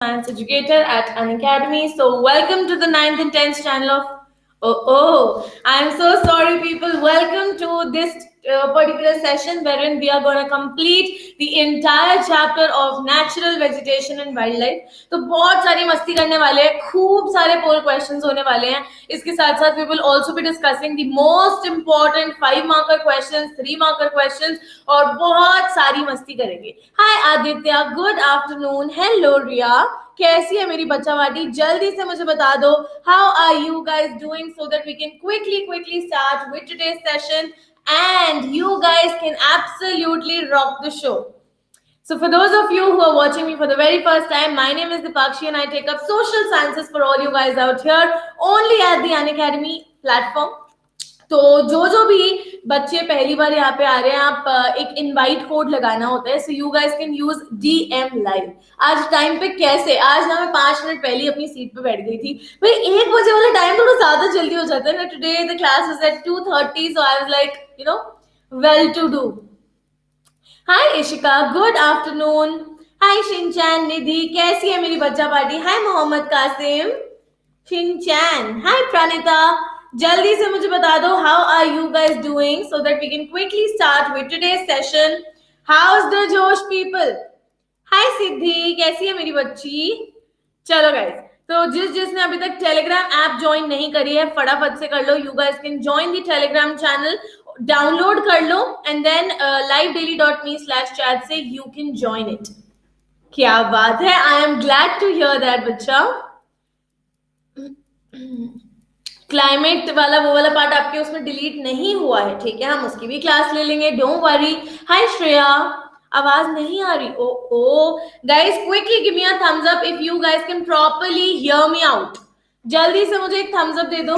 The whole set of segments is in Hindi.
science educator at an academy. So welcome to the ninth and 10th channel of I'm so sorry people. Welcome to this particular session wherein we are going to complete the entire chapter of natural vegetation and wildlife. तो बहुत सारी मस्ती करने वाले हैं, खूब सारे पोल क्वेश्चंस होने वाले हैं. इसके साथ साथ we will also be discussing the most important 5 marker questions, 3 marker questions और बहुत सारी मस्ती करेंगे. Hi Aditya, good afternoon. Hello Ria. कैसी है मेरी बच्चा वाटी? जल्दी से मुझे बता दो how are you guys doing so that we can quickly start with today's session and you guys can absolutely rock the show. So for those of you who are watching me for the very first time, my name is Dipakshi and I take up social sciences for all you guys out here only at the Unacademy platform. तो जो भी बच्चे पहली बार यहाँ पे आ रहे हैं, आप एक इनवाइट कोड लगाना होता है. So you guys can use DM live. आज टाइम पे कैसे, आज ना मैं 5 मिनट पहले अपनी सीट पे बैठ गई थी. भाई 1 बजे वाला टाइम थोड़ा ज्यादा जल्दी हो जाता है ना. Today the class is at 2:30, so I was like well to do. Hi Ishika, good afternoon. Hi Shinchan. Nidhi कैसी है मेरी बच्चा party? Hi Mohammad Qasim. Shinchan. Hi Pranita. जल्दी से मुझे बता दो how are you guys doing so that we can quickly start with today's session. How is the josh people? Hi Siddhi, कैसी है मेरी बच्ची? चलो गाइज, तो जिसने अभी तक टेलीग्राम ऐप ज्वाइन नहीं करी है फटाफट से कर लो. You guys can join the Telegram channel, download कर लो एंड देन livedaily.me/chat से यू कैन ज्वाइन इट. क्या बात है, I am glad to hear that बच्चा. क्लाइमेट वाला वो वाला पार्ट आपके उसमें डिलीट नहीं हुआ है, ठीक है? हम उसकी भी क्लास ले लेंगे, डोंट वरी. हाय श्रेया, आवाज नहीं आ रही? Oh guys, quickly give me a thumbs up if you guys can properly hear me out. जल्दी से मुझे एक थम्स अप दे दो.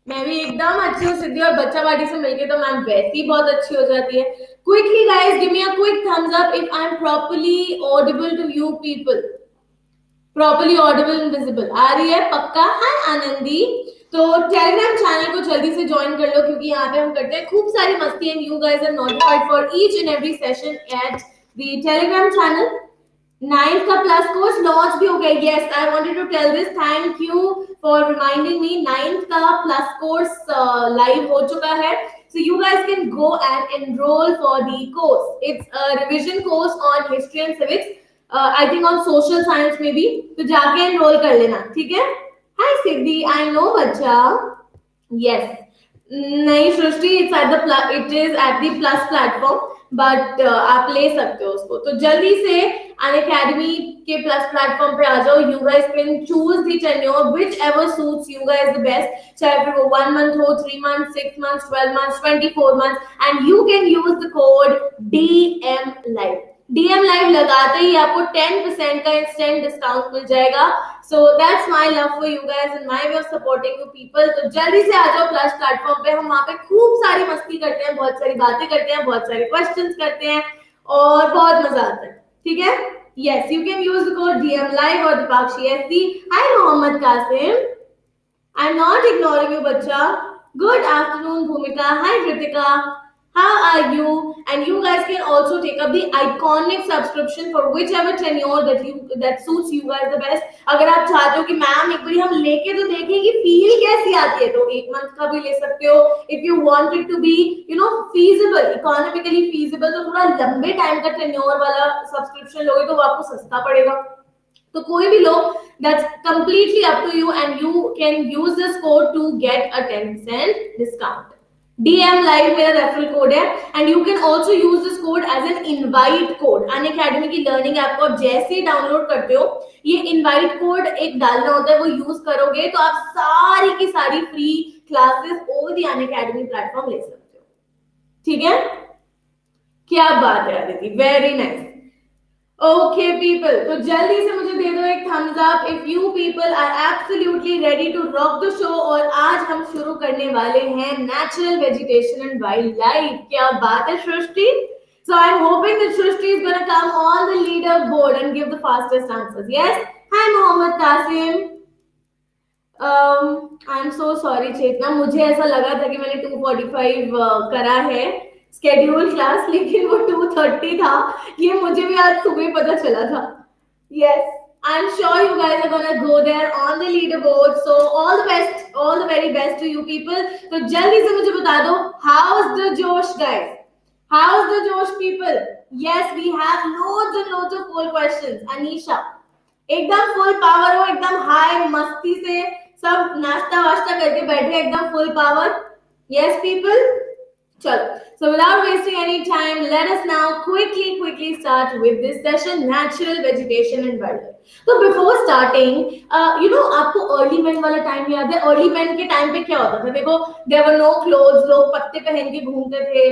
मैं भी एकदम अच्छी हूँ सिद्धि, और बच्चा पार्टी से मिलके तो मैम वैसी बहुत अच्छी हो जाती है. Quickly guys give me a quick thumbs up if I am properly audible to you people. Properly audible and visible आ रही है पक्का? हाय आनंदी. तो टेलीग्राम चैनल को जल्दी से ज्वाइन कर लो क्योंकि यहाँ पे हम करते हैं खूब सारी मस्ती and you guys are notified for each and every session at the Telegram channel. 9th का प्लस कोर्स लॉन्च भी हो गया. Yes, I wanted to tell this. Thank you for reminding me. 9th का प्लस कोर्स लाइव हो चुका है. So you guys can go and enroll for the course. It's a revision course on history and civics. I think on social science में भी. तो जाके enroll कर लेना, ठीक है? Hi Siddhi, I know बच्चा. Yes. नहीं सृष्टि, it is at the plus platform, but आप ले सकते हो उसको. तो जल्दी से Unacademy के plus platform पे आ जाओ. You guys can choose the tenure whichever suits you guys the best. चाहे फिर वो 1 month हो, 3 months, 6 months, 12 months, 24 months, and you can use the code DM Live. DM Live लगाते ही आपको 10% का instant discount मिल जाएगा. So that's my love for you guys and my way of supporting you people. तो जल्दी से आ जाओ प्लस प्लेटफॉर्म पे. हम वहाँ पे खूब सारी मस्ती करते हैं, बहुत सारी बातें करते हैं, बहुत सारे क्वेश्चंस करते हैं और बहुत मजा आता है, ठीक है? Yes, you can use the code DM Live or Dipakshi SD. Hi Mohammed Kasim. I'm not ignoring you, bacha. Good afternoon, Bhumika. Hi, Ritika. How are you? And you guys can also take up the iconic subscription for whichever tenure that suits you guys the best. अगर आप चाहते हो कि मैम एक बार हम लेके तो देखें कि फील कैसी आती है, तो 1 मंथ का भी ले सकते हो. If you want it to be, feasible, economically feasible, तो थोड़ा लंबे टाइम का tenure वाला सब्सक्रिप्शन लोगे तो वो आपको सस्ता पड़ेगा. तो कोई भी लो, that's completely up to you and you can use this code to get a 10% discount. DM Live मेरा रेफरल कोड है and you can also use this code as an invite code. Unacademy की लर्निंग ऐप को जैसे ही डाउनलोड करते हो, ये इनवाइट कोड एक डालना होता है, वो यूज करोगे तो आप सारी की सारी free classes over the Unacademy platform ले सकते हो, ठीक है? क्या बात है Aditi, very nice. Okay people, तो जल्दी से मुझे दे दो एक thumbs up if you people are absolutely ready to rock the show. और आज हम शुरू करने वाले हैं natural vegetation and wild life. क्या बात है सृष्टि. So I'm hoping that Shrishti is going to come on the leaderboard and give the fastest answers. Yes? Hi Mohammed Kasim. I'm so sorry चेतना, मुझे ऐसा लगा था कि मैंने 2:45 करा है स्केड्यूल क्लास, लेकिन वो 2:30 था. ये मुझे भी आज सुबह पता चला था. Yes, I'm sure you guys are gonna go there on the leaderboard. So all the best, all the very best to you people. तो जल्दी से मुझे बता दो, how's the Josh guys? How's the Josh people? Yes, we have loads and loads of cool questions. Anisha, एकदम फुल पावर हो, एकदम हाई मस्ती से सब नाश्ता वाश्ता करके बैठे एकदम full power. Yes, people. Chalo. So without wasting any time, let us now quickly start with this session, natural vegetation and wildlife. So before starting, आपको early men वाला time याद है? Early men के time पे क्या होता था? देखो, there were no clothes, लोग पत्ते पहन के घूमते थे,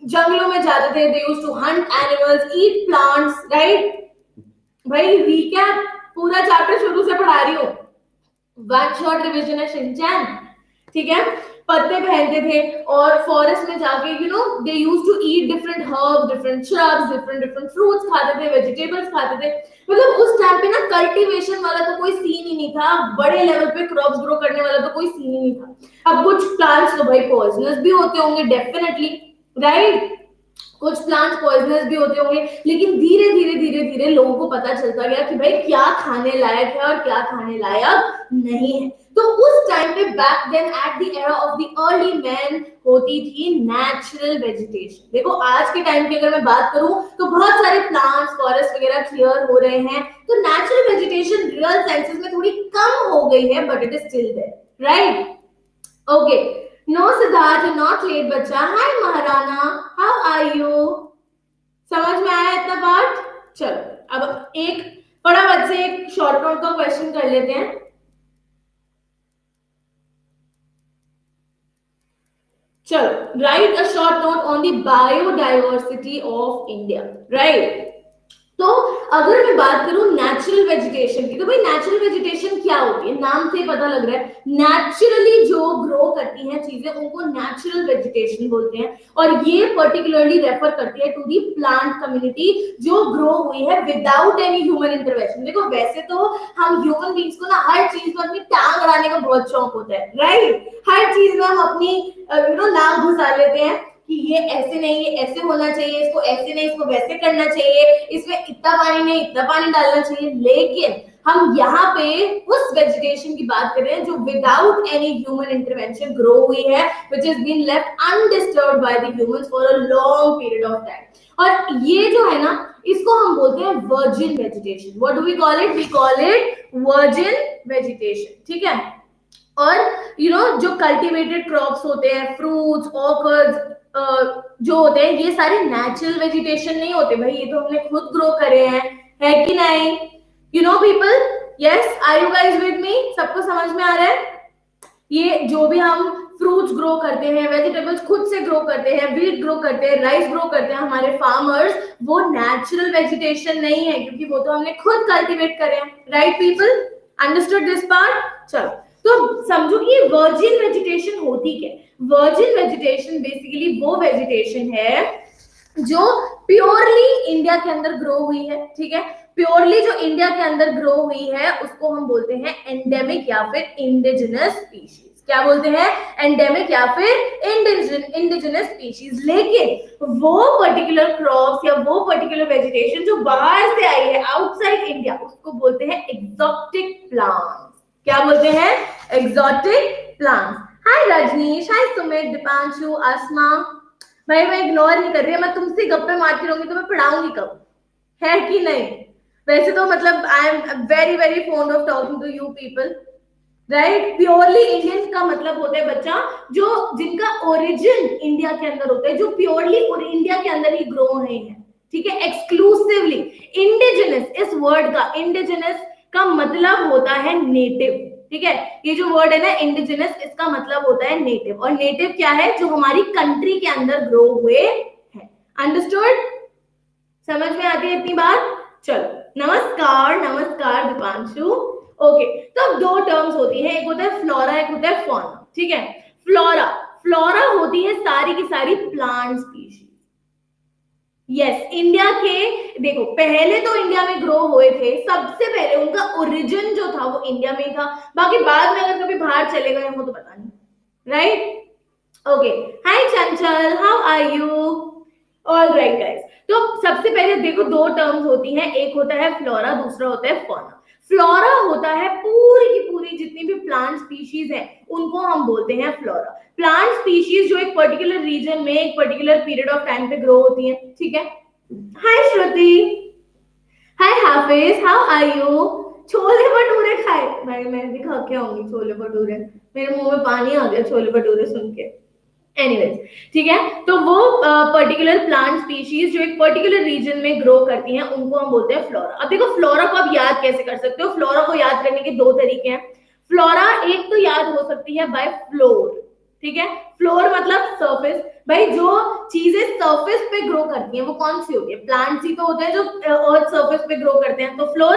जंगलों में जाते थे, they used to hunt animals, eat plants, right? भाई recap पूरा चैप्टर शुरू से पढ़ा रही हूँ. वन शॉट रिविजन है शिनचैन, ठीक है. पत्ते पहनते थे और फॉरेस्ट में जाके they use to eat different herbs, different shrubs, different fruits खाते थे, वेजिटेबल्स खाते थे. मतलब उस टाइम पे ना कल्टीवेशन वाला तो कोई सीन ही नहीं था, बड़े लेवल पे क्रॉप्स ग्रो करने वाला तो कोई सीन ही नहीं था. अब कुछ प्लांट्स तो भाई पॉइजनस भी होते होंगे डेफिनेटली, राइट? कुछ प्लांट्स पॉइजनस भी होते होंगे, लेकिन धीरे धीरे लोगों को पता चलता गया कि भाई क्या खाने लायक है और क्या खाने लायक नहीं है. तो उस टाइम पे back then at the era of the early man होती थी नेचुरल वेजिटेशन. देखो आज के टाइम की अगर मैं बात करूं तो बहुत सारे प्लांट्स फॉरेस्ट वगैरह क्लियर हो रहे हैं, तो नेचुरल वेजिटेशन रियल सेंसेस में थोड़ी कम हो गई है, but it is still there, right? Okay. No, Siddharth, you're not late, बच्चा. Hi, Maharana. How are you? समझ में आया इतना पार्ट? चलो अब एक फटाफट से एक शॉर्ट नोट का क्वेश्चन कर लेते हैं. चलो, right a short note on the biodiversity of India, right? तो अगर मैं बात करूं नेचुरल वेजिटेशन की, तो भाई नेचुरल वेजिटेशन क्या होती है? नाम से पता लग रहा है, नेचुरली जो ग्रो करती हैं चीजें उनको नेचुरल वेजिटेशन बोलते हैं. और ये पर्टिकुलरली रेफर करती है टू दी प्लांट कम्युनिटी जो ग्रो हुई है विदाउट एनी ह्यूमन इंटरवेंशन. देखो वैसे तो हम ह्यूमन बींग्स को ना हर चीज में अपनी टांग अड़ाने का बहुत शौक होता है, राइट? हर चीज में हम अपनी नाक घुसा लेते हैं कि ये ऐसे नहीं, ये ऐसे होना चाहिए, इसको ऐसे नहीं, इसको वैसे करना चाहिए, इसमें इतना पानी नहीं, इतना पानी डालना चाहिए. लेकिन हम यहाँ पे उस वेजिटेशन की बात कर रहे हैं जो without any human intervention grow हुई है, which has been left undisturbed by the humans for a long period of time. और ये जो है ना, इसको हम बोलते हैं virgin vegetation. What do we call it? We call it virgin vegetation, ठीक है. और जो कल्टीवेटेड क्रॉप्स होते हैं, फ्रूट्स, ऑर्किड्स जो होते हैं, ये सारे नेचुरल वेजिटेशन नहीं होते भाई, ये तो हमने खुद ग्रो करे हैं, है कि नहीं? People, yes, are you guys with me? सबको समझ में आ रहा है? ये जो भी हम फ्रूट्स ग्रो करते हैं, वेजिटेबल्स खुद से ग्रो करते हैं, व्हीट ग्रो करते हैं, राइस ग्रो करते हैं हमारे फार्मर्स, वो नेचुरल वेजिटेशन नहीं है, क्योंकि वो तो हमने खुद कल्टीवेट करे हैं, right people? Understood this part? चलो, तो समझो कि वर्जिन वेजिटेशन होती क्या है. वर्जिन वेजिटेशन बेसिकली वो वेजिटेशन है जो प्योरली इंडिया के अंदर ग्रो हुई है, ठीक है. प्योरली जो इंडिया के अंदर ग्रो हुई है उसको हम बोलते हैं एंडेमिक या फिर इंडिजिनस स्पीशीज. क्या बोलते हैं? एंडेमिक या फिर इंडिजिनस स्पीशीज. लेकिन वो पर्टिकुलर क्रॉप्स या वो पर्टिकुलर वेजिटेशन जो बाहर से आई है, आउटसाइड इंडिया, उसको बोलते हैं एक्सोटिक प्लांट्स. क्या बोलते हैं? Exotic plants. Hi Rajneesh, hi Sumit, Deepanshu, Asma. भाई मैं इग्नोर नहीं कर रही, मैं तुमसे गप्पे मारती रहूंगी तो मैं पढ़ाऊंगी कब, है कि नहीं? वैसे तो मतलब I am very very fond of talking to you people, right? Purely Indians का मतलब होता है बच्चा जो जिनका ओरिजिन इंडिया के अंदर होता है, जो प्योरली इंडिया के अंदर ही ग्रो हुए हैं, ठीक है. एक्सक्लूसिवली इंडिजिनस, इस वर्ड का इंडिजिनस का मतलब होता है नेटिव, ठीक है. ये जो वर्ड है ना इंडिजिनस, इसका मतलब होता है नेटिव. और नेटिव क्या है? जो हमारी कंट्री के अंदर ग्रो हुए हैं. अंडरस्टूड? समझ में आती है इतनी बात? चलो, नमस्कार नमस्कार दीपांशु. ओके, तो दो टर्म्स होती है, एक होता है फ्लोरा, एक होता है फौना, ठीक है. फ्लोरा, फ्लोरा होती है सारी की सारी प्लांट स्पीशीज. यस, इंडिया के, देखो पहले तो इंडिया में ग्रो हुए थे, सबसे पहले उनका ओरिजिन जो था वो इंडिया में ही था. बाकी बाद में अगर कभी बाहर चले गए वो तो पता नहीं, right? Okay, hi Chanchal, how are you? All right guys, तो सबसे पहले देखो दो टर्म्स होती हैं, एक होता है फ्लोरा, दूसरा होता है फौना। फ्लोरा होता है पूरी की पूरी जितनी भी प्लांट स्पीशीज हैं उनको हम बोलते हैं फ्लोरा। प्लांट स्पीशीज जो एक पर्टिकुलर रीजन में एक पर्टिकुलर पीरियड ऑफ टाइम पे ग्रो होती हैं, ठीक है। Hi Shruti, hi Hafiz, how are you? Chole bhature खाए भाई, मैं भी खा के आऊंगी छोले भटूरे, मेरे मुंह में पानी आ गया छोले भटूरे सुन के। एनीवेज, ठीक है, तो वो पर्टिकुलर प्लांट स्पीशीज जो एक पर्टिकुलर रीजन में ग्रो करती हैं उनको हम बोलते हैं फ्लोरा। अब देखो फ्लोरा को आप याद कैसे कर सकते हो? फ्लोरा को याद करने के दो तरीके हैं। फ्लोरा एक तो याद हो सकती है बाय फ्लोर, ठीक है। फ्लोर मतलब सरफेस। भाई जो चीजें सरफेस पे ग्रो करती हैं वो कौन सी होती है? प्लांट्स ही तो होते हैं जो अर्थ सरफेस पे ग्रो करते हैं, तो floor.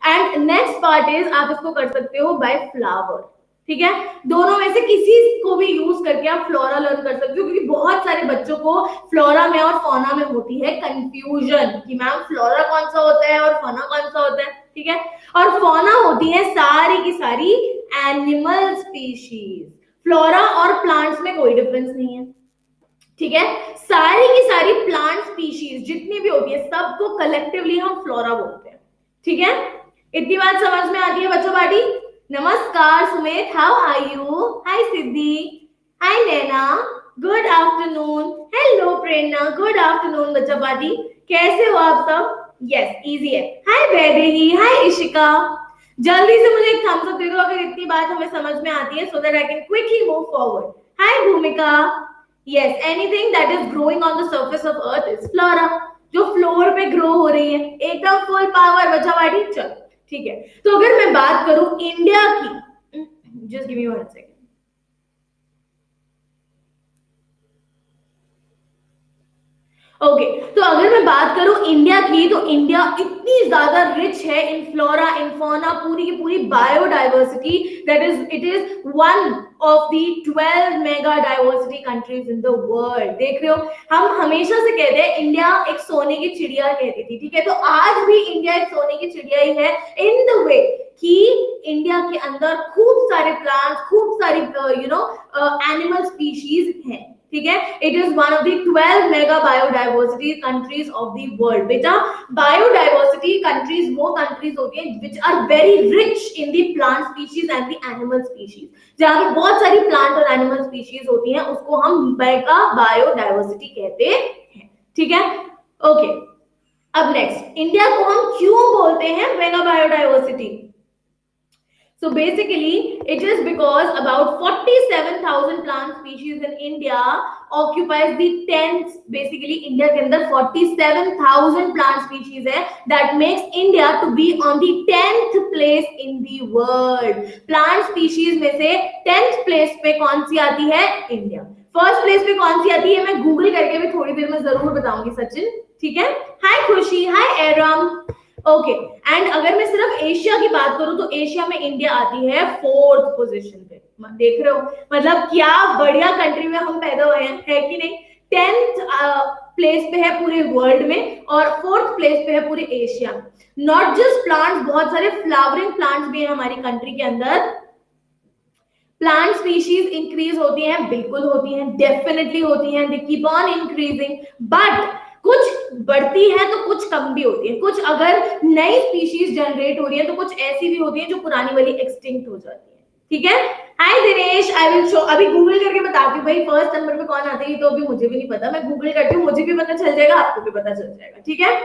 And next part is आप इसको कर सकते हो बाय फ्लावर, ठीक है। दोनों में से किसी को भी यूज करके आप फ्लोरा लर्न कर सकते हो, क्योंकि बहुत सारे बच्चों को फ्लोरा में और फौना में होती है कंफ्यूजन कि मैम फ्लोरा कौन सा होता है और फौना कौन सा होता है, ठीक है। और फौना होती है सारी की सारी एनिमल स्पीशीज। फ्लोरा और प्लांट्स में कोई डिफरेंस नहीं है, ठीक है। सारी की सारी प्लांट स्पीशीज जितनी भी होती है सबको कलेक्टिवली हम फ्लोरा बोलते हैं, ठीक है। इतनी बात समझ में आती है बच्चों पार्टी? नमस्कार Sumit, how are you? Hi Siddhi, hi Naina, good afternoon. Hello Prerna, good afternoon बच्चा पार्टी, कैसे हो आप सब? यस इजी है। हाय वैदेही, हाय इशिका। जल्दी से मुझे एक थम्स अप दे दो अगर इतनी बात हमें समझ में आती है, so that I can quickly move forward. Hi Bhumika, yes anything that is growing on the surface of earth is flora, जो फ्लोर पे ग्रो हो रही है, एकदम फुल पावर बच्चा पार्टी। चलो ठीक है, तो अगर मैं बात करूं इंडिया की, जस्ट गिव मी वन सेकंड। ओके तो अगर मैं बात करूं इंडिया की, तो इंडिया इतनी ज्यादा रिच है इन फ्लोरा इन फौना, पूरी की पूरी biodiversity, that is it is one of the 12 mega diversity countries in the world. देख रहे हो, हम हमेशा से कहते हैं इंडिया एक सोने की चिड़िया कहती थी, ठीक है। तो आज भी इंडिया एक सोने की चिड़िया ही है इन द वे कि इंडिया के अंदर खूब सारे प्लांट्स, खूब सारी एनिमल स्पीशीज हैं, ठीक है। It is one of the 12 mega biodiversity countries of the world. बेटा बायोडाइवर्सिटी कंट्रीज वो कंट्रीज होती हैं which are very rich in the plant species and the animal species. जहां पे बहुत सारी प्लांट और एनिमल स्पीशीज होती हैं उसको हम मेगा बायोडाइवर्सिटी कहते हैं, ठीक है। ओके अब नेक्स्ट, इंडिया को हम क्यों बोलते हैं mega biodiversity? So basically, it is because about 47,000 plant species in India occupies the 10th. Basically, India के अंदर 47,000 plant species है, that makes India to be on the 10th place in the world. Plant species में से 10th place पे कौन सी आती है? India. फर्स्ट प्लेस पे कौन सी आती है मैं गूगल करके भी थोड़ी देर में जरूर बताऊंगी सचिन, ठीक है। हाय खुशी, हाय एरम। ओके एंड अगर मैं सिर्फ एशिया की बात करूं तो एशिया में इंडिया आती है 4th पोजीशन पे। देख रहे हो मतलब क्या बढ़िया कंट्री में हम पैदा हुए हैं, है कि नहीं। 10th प्लेस पे है पूरे वर्ल्ड में और 4th प्लेस पे है पूरे एशिया में। नॉट जस्ट प्लांट्स, बहुत सारे फ्लावरिंग प्लांट्स भी हैं हमारी कंट्री के अंदर। प्लांट स्पीशीज इंक्रीज होती हैं, बिल्कुल होती हैं, डेफिनेटली होती हैं, they keep on increasing, but कुछ बढ़ती है तो कुछ कम भी होती है। कुछ अगर नई स्पीशीज जनरेट हो रही है तो कुछ ऐसी भी होती है जो पुरानी वाली एक्सटिंक्ट हो जाती है, ठीक है। हाय दिनेश, आई विल शो, अभी गूगल करके बताती हूँ भाई फर्स्ट नंबर पे कौन आता है, तो अभी मुझे भी नहीं पता, मैं गूगल करती हूँ, मुझे भी पता चल जाएगा, आपको भी पता चल जाएगा, ठीक है।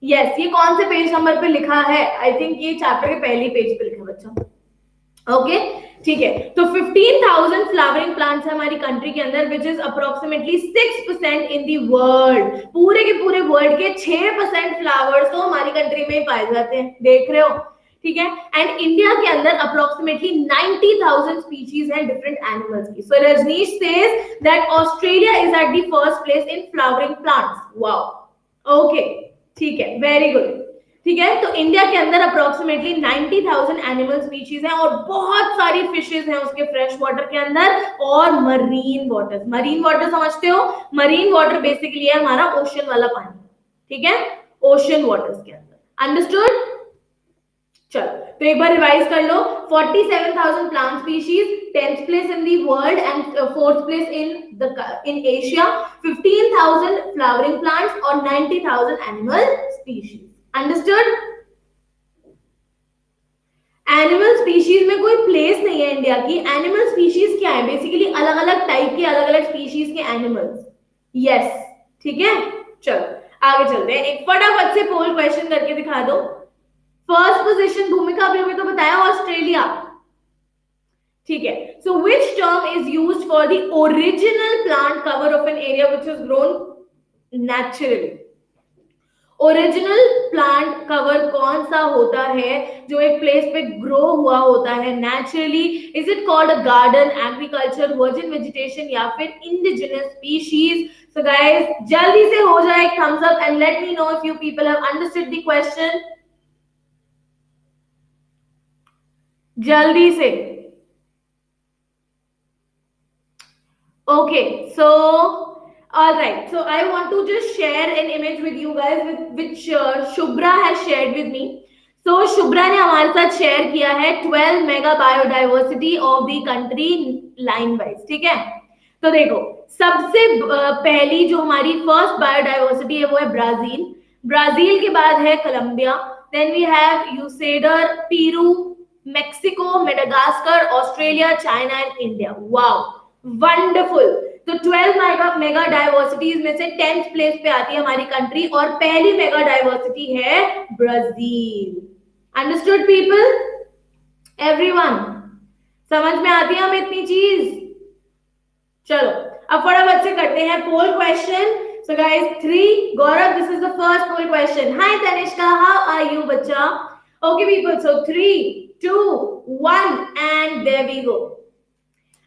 यस ये कौन से पेज नंबर पे लिखा है? आई थिंक ये चैप्टर के पहले पेज पे लिखा है बच्चों। ओके ठीक है, तो 15,000 फ्लावरिंग प्लांट्स है हमारी कंट्री के अंदर, which is approximately 6% in the world. पूरे के पूरे वर्ल्ड के 6% फ्लावर्स तो हमारी कंट्री में ही पाए जाते हैं, देख रहे हो, ठीक है। एंड इंडिया के अंदर अप्रोक्सीमेटली 90,000 स्पीशीज हैं डिफरेंट एनिमल्स की। So Rajneesh says that Australia is at the first place in flowering plants. Wow okay ठीक है, वेरी गुड, ठीक है। तो इंडिया के अंदर अप्रोक्सीमेटली 90,000 एनिमल स्पीशीज हैं और बहुत सारी फिशेज हैं उसके फ्रेश वाटर के अंदर और मरीन वाटर। मरीन वाटर समझते हो? मरीन वाटर बेसिकली है हमारा ओशन वाला पानी, ठीक है, ओशन वाटर्स के अंदर। अंडरस्टूड? चलो तो एक बार रिवाइज कर लो, 47,000 plant species, 10th place in the world and 4th place in Asia, 15,000 flowering plants और 90,000 animal species. Understood? Animal species में कोई प्लेस नहीं है इंडिया की। एनिमल स्पीशीज क्या है? बेसिकली अलग अलग टाइप के, अलग अलग स्पीशीज के एनिमल्स। यस, ठीक है, चलो आगे चलते हैं। एक फटाफट से पोल क्वेश्चन करके दिखा दो। फर्स्ट पोजीशन भूमिका अभी हमें तो बताया, ऑस्ट्रेलिया, ठीक है। So which term is used for the original plant cover of an area which is grown naturally? Original plant cover कौन सा होता है जो एक प्लेस पे ग्रो हुआ होता है naturally? Is it called a garden, agriculture, virgin vegetation या फिर इंडिजिनस स्पीशीज? सो गाइस जल्दी से हो जाए thumbs up and let me know if you people have understood the question. जल्दी से। Okay, so all right. So I want to just share an image with you guys, with which Shubhra has shared with me. So Shubhra ने हमारे साथ शेयर किया है 12 mega biodiversity of the country line wise, ठीक है। तो देखो, सबसे पहली जो हमारी फर्स्ट बायोडाइवर्सिटी है वो है ब्राजील। ब्राजील के बाद है Colombia, then we have Ecuador, Peru, Mexico, Madagascar, Australia, China and India. Wow, wonderful. तो 12 मेगा डाइवर्सिटीज में से 10th प्लेस पे आती है हमारी कंट्री और पहली मेगा डाइवर्सिटी है ब्राजील। Understood people? एवरीवन समझ में आती है हमें इतनी चीज? चलो अब फटाफट से करते हैं poll question. So guys 3, Gaurav this is the first poll question. Hi Tanishka, how are you बच्चा? Okay people, so 3, 2, 1 and there we go.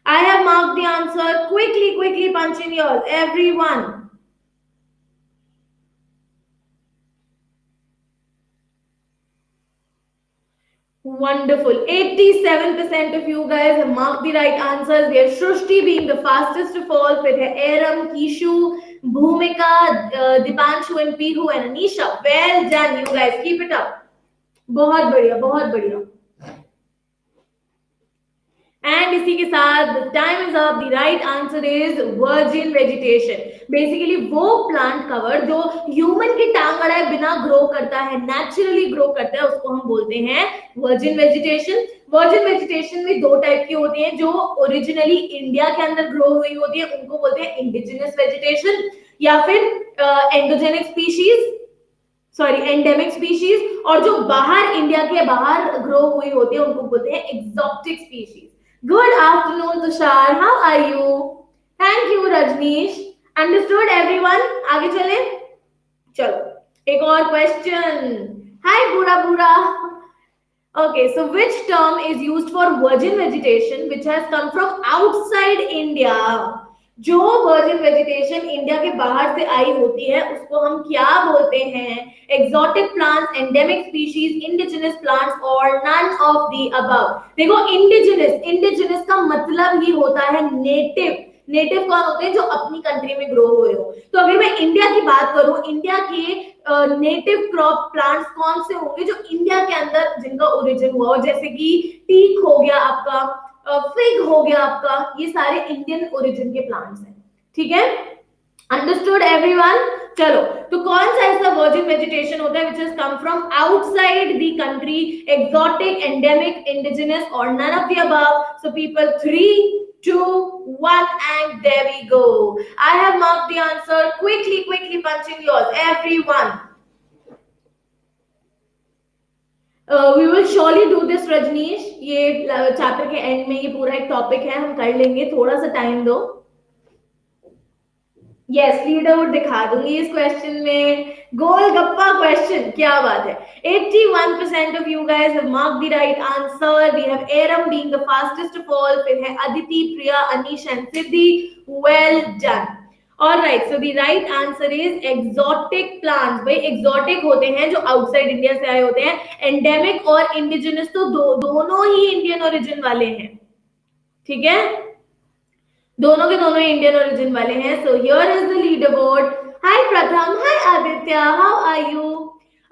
I have marked the answer. Quickly punch in yours, everyone. Wonderful. 87% of you guys have marked the right answers. We have Shrushti being the fastest of all. फिर है एरम, कीशु, भूमिका, Deepanshu and Pihu and Anisha. Well done, you guys. Keep it up. बहुत बढ़िया, बहुत बढ़िया। एंड इसी के साथ time is up. The right answer is virgin vegetation. Basically वो प्लांट कवर जो ह्यूमन की टांग अड़ाए बिना ग्रो करता है, नेचुरली ग्रो करता है, उसको हम बोलते हैं वर्जिन वेजिटेशन। वर्जिन वेजिटेशन में दो टाइप की होती हैं, जो ओरिजिनली इंडिया के अंदर ग्रो हुई होती है उनको बोलते हैं इंडिजिनस वेजिटेशन, या फिर endogenic species, sorry endemic species, और जो बाहर इंडिया के बाहर ग्रो हुई होती है उनको बोलते हैं exotic species. Good afternoon, Tushar. How are you? Thank you, Rajneesh. Understood, everyone? आगे चले? चलो एक और question. Hi, Bura Bura. Okay, so which term is used for virgin vegetation which has come from outside India? जो वर्जिन वेजिटेशन इंडिया के बाहर से आई होती है उसको हम क्या बोलते हैं? Exotic plants, endemic species, indigenous plants और नन ऑफ द अबव। देखो इंडिजिनस का मतलब ही होता है नेटिव। नेटिव कौन होते हैं? जो अपनी कंट्री में ग्रो हुए हो। तो अगर मैं इंडिया की बात करूं, इंडिया के नेटिव क्रॉप प्लांट्स कौन से होंगे जो इंडिया के अंदर जिनका ओरिजिन हुआ हो? जैसे कि टीक हो गया आपका, फिग हो गया आपका, ये सारे इंडियन ओरिजिन के प्लांट्स हैं, ठीक है। Understood everyone? चलो, तो कौन सा ऐसा वर्जिन वेजिटेशन होता है which has come from outside the country? Exotic, endemic, indigenous और none of the above. So people 3, 2, 1 and there we go. I have marked the answer. Quickly punch in yours, everyone. We will surely do this, Rajneesh. ये चैप्टर के एंड में ये पूरा एक टॉपिक है, हम कर लेंगे, थोड़ा सा टाइम दो। यस, लीडरवुड दिखा दूंगी इस क्वेश्चन में। गोलगप्पा क्वेश्चन, क्या बात है। 81% of you guys have marked the right answer. We have Aram being the fastest of all. फिर है अदिति, प्रिया, Anish and Siddhi. Well done. All right, so the right answer is exotic plants. भाई exotic होते हैं जो outside India से आए होते हैं, endemic और indigenous तो दोनों ही इंडियन ओरिजिन वाले हैं, ठीक है। दोनों के दोनों इंडियन ओरिजिन वाले हैं। So here is the leaderboard. Hi Pratham, hi Aditya, how are you?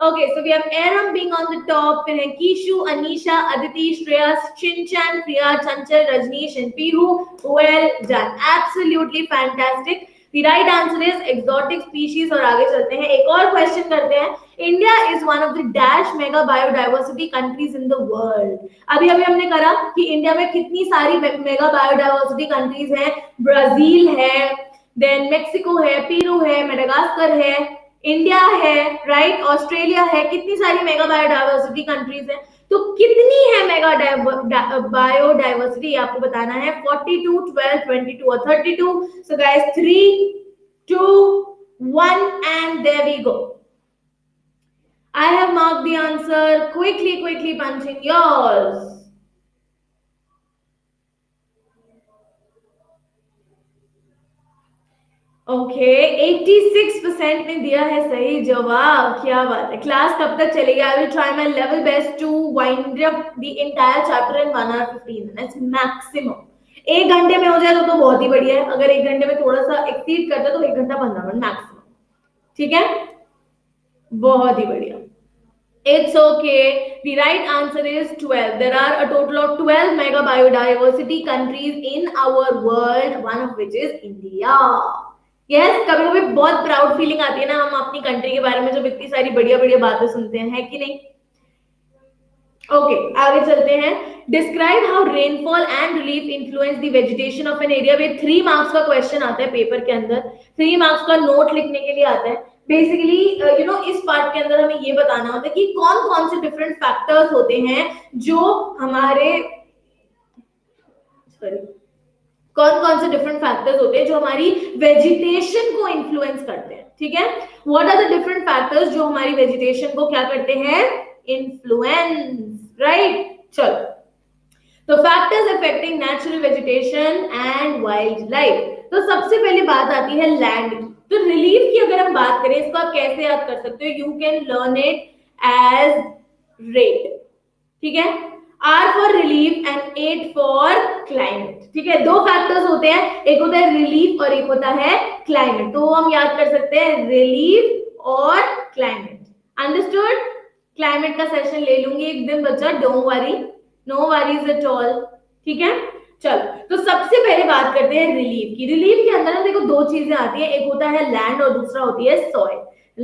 Okay, so we have Aram being on the top, फिर है Kishu, Anisha, Aditi, Shreya, Shinchan, Priya, Chanchal, Rajneesh and Pihu. Well done, absolutely fantastic. The right answer is exotic species. और आगे चलते हैं, एक और क्वेश्चन करते हैं. India is one of the dash mega biodiversity countries in the world. अभी अभी हमने करा कि इंडिया में कितनी सारी मेगा बायोडाइवर्सिटी कंट्रीज हैं. ब्राजील है, देन मेक्सिको है, पेरू है, मेडागास्कर है, इंडिया है, राइट, ऑस्ट्रेलिया है. कितनी सारी मेगा बायोडाइवर्सिटी कंट्रीज हैं. तो कितनी है मेगा बायोडाइवर्सिटी आपको बताना है. 42, 12, 22 और 32. सो guys 3, 2, 1 and there we go. I have marked the answer. Quickly punch in yours. Okay 86% ने दिया है सही जवाब. क्या बात है. क्लास कब तक चलेगी? I will try my level best to wind up the entire chapter in 1 hour 15 minutes maximum. 1 घंटे में हो जाए तो बहुत ही बढ़िया है. अगर 1 घंटे में थोड़ा सा एक्सीड करता है तो 1 घंटा 15 मिनट मैक्सिमम. ठीक है, बहुत ही बढ़िया. It's okay. The right answer is 12. There are a total of 12 mega biodiversity countries in our world, one of which is India. Yes, कभी कभी बहुत प्राउड फीलिंग आती है ना, हम अपनी कंट्री के बारे में जब इतनी सारी बढ़िया बढ़िया बातें सुनते हैं, है कि नहीं. ओके, आगे चलते हैं. Describe how rainfall and relief influence the vegetation of an area. With 3 marks का क्वेश्चन आता है पेपर के अंदर. 3 मार्क्स का नोट लिखने के लिए आता है. बेसिकली इस पार्ट के अंदर हमें ये बताना होता है कि कौन कौन से डिफरेंट फैक्टर्स होते हैं जो हमारे कौन कौन से डिफरेंट फैक्टर्स होते हैं जो हमारी वेजिटेशन को इन्फ्लुएंस करते हैं. ठीक है, what are the different factors जो हमारी वेजिटेशन को क्या करते हैं, इन्फ्लुएंस. राइट, चलो. तो factors affecting natural vegetation and wild life. तो सबसे पहले बात आती है लैंड की. तो रिलीफ की अगर हम बात करें, इसको आप कैसे याद कर सकते हो? You can learn it as rate. ठीक है, R for relief and 8 for climate. ठीक है, 2 फैक्टर्स होते हैं, एक होता है रिलीफ और एक होता है क्लाइमेट. तो हम याद कर सकते हैं रिलीफ और क्लाइमेट. अंडरस्टूड. क्लाइमेट का सेशन ले लूंगी एक दिन बच्चा, don't worry, no worries at all. ठीक है, चलो. तो सबसे पहले बात करते हैं रिलीफ की. रिलीफ के अंदर ना देखो 2 चीजें आती है, एक होता है लैंड और दूसरा होती है सॉइल.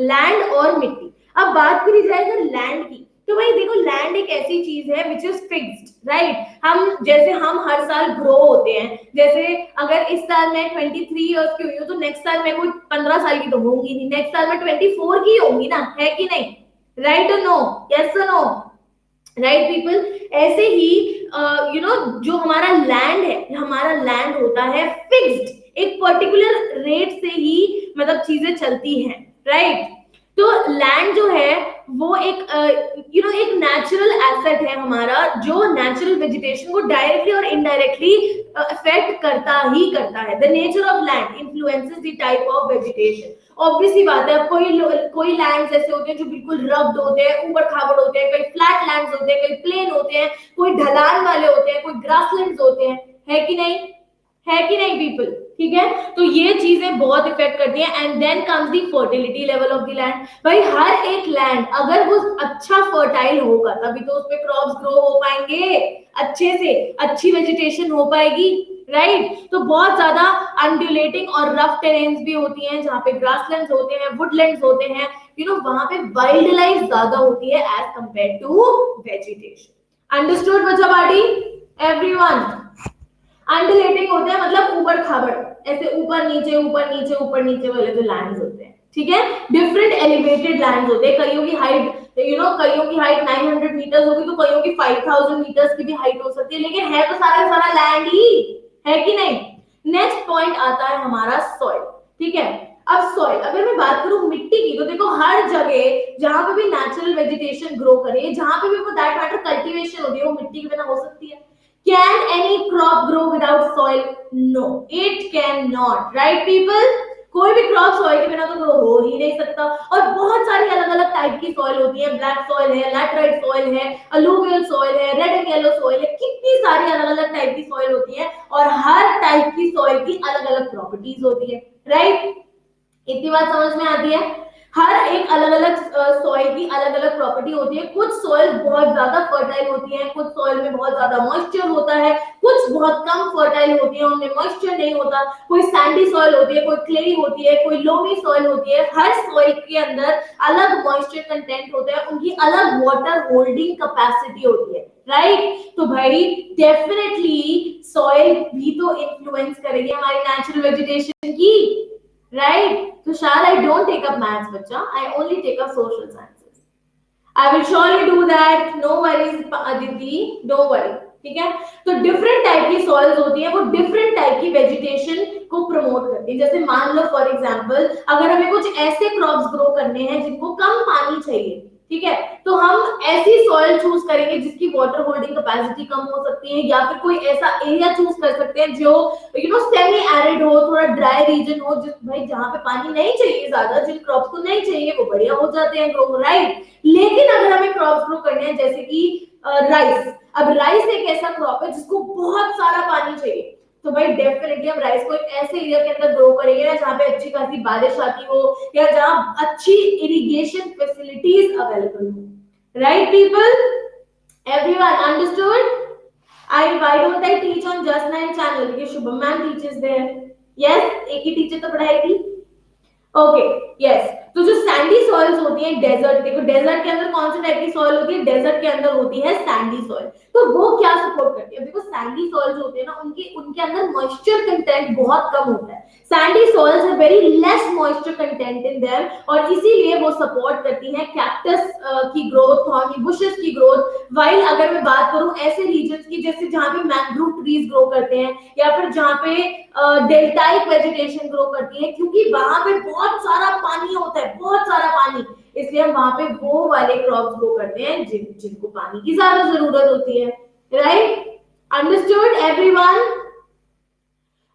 लैंड और मिट्टी. अब बात करी जाए अगर लैंड की, तो भाई देखो लैंड एक ऐसी चीज है विच इज फिक्स्ड. राइट, हम हर साल ग्रो होते हैं. जैसे अगर इस साल मैं 23 इयर्स की हुई हूँ तो नेक्स्ट साल मैं कोई 15 साल की तो होंगी नहीं, नेक्स्ट साल मैं 24 की होंगी ना, है कि नहीं. राइट और नो, यस और नो, राइट पीपल. ऐसे ही जो हमारा लैंड है, हमारा लैंड होता है फिक्स्ड. एक पर्टिकुलर रेट से ही मतलब चीजें चलती हैं. राइट, तो लैंड जो है वो एक एक नेचुरल एसेट है हमारा, जो नेचुरल वेजिटेशन को डायरेक्टली और इनडायरेक्टली अफेक्ट करता ही करता है. The nature of land influences the type of vegetation. Obviously बात है, कोई लैंड्स ऐसे होते हैं जो बिल्कुल रब्ड होते हैं, ऊबड़ खाबड़ होते हैं, कई फ्लैट लैंड्स होते हैं, कई प्लेन होते हैं, कोई ढलान वाले होते हैं, कोई ग्रासलैंड्स होते हैं, है कि नहीं, है कि नहीं पीपल. ठीक है, तो ये चीजें बहुत इफेक्ट करती हैं. And then comes the fertility level of the land. भाई हर एक लैंड अगर वो अच्छा फर्टाइल होगा तभी तो उसपे क्रॉप्स ग्रो हो पाएंगे, अच्छे से अच्छी वेजिटेशन हो पाएगी. राइट, तो बहुत ज्यादा अंडुलेटिंग और रफ टेरेन्स भी होती हैं जहाँ पे ग्रासलैंड्स होते हैं, वुडलैंड्स होते हैं. वहां पे वाइल्ड लाइफ ज्यादा होती है as compare to vegetation. Understood बच्चा पार्टी, एवरीवन. अंडुलेटिंग होते हैं मतलब ऊबड़ खाबड़, ऐसे ऊपर नीचे ऊपर नीचे ऊपर नीचे वाले जो लैंड्स होते हैं. ठीक है, डिफरेंट एलिवेटेड लैंड्स होते हैं. कईयों की हाइट कईयों की हाइट 900 मीटर्स होगी तो कईयों की 5000 मीटर्स की भी हाइट हो सकती है, लेकिन है तो सारा लैंड ही, है कि नहीं. नेक्स्ट पॉइंट आता है हमारा सॉइल. ठीक है, अब सॉइल अगर मैं बात करूं मिट्टी की, तो देखो हर जगह जहां पे भी नेचुरल वेजिटेशन ग्रो करे, जहां पे भी वो दैट मैटर कल्टीवेशन होती है, वो मिट्टी के बिना हो सकती है. Can any crop grow without soil? No, it cannot. Right, people? कोई भी क्रॉप सॉइल के बिना तो ग्रो हो ही नहीं सकता. और बहुत सारी अलग अलग टाइप की सॉइल होती है. ब्लैक सॉइल है, लैटराइट सॉइल है, अलूवियल सॉइल है, रेड एंड येलो सॉइल है. कितनी सारी अलग अलग टाइप की सॉइल होती है और हर टाइप की सॉइल की अलग अलग प्रॉपर्टीज होती है. राइट, इतनी बात समझ में आती है. हर एक अलग अलग सॉइल की अलग अलग प्रॉपर्टी होती है। कुछ सॉइल बहुत ज्यादा फर्टाइल होती है, कुछ सॉइल में बहुत ज्यादा मॉइस्चर होता है, कुछ बहुत कम फर्टाइल होती है, उनमें मॉइस्चर नहीं होता। कोई सैंडी सॉइल होती है, कोई क्लेई होती है, कोई लोमी सॉइल होती है। हर सॉइल के अंदर अलग मॉइस्चर कंटेंट होता है, उनकी अलग वाटर होल्डिंग कैपेसिटी होती है, राइट। तो भाई डेफिनेटली सॉइल भी तो इन्फ्लुएंस करेगी हमारी नेचुरल वेजिटेशन की, right? So shall I don't take up maths, bacha. I only take up social sciences. I will surely do that. No worries, Aditi. Don't worry. ठीक है। तो डिफरेंट टाइप की सॉइल्स होती है, वो डिफरेंट टाइप की वेजिटेशन को प्रमोट करती है। जैसे मान लो फॉर एग्जांपल, अगर हमें कुछ ऐसे क्रॉप्स ग्रो करने हैं जिनको कम पानी चाहिए, ठीक है, तो हम ऐसी सॉइल चूज करेंगे जिसकी वाटर होल्डिंग कैपेसिटी कम हो सकती है, या फिर कोई ऐसा एरिया चूज कर सकते हैं जो सेमी एरिड हो, थोड़ा ड्राई रीजन हो, जिस भाई जहां पे पानी नहीं चाहिए ज्यादा, जिन क्रॉप्स को नहीं चाहिए वो बढ़िया हो जाते हैं ग्रो, राइट। लेकिन अगर हमें क्रॉप्स ग्रो करने हैं जैसे कि राइस, अब राइस एक ऐसा क्रॉप है जिसको बहुत सारा पानी चाहिए, तो भाई डेफिनेटली हम राइस को एक ऐसे एरिया के अंदर ग्रो करेंगे ना जहाँ पे अच्छी खासी बारिश आती हो, या जहाँ अच्छी इरिगेशन फैसिलिटीज अवेलेबल हो, right people, everyone understood? Why don't I teach on Just Nine channel? Because Shubham ma'am teaches there. Yes, एक ही टीचर तो पढ़ाएगी। Okay, yes. तो जो सैंडी सॉइल्स होती है डेजर्ट, देखो डेजर्ट के अंदर कौन सी टाइप की सॉइल होती है, डेजर्ट के अंदर होती है सैंडी सॉइल। तो वो क्या सपोर्ट करती है, देखो सैंडी सॉइल्स होते हैं ना, उनके अंदर मॉइस्चर कंटेंट बहुत कम होता है। सैंडी सॉइल्स है very less moisture content in their, और इसीलिए वो सपोर्ट करती है कैक्टस की ग्रोथ, थॉर्नी बुशेस की ग्रोथ। वाइल अगर मैं बात करूं ऐसे रीजन्स की जैसे जहां पे मैंग्रोव ट्रीज ग्रो करते हैं, या फिर जहां पे डेल्टाइक वेजिटेशन ग्रो करती है, क्योंकि वहां पे बहुत सारा पानी होता है, बहुत सारा पानी, इसलिए हम वहां पे वो वाले क्रॉप्स ग्रो करते हैं जिनको पानी की ज्यादा जरूरत होती है, राइट। Understood everyone?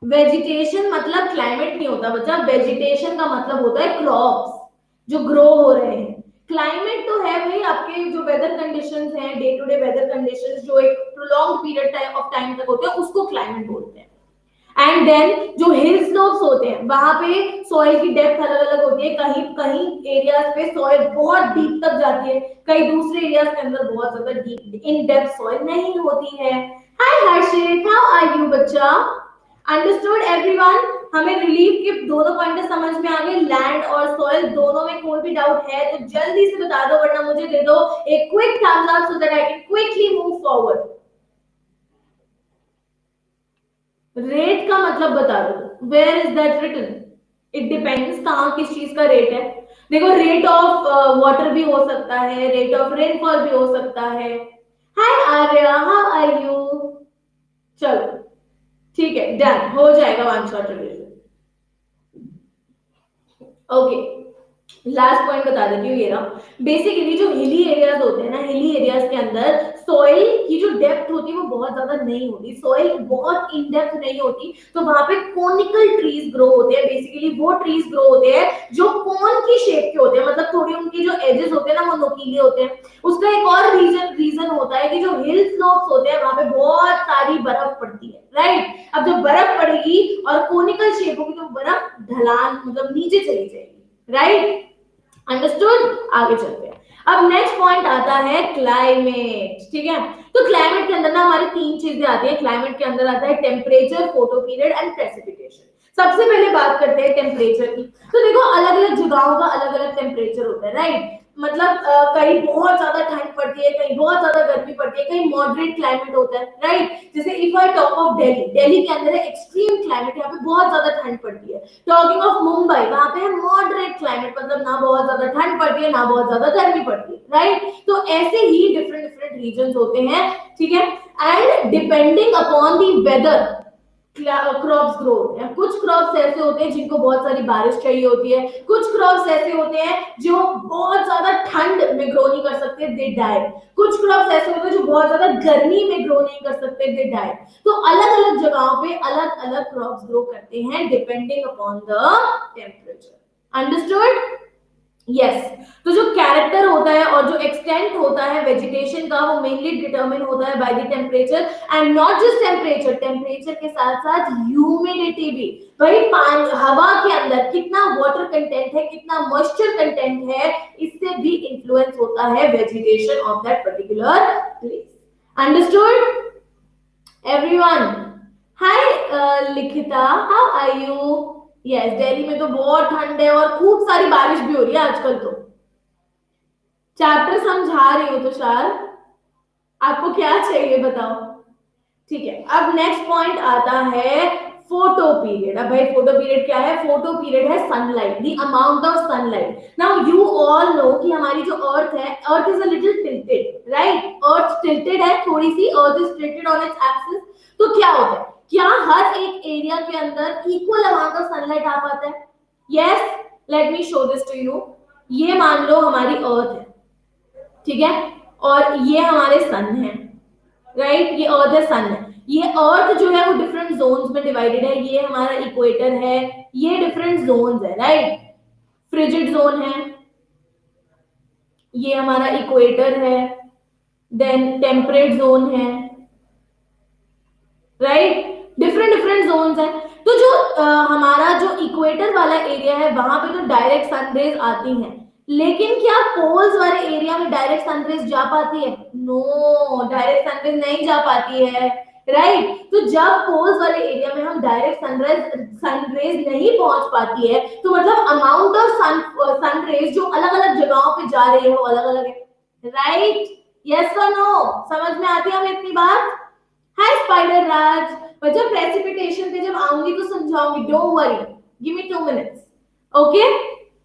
वेजिटेशन मतलब क्लाइमेट नहीं होता बच्चा, वेजिटेशन का मतलब होता है क्रॉप्स जो ग्रो हो रहे हैं। क्लाइमेट तो है भाई आपके जो वेदर कंडीशंस हैं, day to day weather conditions जो एक प्रोलॉन्ग पीरियड ऑफ टाइम तक होते हैं, उसको क्लाइमेट बोलते हैं। एंड देन जो हिल स्लोप्स होते हैं वहां पे सॉइल की डेप्थ अलग अलग होती है, कहीं कहीं एरियाज पे सॉइल बहुत डीप तक जाती है, कई दूसरे एरियाज के अंदर बहुत ज्यादा डीप इन डेप्थ सॉइल नहीं होती है। हाय हर्षित, हाउ आर यू बच्चा? Understood everyone? हमें रिलीफ के दोनों पॉइंट समझ में आ गए, लैंड और सॉइल दोनों में कोई भी डाउट है तो जल्दी से बता दो, वरना मुझे दे दो एक quick thumbs up so that I can quickly move forward. Rate का मतलब बता दो, where is that written? It depends कहाँ किस चीज का रेट है। देखो रेट ऑफ वाटर भी हो सकता है, रेट ऑफ रेनफॉल भी हो सकता है। हाय आर्या, हाउ आर यू? चलो ठीक है, डन हो जाएगा one shot revision. Okay, last point बता देती हूँ ये रहा। बेसिकली जो हिली एरियाज होते हैं ना, हिली एरियाज के अंदर सॉइल की जो डेप्थ होती है वो बहुत ज्यादा नहीं होती, सॉइल बहुत इन डेप्थ नहीं होती, तो वहां पे कोनिकल ट्रीज ग्रो होते हैं। बेसिकली वो ट्रीज ग्रो होते हैं जो कोन की शेप के होते हैं, मतलब थोड़ी उनकी जो एजेस होते हैं ना वो नुकीले होते हैं। उसका एक और रीजन होता है कि जो हिल स्लोप्स होते हैं वहां पे बहुत सारी बर्फ पड़ती है, राइट। अब जब बर्फ पड़ेगी और कोनिकल शेप होगी तो बर्फ ढलान मतलब नीचे चली जाएगी, राइट। अंडरस्टूड? आगे चलते हैं। अब नेक्स्ट पॉइंट आता है क्लाइमेट, ठीक है। तो क्लाइमेट के अंदर ना हमारी तीन चीजें आती है। क्लाइमेट के अंदर आता है temperature, photo period and precipitation. सबसे पहले बात करते हैं टेम्परेचर की। तो देखो अलग अलग जगहों का अलग अलग टेम्परेचर होता है, राइट। मतलब कहीं बहुत ज्यादा ठंड पड़ती है, कहीं बहुत ज्यादा गर्मी पड़ती है, कहीं मॉडरेट क्लाइमेट होता है, राइट। जैसे if I talk of Delhi, Delhi के अंदर है एक्सट्रीम क्लाइमेट, यहाँ पे बहुत ज्यादा ठंड पड़ती है। टॉकिंग ऑफ मुंबई, वहां पे है मॉडरेट क्लाइमेट, मतलब ना बहुत ज्यादा ठंड पड़ती है ना बहुत ज्यादा गर्मी पड़ती है, राइट। तो ऐसे ही डिफरेंट डिफरेंट रीजन होते हैं, ठीक है। And depending upon the weather crops grow होते हैं। कुछ क्रॉप्स ऐसे होते हैं जिनको बहुत सारी बारिश चाहिए होती है, कुछ क्रॉप्स ऐसे होते हैं जो बहुत ज्यादा ठंड में ग्रो नहीं कर सकते, दे डाई। कुछ क्रॉप्स ऐसे होते हैं जो बहुत ज्यादा गर्मी में ग्रो नहीं कर सकते, दे डाई। तो अलग अलग जगहों पे अलग अलग क्रॉप्स ग्रो करते हैं depending upon the temperature. Understood? Yes तो जो कैरेक्टर होता है और जो एक्सटेंट होता है वेजिटेशन का वो मेनली डिटरमिन होता है by the temperature and not just temperature, temperature के साथ साथ ह्यूमिडिटी भी। वही पानी हवा के अंदर कितना वाटर कंटेंट है, कितना मॉइस्चर कंटेंट है, इससे भी इन्फ्लुएंस होता है vegetation of that particular place. Understood everyone? Hi Likhita, how are you? Yes Delhi में तो बहुत ठंड है और खूब सारी बारिश भी हो रही है आजकल। तो चैप्टर समझा रही हो तुषार, आपको क्या चाहिए बताओ? ठीक है, अब नेक्स्ट पॉइंट आता है फोटो पीरियड। अब भाई फोटो पीरियड क्या है? फोटो पीरियड है sunlight, the amount of sunlight. Now you all know कि हमारी जो अर्थ है, earth is a little tilted, right? Earth tilted है थोड़ी सी, earth is tilted on its axis. तो क्या होता है, क्या हर एक एरिया के अंदर इक्वल अमाउंट ऑफ सनलाइट आ पाता है? Yes, let me show this to you. ये मान लो हमारी अर्थ है, ठीक है, और ये हमारे सन है, राइट? ये अर्थ है, सन है। ये अर्थ जो है वो डिफरेंट जोन्स में डिवाइडेड है। ये हमारा इक्वेटर है, ये डिफरेंट जोन्स है, राइट? फ्रिजिड जोन है, ये हमारा इक्वेटर है, देन टेम्परेट जोन है, राइट? डिफरेंट डिफरेंट जोन्स है। तो जो हमारा जो इक्वेटर वाला एरिया है वहां पे तो डायरेक्ट सनरेज आती हैं, लेकिन क्या पोल्स वाले एरिया में डायरेक्ट सनरेज जा पाती है? नो, डायरेक्ट सनरेज नहीं जा पाती है, राइट? तो जब पोल्स वाले एरिया में हम डायरेक्ट सनरेज नहीं पहुंच पाती है, तो मतलब अमाउंट ऑफ सनरेज जो अलग अलग जगहों पे जा रही है वो अलग अलग है, राइट? यस और नो? समझ में आती है हमें इतनी बात? हाय स्पाइडर राज, बच्चों प्रेसिपिटेशन पे जब आऊंगी तो समझाऊंगी, don't worry, give me 2 minutes, okay?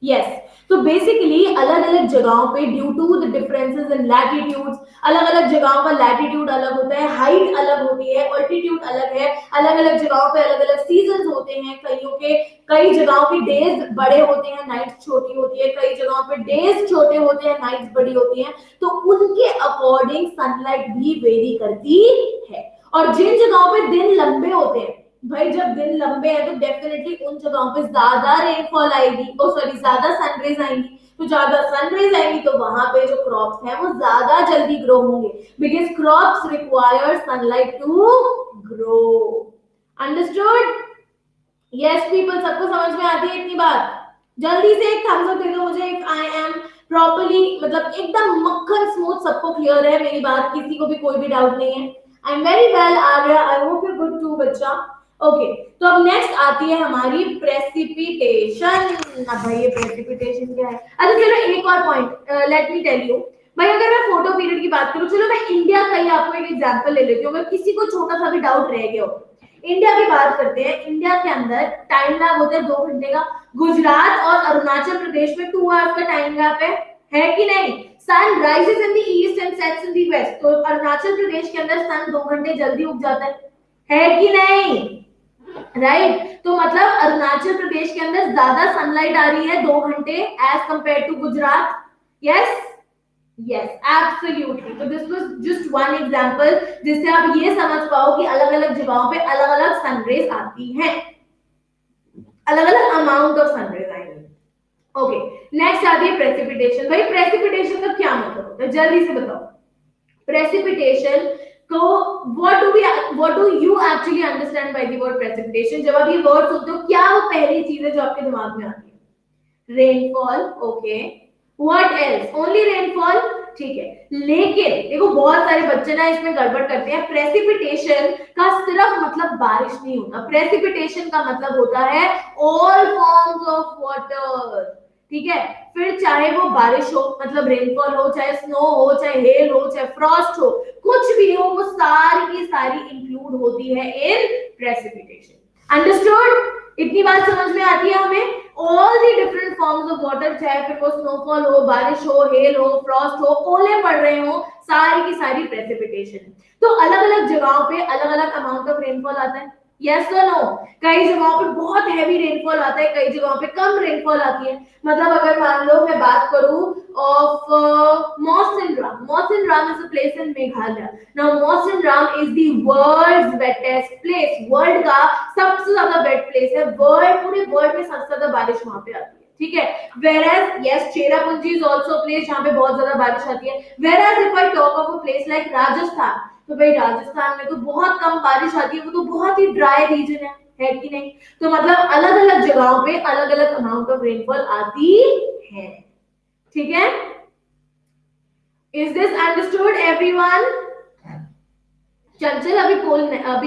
Yes, तो बेसिकली अलग अलग जगहों पे due to the differences in latitudes, अलग अलग जगहों का लैटिट्यूड अलग होता है, हाइट अलग होती है, ऑल्टीट्यूड अलग है, अलग अलग जगहों पे अलग अलग सीजन होते हैं। कईयों के कई जगहों पे डेज बड़े होते हैं, नाइट्स छोटी होती है, कई जगहों पे डेज छोटे होते हैं, नाइट्स बड़ी होती हैं। तो उनके अकॉर्डिंग सनलाइट भी वेरी करती है। और जिन जगहों पे दिन लंबे होते हैं, भाई जब दिन लंबे हैं तो डेफिनेटली उन जगहों पे ज्यादा रेनफॉल आएगी, ओ सॉरी ज्यादा सनरेज आएंगी। तो ज्यादा सनरेज आएंगी तो वहां पे जो क्रॉप्स हैं वो ज्यादा जल्दी ग्रो होंगे, because crops require sunlight to grow. Understood? Yes people, सबको समझ में आती है इतनी बात? जल्दी से एक थम्स अप दे दो मुझे, एक आई एम प्रॉपर्ली, मतलब एकदम मक्खन स्मूथ, सबको क्लियर है मेरी बात, किसी को भी कोई भी डाउट नहीं है? I am very well Arya, I hope you good too बच्चा। ओके, तो अब नेक्स्ट आती है हमारी प्रेसिपिटेशन। अब भाई ये प्रेसिपिटेशन क्या है? अच्छा चलो एक और point let me tell you. भाई अगर मैं फोटो पीरियड की बात करूं, चलो मैं इंडिया का ही आपको एक एग्जांपल ले लेती हूँ, अगर किसी को छोटा सा भी डाउट रह गया हो। इंडिया की बात करते हैं। इंडिया के अंदर टाइम लैग होता है 2 घंटे का। गुजरात और अरुणाचल प्रदेश में 2 आवर्स का टाइम गैप है कि नहीं? Sun rises in the east and sets in the west, तो अरुणाचल प्रदेश के अंदर सन 2 घंटे जल्दी उग जाता है कि नहीं? राइट? तो मतलब अरुणाचल प्रदेश के अंदर ज्यादा सनलाइट आ रही है 2 घंटे as compare to Gujarat. Yes, yes absolutely. तो this was just one example जिससे आप ये समझ पाओ कि अलग अलग जगहों पे अलग अलग सनरेज आती हैं, अलग अलग अमाउंट ऑफ सनरेज आएंगी। ओके, नेक्स्ट आती है प्रेसिपिटेशन। भाई प्रेसिपिटेशन का क्या मतलब होता है, जल्दी से बताओ। प्रेसिपिटेशन को what do you actually understand by the word precipitation? जब आप ये वर्ड सुनते हो क्या वो पहली चीज है जो आपके दिमाग में आती है? Rainfall, okay. What else? Only rainfall, ठीक है। लेकिन देखो बहुत सारे बच्चे ना इसमें गड़बड़ करते हैं। प्रेसिपिटेशन का सिर्फ मतलब बारिश नहीं होता, प्रेसिपिटेशन का मतलब होता है ऑल फॉर्म्स ऑफ वाटर, ठीक है? फिर चाहे वो बारिश हो मतलब रेनफॉल हो, चाहे स्नो हो, चाहे हेल हो, चाहे फ्रॉस्ट हो, कुछ भी हो, वो सारी की सारी इंक्लूड होती है इन प्रेसिपिटेशन। अंडरस्टूड? इतनी बात समझ में आती है हमें? All the different forms of water, चाहे फिर वो स्नोफॉल हो, बारिश हो, हेल हो, फ्रॉस्ट हो, ओले पड़ रहे हो, सारी की सारी प्रेसिपिटेशन। तो अलग अलग जगहों पे अलग अलग अमाउंट ऑफ रेनफॉल आता है, यस और नो? कई जगहों पे बहुत हैवी रेनफॉल आता है, कई जगहों पे कम रेनफॉल आती है। मतलब अगर मान लो मैं बात करूं of Mawsynram, Mawsynram is a place in Meghalaya. Now Mawsynram is the world's wettest place, world का सबसे ज्यादा वेट प्लेस है, वर्ल्ड पूरे वर्ल्ड में सबसे ज्यादा बारिश वहां पे आती है। ठीक है। whereas yes Cherrapunji is also a place जहाँ पे बहुत ज्यादा बारिश आती है। whereas if I talk of a place like Rajasthan, तो भाई राजस्थान में तो बहुत कम बारिश आती है, वो तो बहुत ही ड्राई रीजन है कि नहीं। तो मतलब अलग अलग जगहों पे अलग अलग अमाउंट ऑफ रेनफॉल आती है, ठीक है। Is this understood everyone? चंचल अभी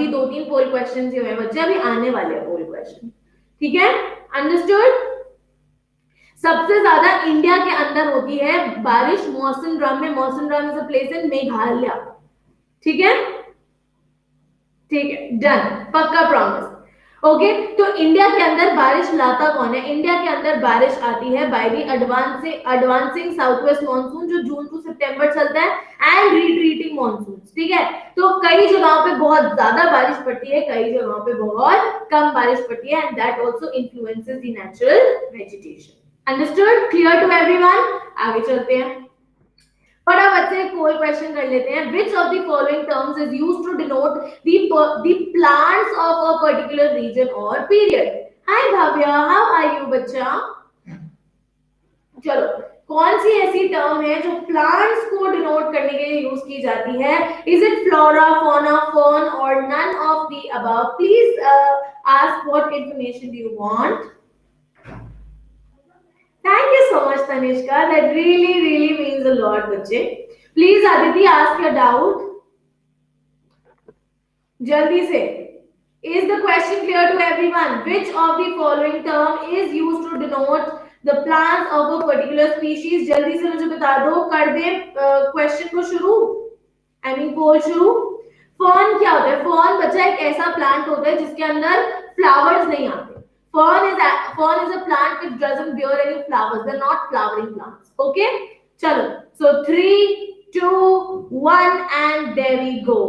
2-3 पोल क्वेश्चन ही हुए बच्चे, अभी आने वाले हैं पोल क्वेश्चन, ठीक है। अंडरस्टूड? सबसे ज्यादा इंडिया के अंदर होती है बारिश मौसम में। मौसम is a place in Meghalaya, ठीक है। ठीक है, डन, पक्का प्रॉमिस। ओके, तो इंडिया के अंदर बारिश लाता कौन है? इंडिया के अंदर बारिश आती है by the advancing south west monsoon, जो जून टू सितंबर चलता है, एंड रिट्रीटिंग मानसून, ठीक है। तो कई जगहों पे बहुत ज्यादा बारिश पड़ती है, कई जगहों पे बहुत कम बारिश पड़ती है, and that also influences the natural vegetation. Understood? Clear to everyone? आगे चलते हैं, फटाफट से कोई क्वेश्चन कर लेते हैं। Which of the following terms is used to denote the plants of a particular region or period? Hi Bhavya, how are you बच्चा? चलो, कौन सी ऐसी टर्म है जो प्लांट्स को डिनोट करने के लिए यूज की जाती है? Is it flora, fauna, fern और none of the above? Please ask what information do you want. Thank you so much, Tanishka. That really means a lot, बच्चे. Please, Aditi, ask your doubt. जल्दी से. Is the question clear to everyone? Which of the following term is used to denote the plants of a particular species? जल्दी से मुझे बता दो. कर दे क्वेश्चन को शुरू. I mean पोल शुरू. फॉर्न क्या होता है? फॉर्न बच्चा एक ऐसा प्लांट होता है जिसके अंदर फ्लावर्स नहीं आते. Fern is a plant which doesn't bear any flowers. They're not flowering plants. Okay? Chalo. So 3, 2, 1, and there we go.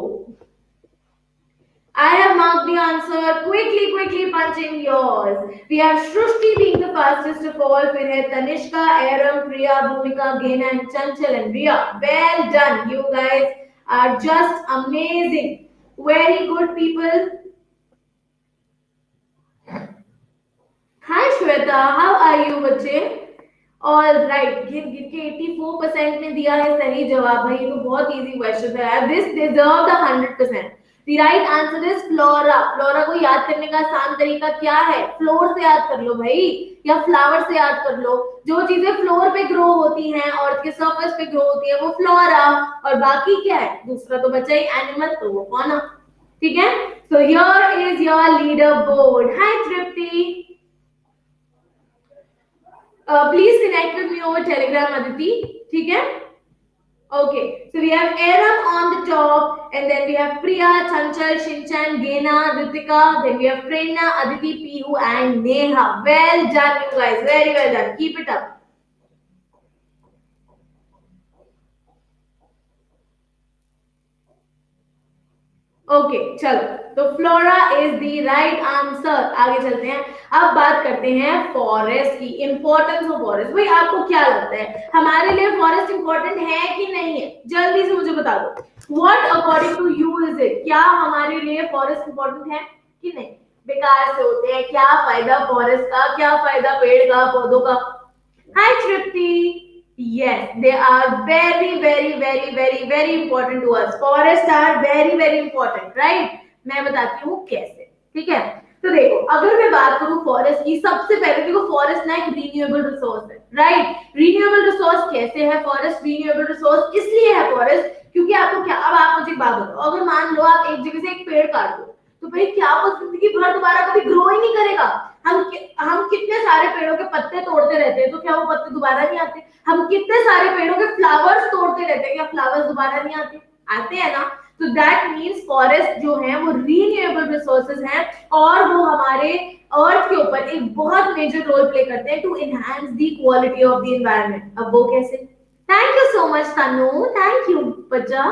I have marked the answer. Quickly punch in yours. We have Shrushti being the fastest of all. फिर है Tanishka, Aram, Priya, Bhumika, Gena, and Chanchal and Riya. Well done. You guys are just amazing. Very good people. Hi Shweta, how are you बच्चे? All right, गिर के 84% ने दिया है सही जवाब। भाई ये तो बहुत इजी क्वेश्चन है। This deserved 100%. The right answer is flora. Flora को याद करने का आसान तरीका क्या है? फ्लोर से याद कर लो भाई, या फ्लावर से याद कर लो। जो चीजें फ्लोर पे ग्रो होती हैं और के सरफेस पे ग्रो होती है वो फ्लोरा, और बाकी क्या है? दूसरा तो बचा ही एनिमल, तो वो फौना, ठीक है। So here is your leaderboard. Hi Tripti. Please connect with me over Telegram, Aditi. ठीक है? Okay. So we have Aram on the top, and then we have Priya, Chanchal, Shinchan, Gena, Ritika. Then we have Prerna, Aditi, Pihu, and Neha. Well done, you guys. Very well done. Keep it up. Okay चलो, तो flora is the right answer. आगे चलते हैं, अब बात करते हैं फॉरेस्ट की, इंपॉर्टेंस ऑफ फॉरेस्ट। भाई आपको क्या लगता है हमारे लिए फॉरेस्ट इंपॉर्टेंट है कि नहीं है? जल्दी से मुझे बता दो। What according to you is it? क्या हमारे लिए फॉरेस्ट इंपॉर्टेंट है कि नहीं? बेकार से होते हैं, क्या फायदा फॉरेस्ट का, क्या फायदा पेड़ का, पौधों का? हाय तृप्ति। Yes, they are very important to us. Forests are very important, right? मैं बताती हूँ कैसे, ठीक है। तो देखो, अगर मैं बात करूँ फॉरेस्ट की, सबसे पहले देखो फॉरेस्ट ना एक रीन्यूएबल रिसोर्स है, राइट। रीन्यूएबल रिसोर्स कैसे है फॉरेस्ट? रीन्यूएबल रिसोर्स इसलिए है फॉरेस्ट क्योंकि आपको क्या, अब आप मुझे एक बात बताओ, अगर मान लो आप एक जगह से एक पेड़ काट दो, तो भाई क्या वो जिंदगी भर दोबारा कभी ग्रो ही नहीं करेगा? हम कितने सारे पेड़ों के पत्ते तोड़ते रहते हैं, तो क्या वो पत्ते दोबारा नहीं आते? हम कितने सारे पेड़ों के फ्लावर्स तोड़ते रहते हैं, क्या फ्लावर्स दोबारा नहीं आते? आते हैं ना। तो दैट मीन्स फॉरेस्ट जो है वो रीन्यूएबल रिसोर्सेज हैं, और वो हमारे अर्थ के ऊपर एक बहुत मेजर रोल प्ले करते हैं to enhance the quality of the environment. अब वो कैसे? Thank you so much Tanu, thank you बच्चा।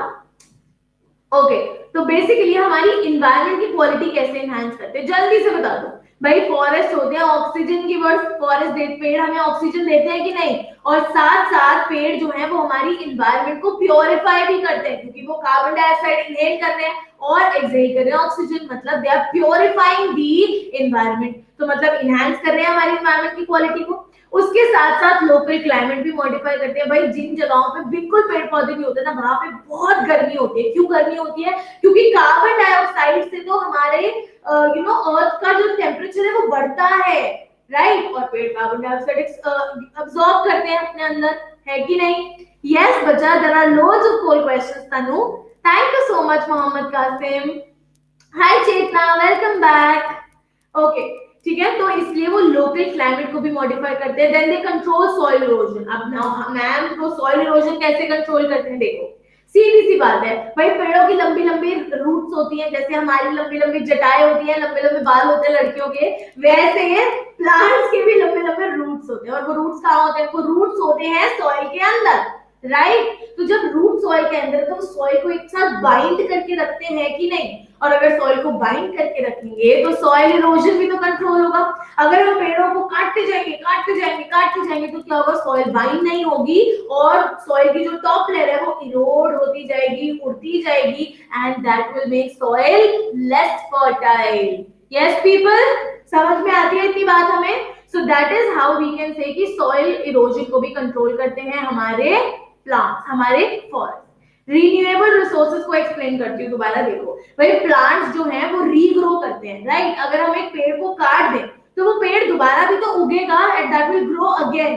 ओके, तो बेसिकली हमारी इन्वायरमेंट की क्वालिटी कैसे एनहांस करते हैं, जल्दी से बता दो। भाई फॉरेस्ट होते हैं ऑक्सीजन की वर्ड, फॉरेस्ट पेड़ हमें ऑक्सीजन देते हैं कि नहीं? और साथ साथ पेड़ जो है वो हमारी इन्वायरमेंट को प्योरीफाई भी करते हैं, क्योंकि वो कार्बन डाइऑक्साइड इनहेल कर रहे हैं और एक्सहेल कर रहे हैं ऑक्सीजन, मतलब they are purifying the environment. तो मतलब इनहांस कर रहे हैं हमारी इन्वायरमेंट की क्वालिटी को। उसके साथ साथ लोकल क्लाइमेट भी मॉडिफाई करते हैं। भाई जिन जगहों पे बिल्कुल पेड़ पौधे नहीं होते ना, वहां पे बहुत गर्मी होती है। क्यों गर्मी होती है? क्योंकि कार्बन डाइऑक्साइड से तो हमारे अर्थ का जो टेम्परेचर है वो बढ़ता है, राइट। और पेड़ कार्बन डाइऑक्साइड अब्सॉर्ब करते हैं अपने अंदर, है कि नहीं? यस बच्चा, there are loads of coal questions Tanu. Thank you so much Mohammad Qasim. Hi Chetna, welcome back. Okay, ठीक है। तो इसलिए वो लोकल क्लाइमेट को भी मॉडिफाई करते हैं। Then they control soil erosion. अब नाउ मैम, तो सॉइल इरोजन कैसे कंट्रोल करते हैं? देखो, सीधी सी बात है भाई, पेड़ों की लंबी लंबी रूट्स होती हैं, जैसे हमारी लंबी लंबी जटाएं होती हैं, लंबे लंबे बाल होते हैं लड़कियों के, वैसे प्लांट्स के भी लंबे लंबे रूट्स होते हैं। और वो रूट्स कहाँ होते हैं? वो रूट्स होते हैं सॉइल के अंदर, राइट। तो जब रूट सॉइल के अंदर, तो सॉइल को एक साथ बाइंड करके रखते हैं कि नहीं? और अगर सॉइल को बाइंड करके रखेंगे तो सॉइल इरोजन भी तो कंट्रोल होगा। अगर हम पेड़ों को काटते जाएंगे काटते जाएंगे काटते जाएंगे तो क्या होगा? सॉइल बाइंड नहीं होगी और सॉइल की जो टॉप लेयर है वो इरोड होती जाएगी, उड़ती जाएगी, and that will make soil less fertile. Yes people, समझ में आती है इतनी बात हमें? So that is how we can say कि सॉइल इरोजन को भी कंट्रोल करते हैं हमारे प्लांट्स, हमारे फॉरेस्ट। रिन्यूएबल रिसोर्सेज को एक्सप्लेन करती हूँ दोबारा। देखो भाई, प्लांट्स जो हैं वो रीग्रो करते हैं, राइट। अगर हम एक पेड़ को काट दें तो वो पेड़ दोबारा भी तो उगेगा, and that will grow again,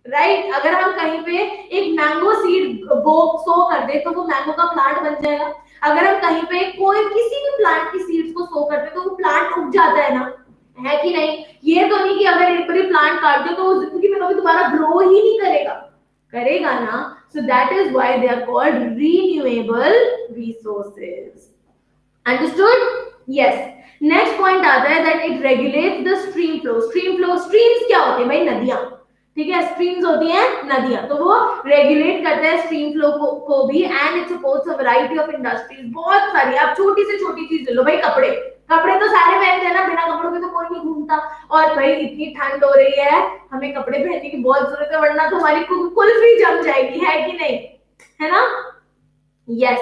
right. अगर हम कहीं पे एक मैंगो सीड सो कर दे तो वो मैंगो का प्लांट बन जाएगा। अगर हम कहीं पे कोई किसी भी प्लांट की सीड्स को सो करते तो वो प्लांट उग जाता है ना, है कि नहीं? ये तो नहीं कि अगर एक बार प्लांट काट दो तो वो जिंदगी में कभी दोबारा ग्रो ही नहीं करेगा, करेगा ना। So that is why they are called renewable resources. Understood? Yes. Next point आता है that it regulates the stream flow. Stream flow, streams क्या होते हैं भाई? नदियां, ठीक है। स्ट्रीम्स होती हैं नदियां, तो वो रेगुलेट करता है स्ट्रीम फ्लो को भी, and it supports a variety of industries. बहुत सारी, आप छोटी से छोटी चीज ले लो भाई, कपड़े, कपड़े तो सारे पहनते हैं ना, बिना कपड़ों के तो कोई नहीं घूमता। और भाई इतनी ठंड हो रही है, हमें कपड़े पहनने की बहुत जरूरत है, वरना तो हमारी कुल्फी जम जाएगी, है कि नहीं? है ना? यस।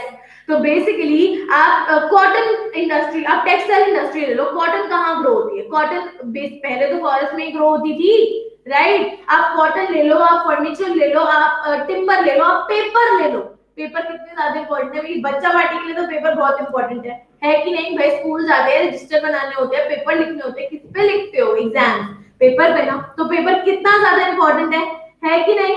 तो बेसिकली आप कॉटन इंडस्ट्री, आप टेक्सटाइल इंडस्ट्री ले लो। कॉटन कहाँ ग्रो होती है? कॉटन पहले तो फॉरेस्ट में ही ग्रो होती थी, राइट। आप कॉटन ले लो, आप फर्नीचर ले लो, आप टिम्बर ले लो, आप पेपर ले लो। पेपर कितने ज्यादा इंपॉर्टेंट है मेरी बच्चा पार्टी के लिए, तो पेपर बहुत इंपॉर्टेंट है कि नहीं? भाई स्कूल जाते हैं, रजिस्टर बनाने होते हैं, पेपर लिखने होते हैं, किस पे लिखते हो एग्जाम? पेपर पे ना। तो पेपर कितना ज्यादा इंपॉर्टेंट है कि नहीं?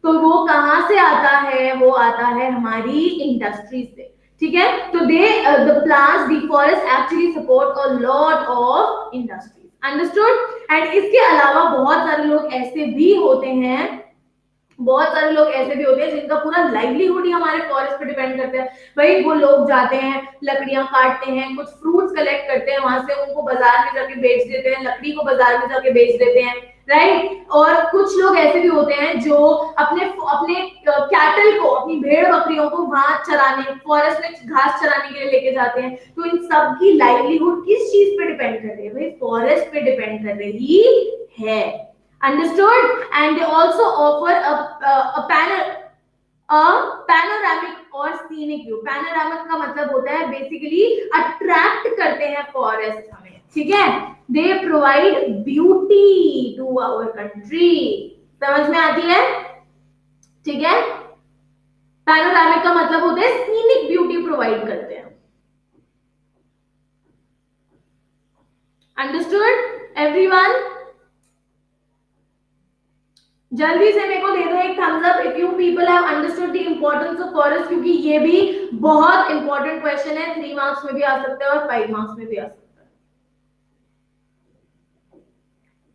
तो वो कहाँ से आता है? वो आता है हमारी इंडस्ट्री से, ठीक है। तो they the plants, the forest actually support a lot of industries. Understood? And इसके अलावा बहुत सारे लोग ऐसे भी होते हैं, बहुत सारे लोग ऐसे भी होते हैं जिनका पूरा लाइवलीहुड ही हमारे फॉरेस्ट पे डिपेंड करता है। भाई वो लोग जाते हैं, लकड़ियां काटते हैं, कुछ फ्रूट्स कलेक्ट करते हैं, वहां से उनको बाजार में जाके बेच देते हैं, लकड़ी को बाजार में जाके बेच देते हैं, राइट। और कुछ लोग ऐसे भी होते हैं जो अपने अपने कैटल को, अपनी भेड़ बकरियों को वहां चराने, फॉरेस्ट में घास चराने के लिए लेके जाते हैं। तो इन सब की लाइवलीहुड किस चीज पे डिपेंड कर रही है? भाई फॉरेस्ट पे डिपेंड कर रही है। Understood? And they also offer a panoramic or scenic view. Panoramic का मतलब होता है बेसिकली अट्रैक्ट करते हैं फॉरेस्ट हमें, ठीक है। They provide beauty to our country. समझ में आती है? ठीक है। पैनोरामिक का मतलब होता है सीनिक ब्यूटी प्रोवाइड करते हैं। Understood everyone? जल्दी से मेरे को दे दो एक thumbs up if you people have understood the importance of forest, क्योंकि ये भी बहुत इंपॉर्टेंट क्वेश्चन है। 3 मार्क्स में भी आ सकता है और 5 मार्क्स में भी आ सकता है।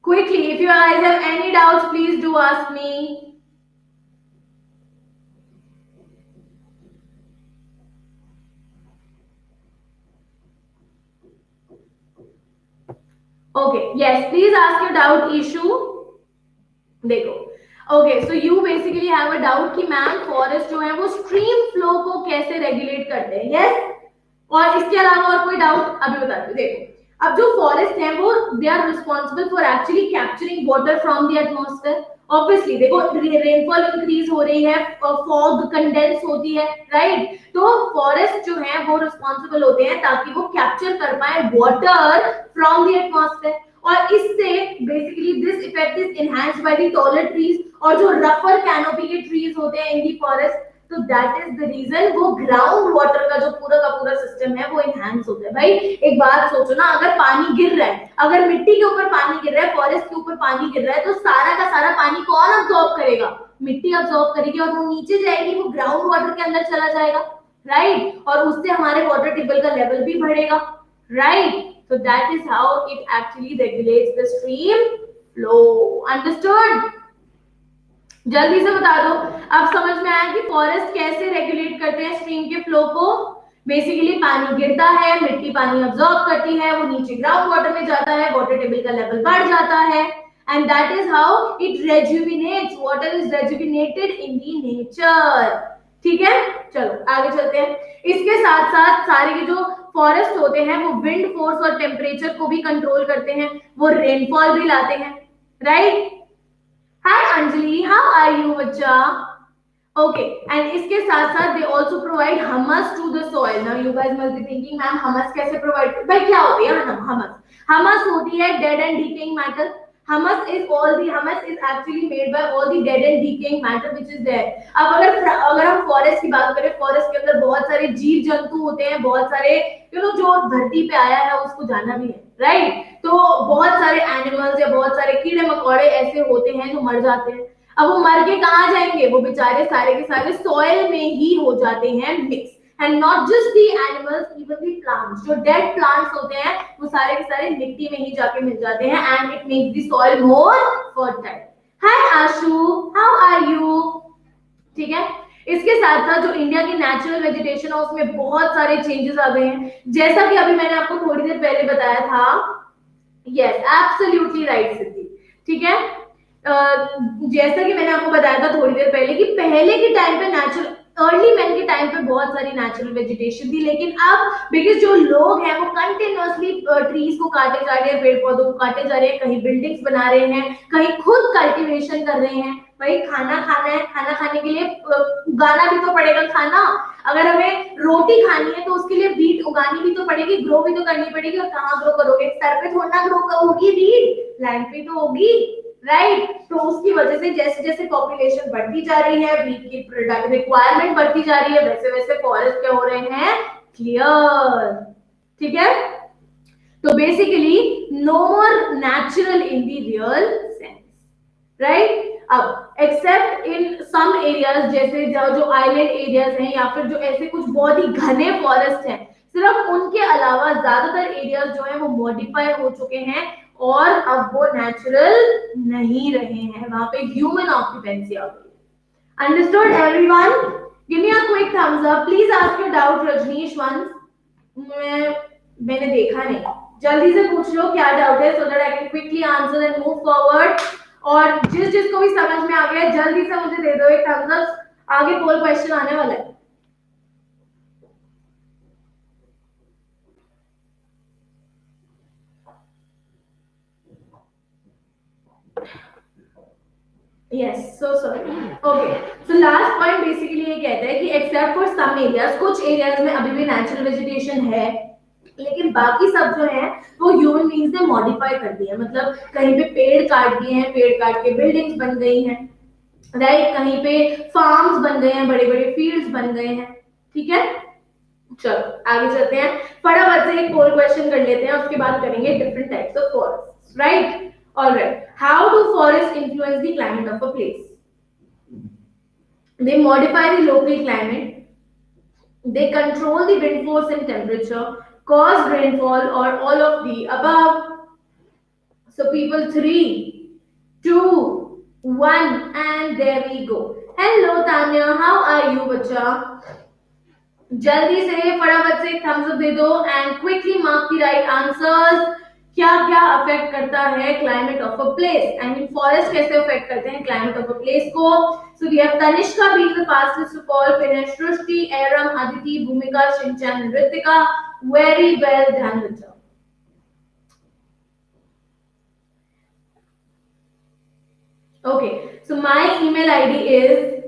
Quickly, if you guys have any doubts, please do ask me. Okay, yes, please ask your doubt issue. देखो, okay, so you basically have a doubt कि मैम फॉरेस्ट जो है वो स्ट्रीम फ्लो को कैसे रेगुलेट करते हैं, यस। और इसके अलावा और कोई डाउट? अभी बताती हूँ। देखो, अब जो फॉरेस्ट है वो they are responsible for actually capturing water from the atmosphere. Obviously देखो, रेनफॉल इंक्रीज हो रही है, फॉग कंडेंस होती है, राइट। तो फॉरेस्ट जो है वो रिस्पॉन्सिबल होते हैं ताकि वो कैप्चर कर पाए वाटर फ्रॉम द एटमॉस्फेयर। और इससे basically this effect is enhanced by the taller trees, और जो रफर कैनोपी के ट्रीज होते हैं इन दी फॉरेस्ट, तो दैट इज द रीजन वो ग्राउंड वाटर का जो पूरा का पूरा सिस्टम है वो एनहांस होता है। भाई एक बात सोचो ना, अगर पानी गिर रहा है, अगर मिट्टी के ऊपर पानी गिर रहा है, फॉरेस्ट के ऊपर पानी गिर रहा है, तो सारा का सारा पानी कौन अब्सॉर्ब करेगा? मिट्टी अब्सॉर्ब करेगी, और वो नीचे जाएगी, वो ग्राउंड वाटर के अंदर चला जाएगा, राइट, और उससे हमारे वाटर टेबल का लेवल भी बढ़ेगा, right. So that is how it actually regulates the stream flow. Understood? जल्दी से बता दो, अब समझ में आया कि फॉरेस्ट कैसे रेगुलेट करते हैं स्ट्रीम के फ्लो को। बेसिकली पानी गिरता है, मिट्टी पानी अब्सॉर्ब करती है, वो नीचे ग्राउंड वाटर में जाता है, वाटर टेबल का लेवल बढ़ जाता है, and that is how it rejuvenates, water is rejuvenated in the nature. ठीक है, चलो आगे चलते हैं। इसके साथ साथ सारे के जो फॉरेस्ट होते हैं वो विंड फोर्स और टेम्परेचर को भी कंट्रोल करते हैं, वो रेनफॉल भी लाते हैं, राइट। Hi Anjali, how are you बच्चा? ओके, एंड इसके साथ साथ they also provide humus to the soil. Now you guys must be thinking ma'am humus कैसे प्रोवाइड, भाई क्या होती है हमस? हमस होती है dead and decaying matter. Humus is actually made by all the dead and decaying matter which is there. अब अगर हम फॉरेस्ट की बात करें, फॉरेस्ट के अंदर बहुत सारे जीव जंतु होते हैं, बहुत सारे जो धरती पे आया है उसको जाना भी है, राइट। तो बहुत सारे एनिमल्स या बहुत सारे कीड़े मकोड़े ऐसे होते हैं जो मर जाते हैं। अब वो मर के कहाँ जाएंगे? वो बेचारे सारे के सारे सॉइल में ही हो जाते हैं mix, and not just the animals, even the plants. जो dead plants होते हैं वो सारे के सारे मिट्टी में ही जाके मिल जाते हैं, and it makes the soil more fertile. Hi Ashu, how are you? ठीक है, इसके साथ साथ जो इंडिया की नेचुरल वेजिटेशन है उसमें बहुत सारे चेंजेस आ गए हैं, जैसा कि अभी मैंने आपको थोड़ी देर पहले बताया था। यस, एब्सोल्युटली राइट सिद्धि। ठीक है, जैसा कि मैंने आपको बताया था थोड़ी देर पहले कि पहले के टाइम पे नेचुरल, अर्ली मैन के टाइम पे बहुत सारी नेचुरल वेजिटेशन थी, लेकिन अब बिकॉज जो लोग हैं वो कंटिन्यूअसली ट्रीज को काटे जा रहे हैं, पेड़ पौधों को काटे जा रहे हैं, कहीं बिल्डिंग्स बना रहे हैं, कहीं खुद कल्टीवेशन कर रहे हैं। भाई खाना खाना है, खाना खाने के लिए उगाना भी तो पड़ेगा खाना। अगर हमें रोटी खानी है तो उसके लिए बीट उगानी भी तो पड़ेगी, ग्रो भी तो करनी पड़ेगी, और कहाँ ग्रो करोगे? सर पे थोड़ा ना ग्रो होगी बीट, लैंड पे तो होगी, राइट। तो उसकी वजह से जैसे जैसे पॉपुलेशन बढ़ती जा रही है, वीट की प्रोडक्ट रिक्वायरमेंट बढ़ती जा रही है, वैसे वैसे फॉरेस्ट क्या हो रहे हैं? क्लियर। ठीक है, तो basically no more natural in the real sense, right. अब एक्सेप्ट इन सम एरियाज, जैसे जो आइलैंड एरियाज हैं या फिर जो ऐसे कुछ बहुत ही घने फॉरेस्ट हैं, सिर्फ उनके अलावा ज्यादातर एरियाज जो है वो मॉडिफाई हो चुके हैं और अब वो नेचुरल नहीं रहे हैं, वहां पे ह्यूमन ऑक्यूपेंसी आ गई। Understood everyone? Give me a quick thumbs up, please ask your doubt Rajneesh once. मैंने देखा नहीं, जल्दी से पूछ लो क्या डाउट है, so that I can quickly answer and move forward. और जिसको भी समझ में आ गया जल्दी से मुझे दे दो एक थम्स अप, आगे पोल क्वेश्चन आने वाला है। Yes, so sorry. Okay, so last point basically ये कहता है कि except for some areas, कुछ areas में अभी भी natural vegetation है, लेकिन बाकी सब जो है वो ह्यूमन बीइंग्स ने मॉडिफाई कर दिया। मतलब कहीं पे पेड़ काट दिए हैं, पेड़ काट के बिल्डिंग्स बन गई हैं, राइट, कहीं पे फार्म्स बन गए हैं, बड़े बड़े फील्ड्स बन गए हैं। ठीक है, चलो आगे चलते हैं, फटाफट से एक पोल क्वेश्चन कर लेते हैं, उसके बाद करेंगे different types of forest, right. Alright, how do forest influence the climate of a place? They modify the local climate, they control the wind force and temperature, cause rainfall, or all of the above. So people, 3, 2, 1, and there we go. Hello Tanya, how are you बच्चा? जल्दी से फटाफट से थम्स अप दे दो and quickly mark the right answers. क्या क्या अफेक्ट करता है climate of a place? I mean forest कैसे अफेक्ट करते हैं क्लाइमेट ऑफ अ प्लेस को? So we have Tanishka being the fastest to call, फिर Srishti, Eram, Aditi, Bhumika, Shinchan, Ritika. Very well done बच्चा। Okay, so my email ID is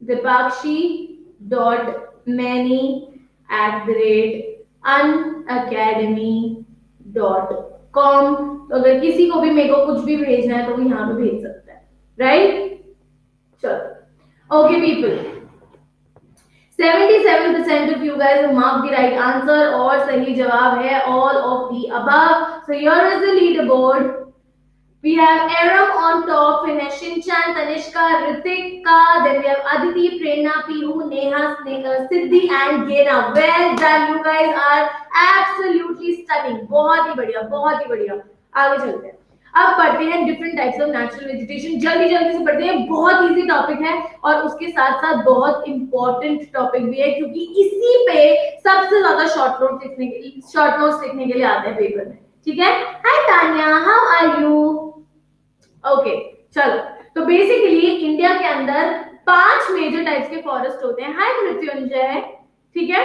dipakshi.mani@unacademy.com. Com, तो अगर किसी को भी मेरे को कुछ भी भेजना है तो वो यहाँ पे भेज सकता है, राइट। चलो, okay people, 77% of you guys have marked the right answer और सही जवाब है all of the above. So here is the leaderboard. We have Aram on top, Finesh, Shinchan, Tanishka, Ritika, then we have Aditi, Prerna, Pihu, Neha, Siddhi and Gena. Well done, you guys are absolutely stunning. बहुत ही बढ़िया, बहुत ही बढ़िया. आगे चलते हैं. अब पढ़ते हैं different types of natural vegetation. जल्दी जल्दी से पढ़ते हैं, बहुत इजी टॉपिक है और उसके साथ साथ बहुत इंपॉर्टेंट टॉपिक भी है, क्योंकि इसी पे सबसे ज्यादा शॉर्ट नोट्स लिखने के लिए आते हैं पेपर में. ठीक है. Hi Tanya, how are you? Okay, चलो. तो बेसिकली इंडिया के अंदर 5 मेजर टाइप्स के फॉरेस्ट होते हैं. हाय मृत्युंजय. ठीक है.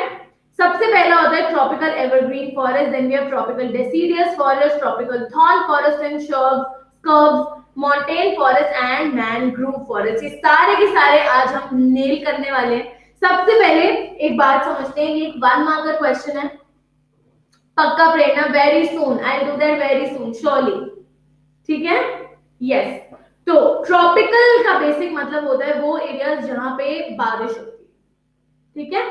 सबसे पहला होता है tropical evergreen forest, then we have tropical deciduous forest, tropical thorn forest and scrubs, montane forest and mangrove forest. ये सारे के सारे आज हम नेल करने वाले हैं. सबसे पहले एक बात समझते हैं, ये एक 1 मार्क का क्वेश्चन है. पक्का Prerna, very soon, I will do that very soon surely. ठीक है. यस. तो ट्रॉपिकल का बेसिक मतलब होता है वो एरियाज जहां पे बारिश होती है. ठीक है.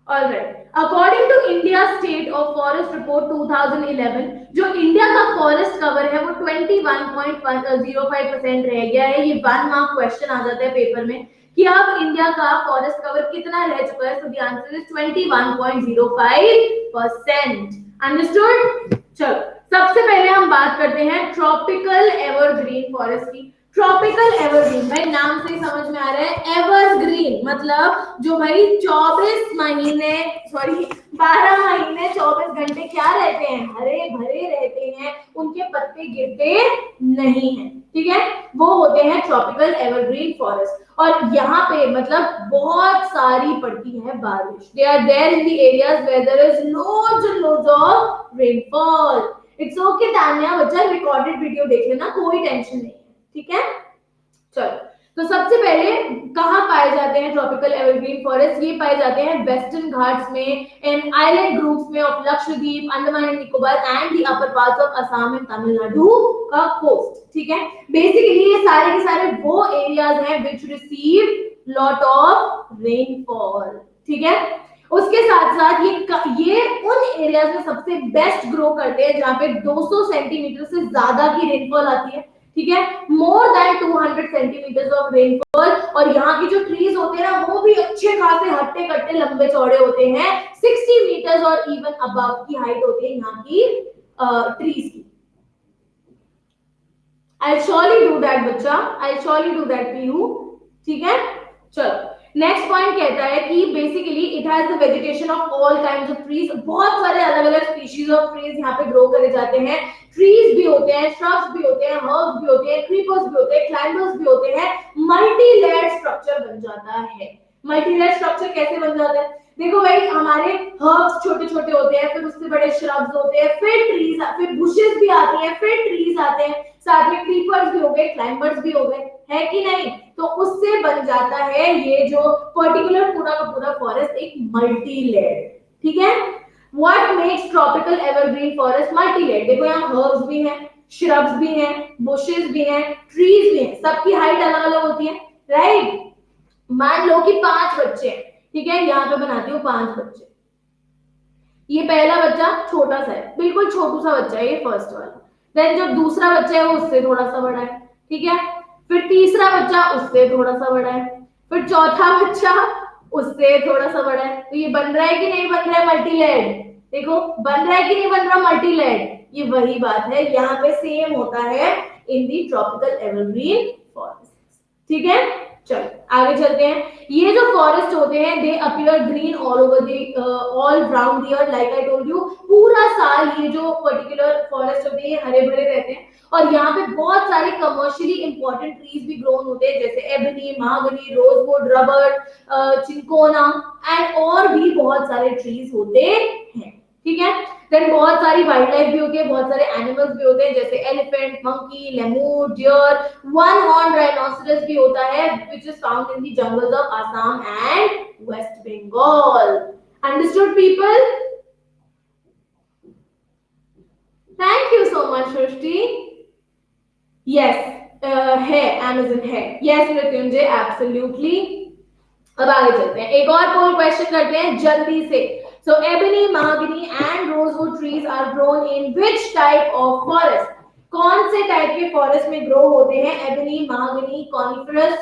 Alright. According to India state of forest report 2011, जो इंडिया का फॉरेस्ट कवर है वो 21.05% रह गया है. ये 1 मार्क क्वेश्चन आ जाता है पेपर में कि अब इंडिया का फॉरेस्ट कवर कितना रह चुका है. So the answer is 21.05%. Understood. चलो, सबसे पहले हम बात करते हैं ट्रॉपिकल एवरग्रीन फॉरेस्ट की. ट्रॉपिकल एवरग्रीन, भाई नाम से ही समझ में आ रहा है. एवरग्रीन मतलब जो भाई 24 महीने, सॉरी 12 महीने 24 घंटे क्या रहते हैं, हरे भरे रहते हैं, उनके पत्ते गिरते नहीं हैं. ठीक है. वो होते हैं ट्रॉपिकल एवरग्रीन फॉरेस्ट. और यहाँ पे मतलब बहुत सारी पड़ती है बारिश. They are there in the areas where there is loads of rainfall. It's okay Tanya, बच्चा रिकॉर्डेड वीडियो देख लेना, कोई टेंशन नहीं है. ठीक है. चलो, तो सबसे पहले कहां पाए जाते हैं ट्रॉपिकल एवरग्रीन फॉरेस्ट? ये पाए जाते हैं वेस्टर्न घाट्स में, इन आइलैंड ग्रुप्स में of Lakshadweep, Andaman and Nicobar and the upper parts of Assam and Tamil Nadu का कोस्ट. ठीक है. बेसिकली ये सारे के सारे वो एरियाज हैं which receive lot of rainfall. ठीक है. उसके साथ साथ ये उन एरियाज में सबसे बेस्ट ग्रो करते हैं जहां पे 200 सेंटीमीटर से ज्यादा की रेनफॉल आती है. ठीक है. More than 200 centimetre of rainfall. और यहाँ की जो ट्रीज होते हैं ना वो भी अच्छे खासे हट्टे कट्टे लंबे चौड़े होते हैं. 60 मीटर्स और इवन अबव की हाइट होती है यहाँ की ट्रीज की. I'll surely do that बच्चा, I'll surely do that to you. ठीक है. चलो, नेक्स्ट पॉइंट कहता है कि basically it has the vegetation of all kinds of trees. बहुत सारे अलग अलग स्पीशीज ऑफ ट्रीज यहाँ पे ग्रो करे जाते हैं. ट्रीज भी होते हैं, श्रब्स भी होते हैं, हर्ब्स भी होते हैं, क्रीपर्स भी होते हैं, क्लाइंबर्स भी होते हैं. मल्टी लेयर्ड स्ट्रक्चर बन जाता है. मल्टी लेयर्ड स्ट्रक्चर कैसे बन जाता है? देखो भाई, हमारे हर्ब्स छोटे छोटे होते हैं, फिर उससे बड़े श्रब्स होते हैं, फिर ट्रीज, फिर बुशेस भी आती हैं, फिर ट्रीज आते हैं, साथ में क्रीपर्स भी हो गए, क्लाइंबर्स भी हो गए, है कि नहीं? तो उससे बन जाता है ये जो पर्टिकुलर पूरा का पूरा फॉरेस्ट एक मल्टी लेयर्ड. ठीक है. What makes tropical evergreen forest multi layered? देखो यहाँ हर्ब्स भी हैं, श्रब्स भी हैं, बुशेस भी हैं, ट्रीज भी हैं, सबकी हाइट अलग अलग होती है. राइट. मान लो कि 5 बच्चे हैं. ठीक है. यहाँ पे बनाती हूँ 5 बच्चे. ये पहला बच्चा छोटा सा है, बिल्कुल छोटू सा बच्चा है, ये फर्स्ट वाला. देन जो दूसरा बच्चा है वो उससे थोड़ा सा बड़ा है. ठीक है. फिर तीसरा बच्चा उससे थोड़ा सा बड़ा है. फिर चौथा बच्चा उससे थोड़ा सा बड़ा है. तो ये बन रहा है कि नहीं बन रहा है मल्टी लेयर्ड? देखो, बन रहा है कि नहीं बन रहा मल्टी लेयर्ड? ये वही बात है, यहाँ पे सेम होता है इन दी ट्रॉपिकल एवरग्रीन फॉरेस्ट. ठीक है. चलो आगे चलते हैं. ये जो फॉरेस्ट होते हैं दे appear green all over the all round year. Like I told you, पूरा साल ये जो पर्टिकुलर फॉरेस्ट होते हैं ये हरे भरे रहते हैं. और यहाँ पे बहुत सारे कमर्शियली इंपॉर्टेंट ट्रीज भी ग्रोन होते हैं, जैसे ebony, mahogany, rosewood, rubber, cinchona and और भी बहुत सारे ट्रीज होते हैं. ठीक है. देन बहुत सारी वाइल्ड लाइफ भी होती है, बहुत सारे एनिमल्स भी होते हैं, जैसे elephant, monkey, lemur, deer, one horn rhinoceros भी होता है which is found in the jungles of Assam and West Bengal. Understood people? Thank you so much Srishti. Yes है, अमेजन है। Yes Mrityunjay, absolutely. अब आगे चलते हैं, एक और पोल क्वेश्चन करते हैं जल्दी से। So ebony, mahogany and rosewood trees are grown in which type of forest? कौन से टाइप के फॉरेस्ट में ग्रो होते हैं ebony, mahogany, coniferous,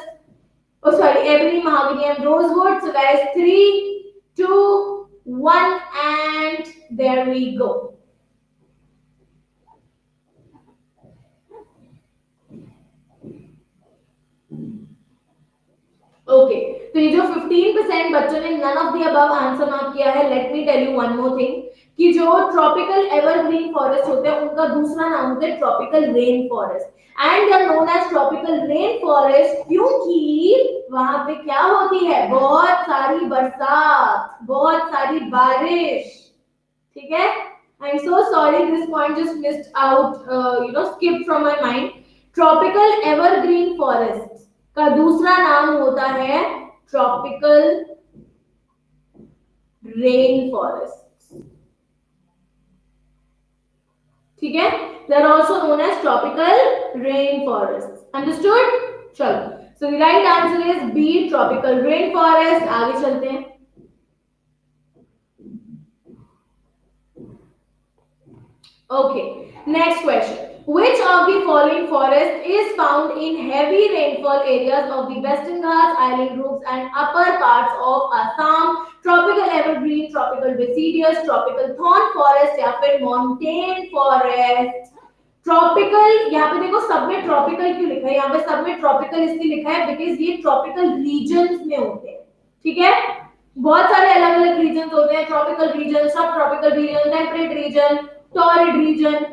oh sorry, ebony, mahogany and rosewood? So guys, 3, 2, 1 and there we go. Okay तो ये जो 15% बच्चों ने none of the above answer mark किया है, let me tell you one more thing कि जो ट्रॉपिकल एवरग्रीन फॉरेस्ट होते हैं उनका दूसरा नाम होता है tropical rain forest, and they are known as tropical rain forest क्योंकि वहां पे क्या होती है, बहुत सारी बरसात, बहुत सारी बारिश। ठीक है, I am so sorry this point just missed out, skip from my mind. Tropical evergreen forest का दूसरा नाम होता है ट्रॉपिकल रेन फॉरेस्ट। ठीक है, they are also known as tropical rain forest. Understood? चलो, so the right answer is B, tropical rain forest. आगे चलते हैं। Okay, next question. Which of the following forest is found in heavy rainfall areas of the Western Ghats, island groups and upper parts of Assam? Tropical evergreen, tropical deciduous, tropical thorn forest या फिर montane forest? ट्रॉपिकल, यहाँ पे देखो सब में ट्रॉपिकल क्यों लिखा है, यहाँ पे सब में ट्रॉपिकल इसलिए लिखा है बिकॉज ये ट्रॉपिकल रीजन्स में होते हैं। ठीक है, बहुत सारे अलग अलग रीजन होते हैं, tropical region, sub tropical region, temperate region, torrid region,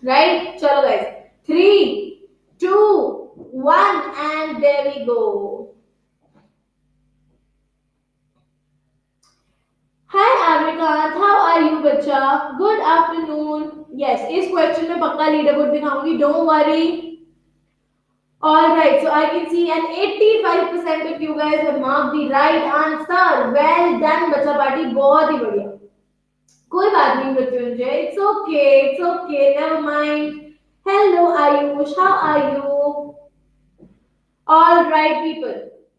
right? चलो guys, 3, 2, 1 and there we go. Hi Aryakant, how are you बच्चा? Good afternoon. यस, इस क्वेश्चन में पक्का लीडर बोर्ड दिखाऊंगी, don't worry. All right, so I can see an 85% of you guys have marked the right answer. Well done, बच्चा पार्टी, बहुत ही बढ़िया। कोई बात नहीं Mrityunjay, it's okay, it's okay, never mind. Hello Ayush, how are you? All right people,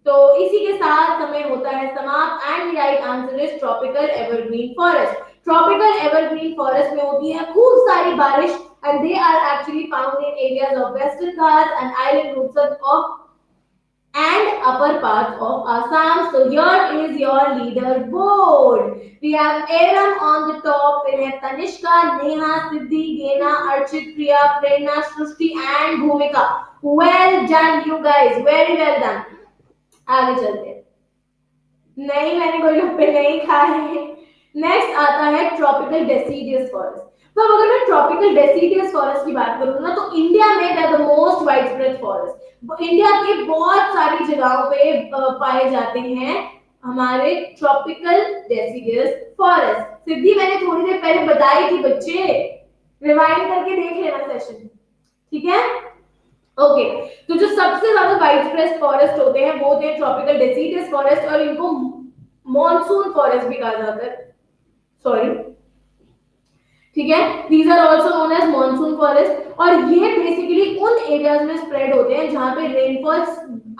तो इसी के साथ समय होता है समाप्त and right answer is tropical evergreen forest. Tropical evergreen forest में होती है खूब सारी बारिश and they are actually found in areas of Western Ghats and island groups of and upper parts of Assam. So here is your leaderboard. We have Aram on the top, then have Tanishka, Neha, Siddhi, Gena, Archit, Priya, Prerna, Srushti and Bhumika. Well done you guys, very well done. आगे चलते हैं। नहीं, मैंने गोलगप्पे नहीं खाए। नेक्स्ट आता है ट्रॉपिकल डेसिडियस फॉरेस्ट। तो अगर मैं ट्रॉपिकल डेसिडियस फॉरेस्ट की बात करूँ ना, तो इंडिया में the most wide spread forest, India के बहुत सारी जगहों पे पाए जाते हैं हमारे ट्रॉपिकल डेसिडियस फॉरेस्ट। सिद्धि मैंने थोड़ी देर पहले बताई थी बच्चे, रिवाइंड करके देख लेना सेशन। ठीक है, ओके तो जो सबसे ज्यादा वाइड स्प्रेड फॉरेस्ट होते हैं वो होते हैं ट्रॉपिकल डेसिडियस फॉरेस्ट, और इनको मॉनसून फॉरेस्ट भी कहा जाता है, सॉरी। ठीक है, these are also known as monsoon forest, और ये बेसिकली उन एरियाज में स्प्रेड होते हैं जहां पे रेनफॉल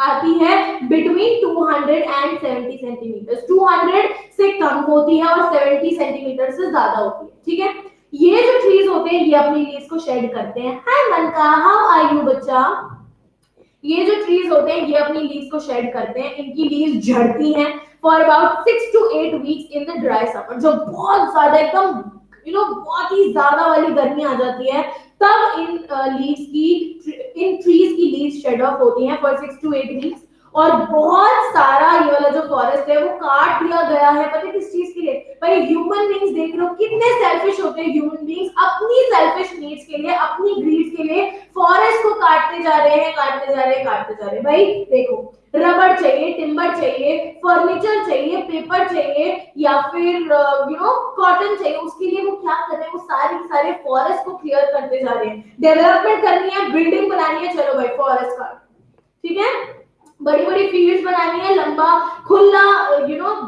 आती है बिटवीन 200 एंड 70 सेंटीमीटर, 200 से कम होती है और 70 सेंटीमीटर से ज्यादा होती है। ठीक है, ये जो ट्रीज होते हैं ये अपनी लीव्स को शेड करते हैं। हाय मनका, हाउ आर यू बच्चा? ये जो ट्रीज होते हैं ये अपनी लीव्स को शेड करते हैं, इनकी लीव्स झड़ती हैं for about 6 to 8 weeks in the dry summer. जो बहुत ज्यादा एकदम बहुत ही ज्यादा वाली गर्मी आ जाती है, तब इन ट्रीज की लीव्स शेड ऑफ होती हैं फॉर 6 to 8 वीक्स। और बहुत सारा ये वाला जो फॉरेस्ट है वो काट दिया गया है, पता है किस चीज के लिए? भाई ह्यूमन बीइंग्स, देख लो कितने सेल्फिश होते हैं ह्यूमन बीइंग्स, अपनी सेल्फिश नीड्स के लिए, अपनी ग्रीड के लिए फॉरेस्ट को काटते जा रहे हैं, काटते जा रहे हैं, काटते जा रहे हैं। भाई देखो, रबड़ चाहिए, टिम्बर चाहिए, फर्नीचर चाहिए, पेपर चाहिए, या फिर कॉटन चाहिए, उसके लिए वो क्या कर रहे हैं, वो सारे फॉरेस्ट को क्लियर करते जा रहे हैं। डेवलपमेंट करनी है, बिल्डिंग बनानी है, चलो भाई फॉरेस्ट काट। ठीक है, बड़ी बड़ी फील्ड्स बनानी है, लंबा खुला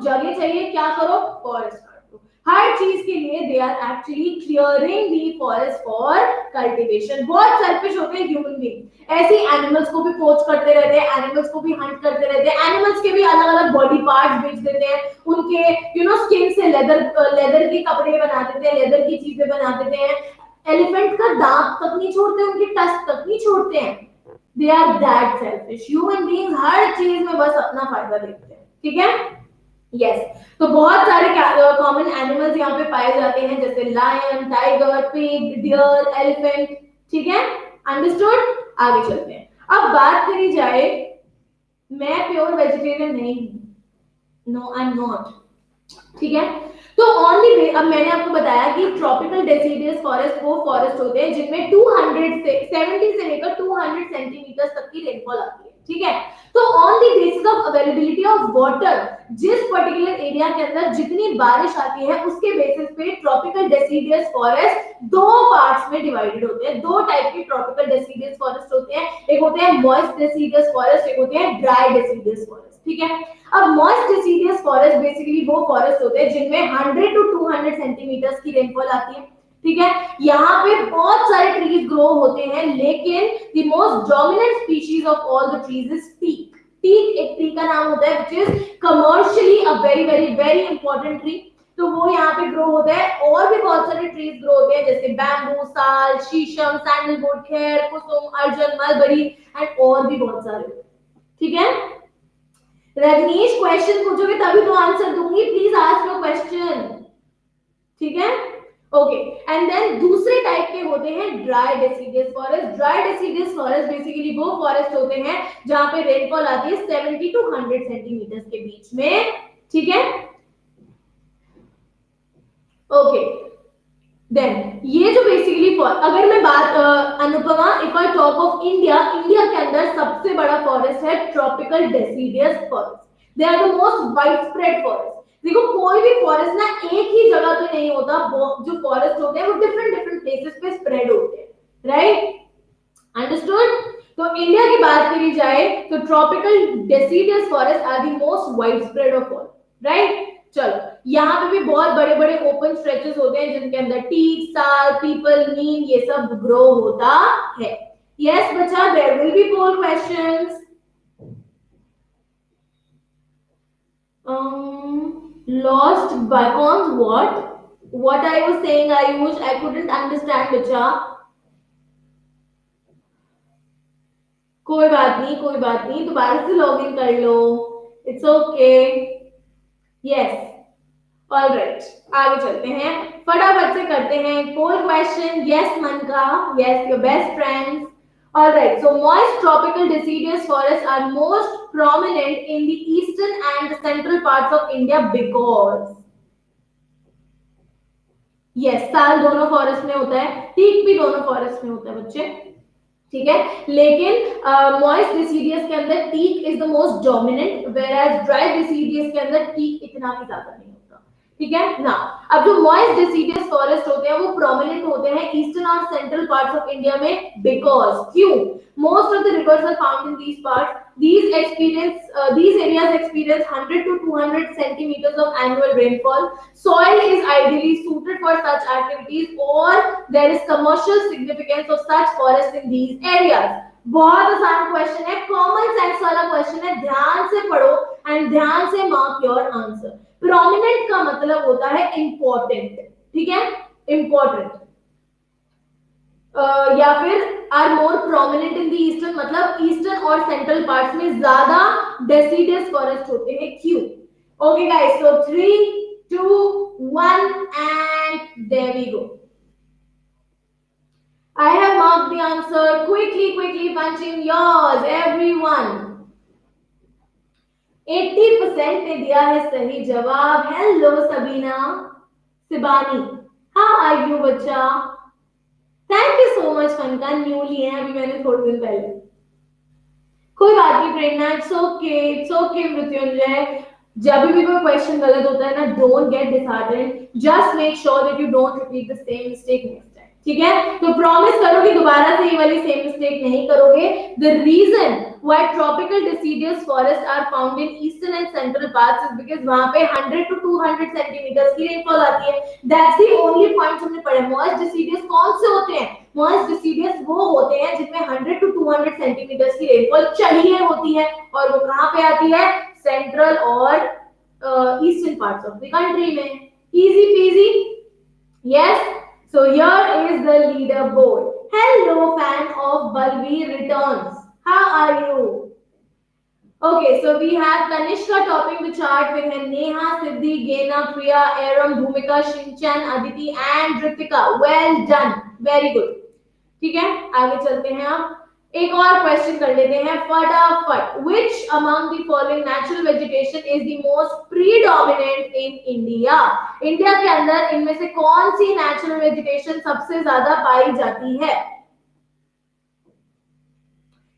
जगह चाहिए, क्या करो, फॉरेस्ट काट दो। हर चीज के लिए they are actually clearing the forest for cultivation. बहुत सेल्फिश होते हैं ह्यूमन बीइंग, ऐसे एनिमल्स को भी पोच करते रहते हैं, एनिमल्स को भी हंट करते रहते हैं, एनिमल्स के भी अलग अलग बॉडी पार्ट्स बेच देते हैं, उनके स्किन से लेदर के कपड़े बना देते हैं, लेदर की चीजें बना देते हैं, एलिफेंट का दांत तक नहीं छोड़ते, उनकी टस्क तक नहीं छोड़ते हैं। They are that selfish. Human beings हर चीज में बस अपना फायदा देखते हैं, ठीक है। यस तो बहुत सारे कॉमन एनिमल्स यहाँ पे पाए जाते हैं, जैसे lion, tiger, pig, deer, elephant, ठीक है, अंडरस्टूड। आगे चलते हैं। अब बात करी जाए, मैं प्योर वेजिटेरियन नहीं हूँ, नो आई एम नॉट, ठीक है। तो ओनली अब मैंने आपको बताया कि ट्रॉपिकल डेसिडियस फॉरेस्ट वो फॉरेस्ट होते हैं जिनमें 200 से 70 से लेकर 200 सेंटीमीटर तक की रेनफॉल आती है, ठीक है। तो on the basis of availability of water, जिस पर्टिकुलर एरिया के अंदर जितनी बारिश आती है उसके बेसिस पे ट्रॉपिकल डेसिडियस फॉरेस्ट दो पार्ट्स में डिवाइडेड होते हैं। दो टाइप के ट्रॉपिकल डेसिडियस फॉरेस्ट होते हैं, एक होते हैं मॉइस्ट डेसिडियस फॉरेस्ट, एक होते हैं ड्राई डेसिडियस फॉरेस्ट, ठीक है। अब मॉइस्ट डेसिडियस फॉरेस्ट बेसिकली वो फॉरेस्ट होते हैं जिनमें 100 टू 200 सेंटीमीटर की रेनफॉल आती है, ठीक है। यहाँ पे बहुत सारे ट्रीज ग्रो होते हैं, लेकिन the most dominant species of all the trees is teak. Teak एक ट्री का नाम होता है which is commercially a very very very important tree, तो वो यहाँ पे ग्रो होता है। और भी बहुत सारे ट्रीज ग्रो होते हैं जैसे बैम्बू, साल, शीशम, सैंडलवुड, खैर, कुसुम, अर्जुन, मलबरी एंड और भी बहुत सारे, ठीक है। रजनीश क्वेश्चन पूछोगे तभी तो आंसर दूंगी, प्लीज आस्क योर क्वेश्चन, ठीक है। ओके एंड देन दूसरे टाइप के होते हैं dry deciduous forest. Dry deciduous forest basically वो फॉरेस्ट होते हैं जहां पे रेनफॉल आती है 70 टू 100 सेंटीमीटर के बीच में, ठीक है। ओके देन ये जो बेसिकली अगर मैं बात Anupama if I talk of India, India के अंदर सबसे बड़ा फॉरेस्ट है tropical deciduous forest. They are the most wide spread forest. देखो कोई भी फॉरेस्ट ना एक ही जगह पे नहीं होता, जो फॉरेस्ट होते हैं वो डिफरेंट डिफरेंट प्लेसेस पे स्प्रेड होते हैं, राइट, अंडरस्टूड। तो इंडिया की बात करी जाए तो tropical deciduous forest are the most wide spread of all, right. चलो यहाँ पे भी बहुत बड़े बड़े ओपन स्ट्रेचेस होते हैं जिनके अंदर टीक, साल, पीपल, नीम ये सब ग्रो होता है। यस बच्चा, there will be 4 questions. Lost by cons what I was saying, I couldn't understand बच्चा। कोई बात नहीं कोई बात नहीं, दोबारा से लॉग इन कर लो, इट्स ओके। यस ऑलराइट आगे चलते हैं, फटाफट से करते हैं कोई क्वेश्चन। यस मनका, yes your best friends. Alright, so moist tropical deciduous forests are most prominent in the eastern and the central parts of India because yes, साल दोनों फॉरेस्ट में होता है, टीक भी दोनों फॉरेस्ट में होता है बच्चे, ठीक है। लेकिन मॉइस्ट डिसीडियस के अंदर teak is the most dominant, where as dry deciduous के अंदर टीक इतना भी ज्यादा नहीं होता, ठीक है ना। अब जो मॉइस्ट डिसीडियस फॉरेस्ट होते हैं वो प्रोमिनेंट होते हैं ईस्टर्न और सेंट्रल पार्ट्स ऑफ इंडिया में, बिकॉज क्यों, most of the rivers are found in these parts, these areas experience 100 to 200 centimeters of annual rainfall. Soil is ideally suited for such activities or there is commercial significance of such forests in these areas. बहुत आसान क्वेश्चन है, कॉमन सेंस वाला क्वेश्चन है, ध्यान से पढ़ो एंड ध्यान से मार्क योर आंसर। प्रोमिनेंट का मतलब होता है इंपॉर्टेंट, ठीक है, इंपॉर्टेंट, या फिर are more prominent in the eastern, मतलब ईस्टर्न और सेंट्रल पार्ट्स में ज्यादा डेसिडियस फॉरेस्ट होते हैं, क्यों। Okay guys, so 3 2 1 and there we go. I have marked the answer. Quickly punch in yours, everyone. 80% ने दिया है सही जवाब। Hello Sabina, Sibani, how are you बच्चा। थैंक यू सो मच फनका, न्यूली है अभी मैंने थोड़े दिन पहले। कोई बात नहीं प्रेरणा, इट्स ओके मृत्युंजय। जब भी कोई क्वेश्चन गलत होता है ना, don't get disheartened, just make sure that you don't repeat the same mistake next time, ठीक है, तो प्रॉमिस करो कि दोबारा से ये वाली सेम मिस्टेक नहीं करोगे। The reason why tropical deciduous forest are found in eastern and central parts is because वहां पे 100 to 200 सेंटीमीटर की रेनफॉल आती है। दैट्स द ओनली पॉइंट हमने पढ़े। मॉइस्ट डिसीडियस कौन से होते हैं? मॉइस्ट डिसीडियस वो होते हैं जिनमें 100 to 200 सेंटीमीटर की रेनफॉल चाहिए होती है, और वो कहां पे आती है? सेंट्रल और eastern parts of the country में। Easy peasy. Yes, so here is the leaderboard. Hello, fan of Balvi Returns. How are you? Okay, so we have Kanishka topping the chart with her Neha, Siddhi, Gena, Priya, Aram, Bhumika, Shinchan, Aditi and Ritika. Well done. Very good. ठीक है, आगे चलते हैं। आप एक और क्वेश्चन कर लेते हैं फटाफट। Which among the following natural vegetation is the most predominant in India? India के अंदर इनमें से कौन सी नेचुरल वेजिटेशन सबसे ज्यादा पाई जाती है?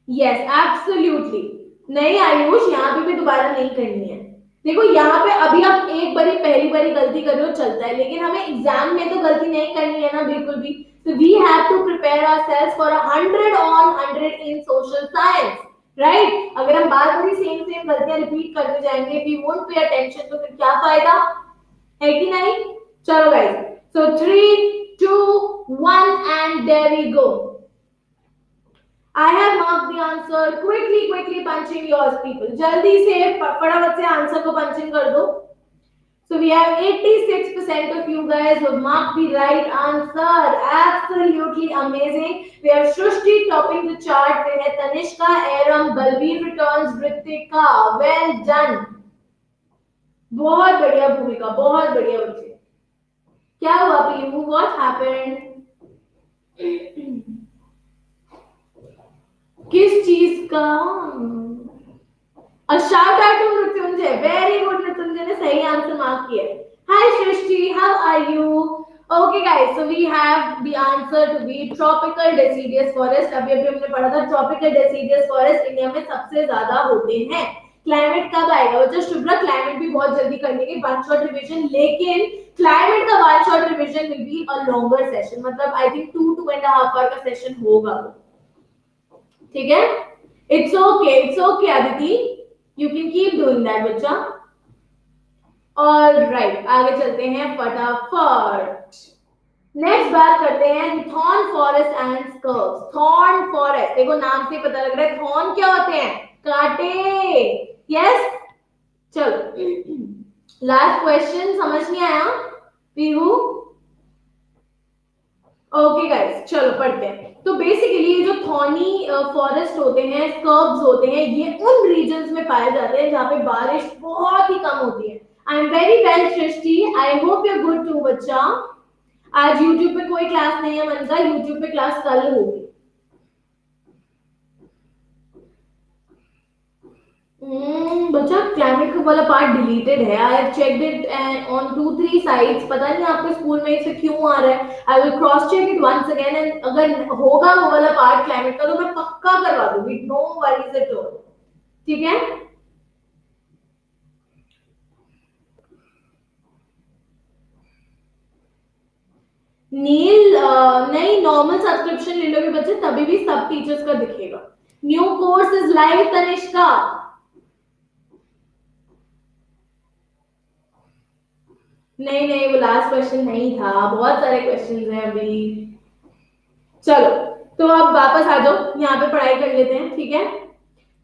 Yes, absolutely. नहीं आयुष, यहाँ पे भी दोबारा नहीं करनी है। देखो यहाँ पे अभी आप एक बारी पहली बारी गलती कर रहे हो चलता है, लेकिन हमें एग्जाम में तो गलती नहीं करनी है ना, बिल्कुल भी। So we have to prepare ourselves for 100 on 100 in social science, right? अगर हम बार बार सेम सेम गलतियां रिपीट करते जाएंगे, if we won't pay attention, तो फिर क्या फायदा है कि नहीं? चलो guys, so 3, 2, 1 and there we go. I have marked the answer. Quickly punch in yours, people. जल्दी से फटाफट से आंसर को पंच इन कर दो। So we have 86% of you guys who have marked the right answer. Absolutely amazing. We have Shrishti topping the chart. We have Tanishka, Aram, Balveer returns, Ritika. Well done. बहुत बढ़िया भूमिका, बहुत बढ़िया बच्चे। क्या हुआ पीयू? What happened? किस चीज का? A shout out to Mrityunjay. Very good, Mrityunjay ने सही आंसर मार्क किया। Hi Shrishti, how are you? Okay guys, so we have the answer to be tropical deciduous forest. अभी हमने पढ़ा था tropical deciduous forest इंडिया में सबसे ज्यादा होते हैं। क्लाइमेट कब आएगा बच्चा? शुभ्रा क्लाइमेट भी बहुत जल्दी कर लेंगे, वन शॉट रिवीजन, लेकिन क्लाइमेट का one shot revision will be a longer session, मतलब आई थिंक 2.5 आवर का सेशन होगा। ठीक है, it's okay Aditi, you can keep doing that बच्चा। ऑल राइट, आगे चलते हैं फटाफट। नेक्स्ट बात करते हैं thorn forest and scrubs. Thorn forest, देखो नाम से पता लग रहा है थॉर्न क्या होते हैं? कांटे। यस, चलो लास्ट क्वेश्चन। समझ नहीं आया पीहू? ओके गाइस, चलो पढ़ते हैं। तो बेसिकली ये जो थॉर्नी फॉरेस्ट होते हैं, स्कर्ब्स होते हैं, ये उन रीजन्स में पाए जाते हैं जहाँ पे बारिश बहुत ही कम होती है। I am very well Srishti, I hope you are good too बच्चा। आज यूट्यूब पे कोई क्लास नहीं है मन का, यूट्यूब पे क्लास कल होगी। बच्चा क्लाइमेट वाला पार्ट डिलीटेड है। I have checked it on 2-3 sites. पता नहीं आपके स्कूल में इसे क्यों आ रहा है। I will cross check it once again, and अगर होगा वो वाला पार्ट क्लाइमेट का तो मैं पक्का करवा दूंगी, नो वरीज एट ऑल। ठीक है, नील नहीं, नॉर्मल सब्सक्रिप्शन ले लोगे बच्चे तभी भी सब टीचर्स का दिखेगा। New course is live Tanishka. नहीं वो लास्ट क्वेश्चन नहीं था, बहुत सारे क्वेश्चंस हैं अभी। चलो तो अब वापस आ जाओ, यहाँ पे पढ़ाई कर लेते हैं। ठीक है,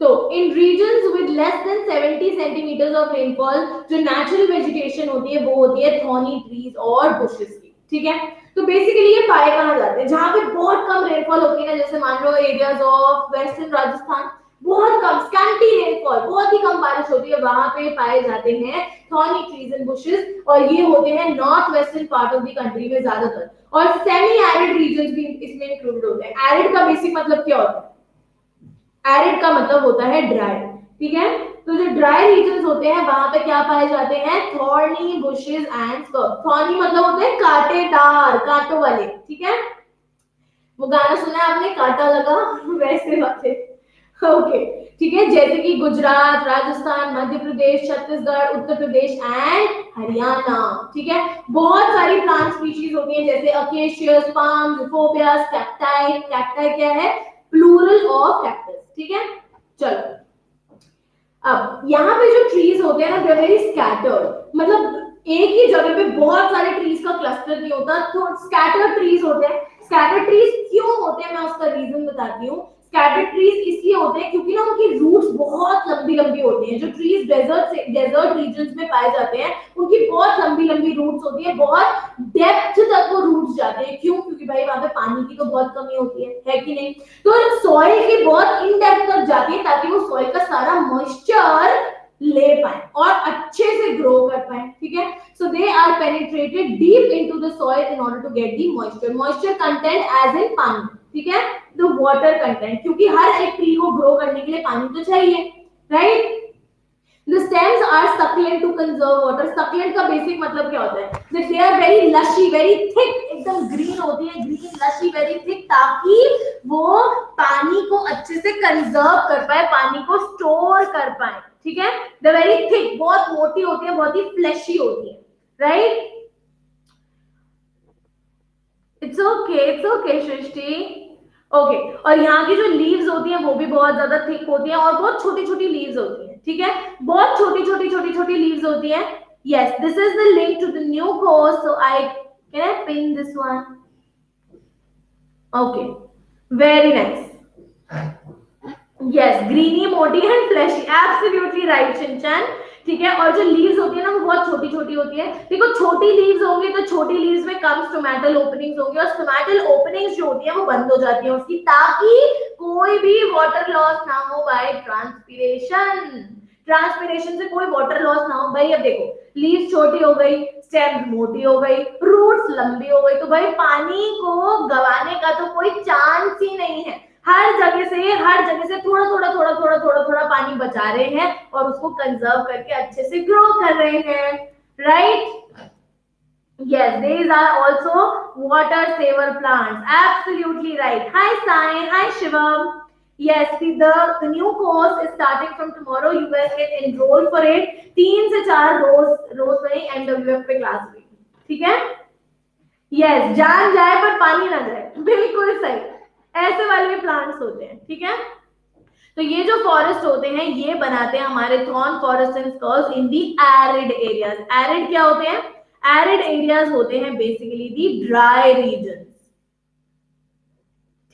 तो in regions with less than 70 centimetres of rainfall जो नेचुरल वेजिटेशन होती है वो होती है थॉर्नी ट्रीज और बुशेस की। ठीक है, तो बेसिकली ये पाए कहाँ जाते हैं? जहां पे बहुत कम रेनफॉल होती है ना, जैसे मान लो एरियाज ऑफ वेस्टर्न राजस्थान, बहुत कम स्कैंटी रेनफॉल, बहुत ही कम बारिश होती है, वहां पे पाए जाते हैं थॉर्नी ट्रीज एंड बुशेस, और ये होते हैं north western part of the country में ज्यादातर, और सेमी एरिड रीजन्स भी इसमें इंक्लूडेड होते हैं। एरिड का बेसिक मतलब क्या होता है? एरिड का मतलब होता है ड्राई। ठीक है, तो जो ड्राई रीजन्स होते हैं वहां पे क्या पाए जाते हैं? Thorny bushes and scrub. Thorny मतलब होते हैं कांटेदार, कांटों वाले। ठीक है, वो गाना सुना है आपने, कांटा लगा वैसे वाले। ओके ठीक है, जैसे कि गुजरात, राजस्थान, मध्य प्रदेश, छत्तीसगढ़, उत्तर प्रदेश एंड हरियाणा। ठीक है, बहुत सारी प्लांट स्पीशीज होती हैं जैसे acacias, palm, euphorbias, cacti. Cacti क्या है? Plural of cactus. ठीक है, चलो अब यहाँ पे जो ट्रीज होते हैं ना, दे वेरी स्कैटर्ड, मतलब एक ही जगह पे बहुत सारे ट्रीज का क्लस्टर नहीं होता, तो स्कैटर्ड ट्रीज होते हैं। स्कैटर्ड ट्रीज क्यों होते हैं, मैं उसका रीजन बताती हूँ। स्कैटर्ड ट्रीज इसलिए होते हैं क्योंकि ना उनकी रूट्स बहुत लंबी लंबी होती हैं। जो ट्रीज डेजर्ट रीजन्स में पाए जाते हैं, उनकी बहुत लंबी लंबी रूट्स होती है, बहुत डेप्थ तक वो रूट्स जाते हैं। क्यों? क्योंकि भाई वहां पे पानी की तो बहुत कमी होती है कि नहीं? तो सॉइल की बहुत इन डेप्थ तक जाती है ताकि वो सॉइल का सारा मॉइस्चर ले पाए और अच्छे से ग्रो कर पाए। ठीक है, so they are penetrated deep into the soil in order to get the moisture. Moisture content as in pani. ठीक है, द वाटर कंटेंट, क्योंकि हर एक ट्री को ग्रो करने के लिए पानी तो चाहिए, right? The stems are succulent to conserve water. Succulent का basic मतलब क्या होता है? That they are very lushy, very thick, एकदम green होती है, green, lushy, very thick, ताकि वो पानी को अच्छे से कंजर्व कर पाए, पानी को स्टोर कर पाए। ठीक है, द वेरी थिक, बहुत मोटी होती है, बहुत ही फ्लैशी होती है, right? It's okay Srishti. Okay, और यहाँ की जो लीव्स होती हैं वो भी बहुत ज्यादा थिक होती हैं और बहुत छोटी छोटी लीव्स होती हैं। ठीक है, बहुत छोटी छोटी छोटी छोटी लीव्स होती हैं। Yes, this is the link to the new course, so I can I pin this one? Okay, very nice. Yes, greeny, मोटी and fleshy, absolutely right Shinchan. ठीक है, और जो लीव्स होती है ना वो बहुत छोटी छोटी होती है। देखो, छोटी लीव्स होंगी तो छोटी लीव्स में कम स्टोमेटल ओपनिंग्स होंगी, और स्टोमेटल ओपनिंग्स जो होती है वो बंद हो जाती है उसकी, ताकि कोई भी वाटर लॉस ना हो बाय ट्रांसपिरेशन। ट्रांसपिरेशन से कोई वाटर लॉस ना हो। भाई अब देखो, लीव्स छोटी हो गई, स्टेम मोटी हो गई, रूट्स लंबी हो गई, तो भाई पानी को गवाने का तो कोई चांस ही नहीं है। हर जगह से थोड़ा थोड़ा थोड़ा थोड़ा थोड़ा थोड़ा पानी बचा रहे हैं और उसको कंजर्व करके अच्छे से ग्रो कर रहे हैं, right? Yes, these are also water saver plants. Absolutely right. Hi Sai, hi Shivam. Yes, the new course is starting from tomorrow. You guys can enroll for it. 3 से 4 रोज में NWF पे क्लास हुई, ठीक है? यस, जान जाए पर पानी ना जाए, बिल्कुल सही। ऐसे वाले भी प्लांट्स होते हैं, ठीक है? तो ये जो फॉरेस्ट होते हैं ये बनाते हैं हमारे thorn forest and स्कर्स in the arid areas. Arid क्या होते हैं? एरिड एरियाज होते हैं बेसिकली दी ड्राई रीजन,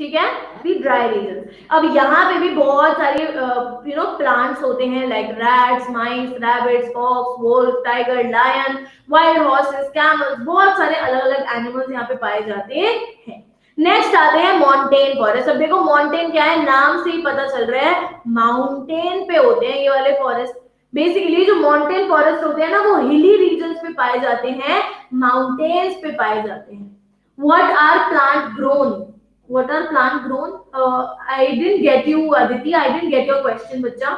ठीक है, दी ड्राई रीजन। अब यहाँ पे भी बहुत सारे प्लांट्स होते हैं, like rats, mice, rabbits, fox, wolf, tiger, lion, wild horses, camels, बहुत सारे अलग अलग एनिमल्स यहाँ पे पाए जाते हैं। नेक्स्ट आते हैं माउंटेन फॉरेस्ट। अब देखो, माउंटेन क्या है, नाम से ही पता चल रहा है, माउंटेन पे होते हैं ये वाले फॉरेस्ट। बेसिकली जो माउंटेन फॉरेस्ट होते हैं ना वो हिली रीजन्स पे पाए जाते हैं, माउंटेन्स पे पाए जाते हैं। What are plant grown? What are plant grown? I didn't get you, Aditi. I didn't get your question, बच्चा।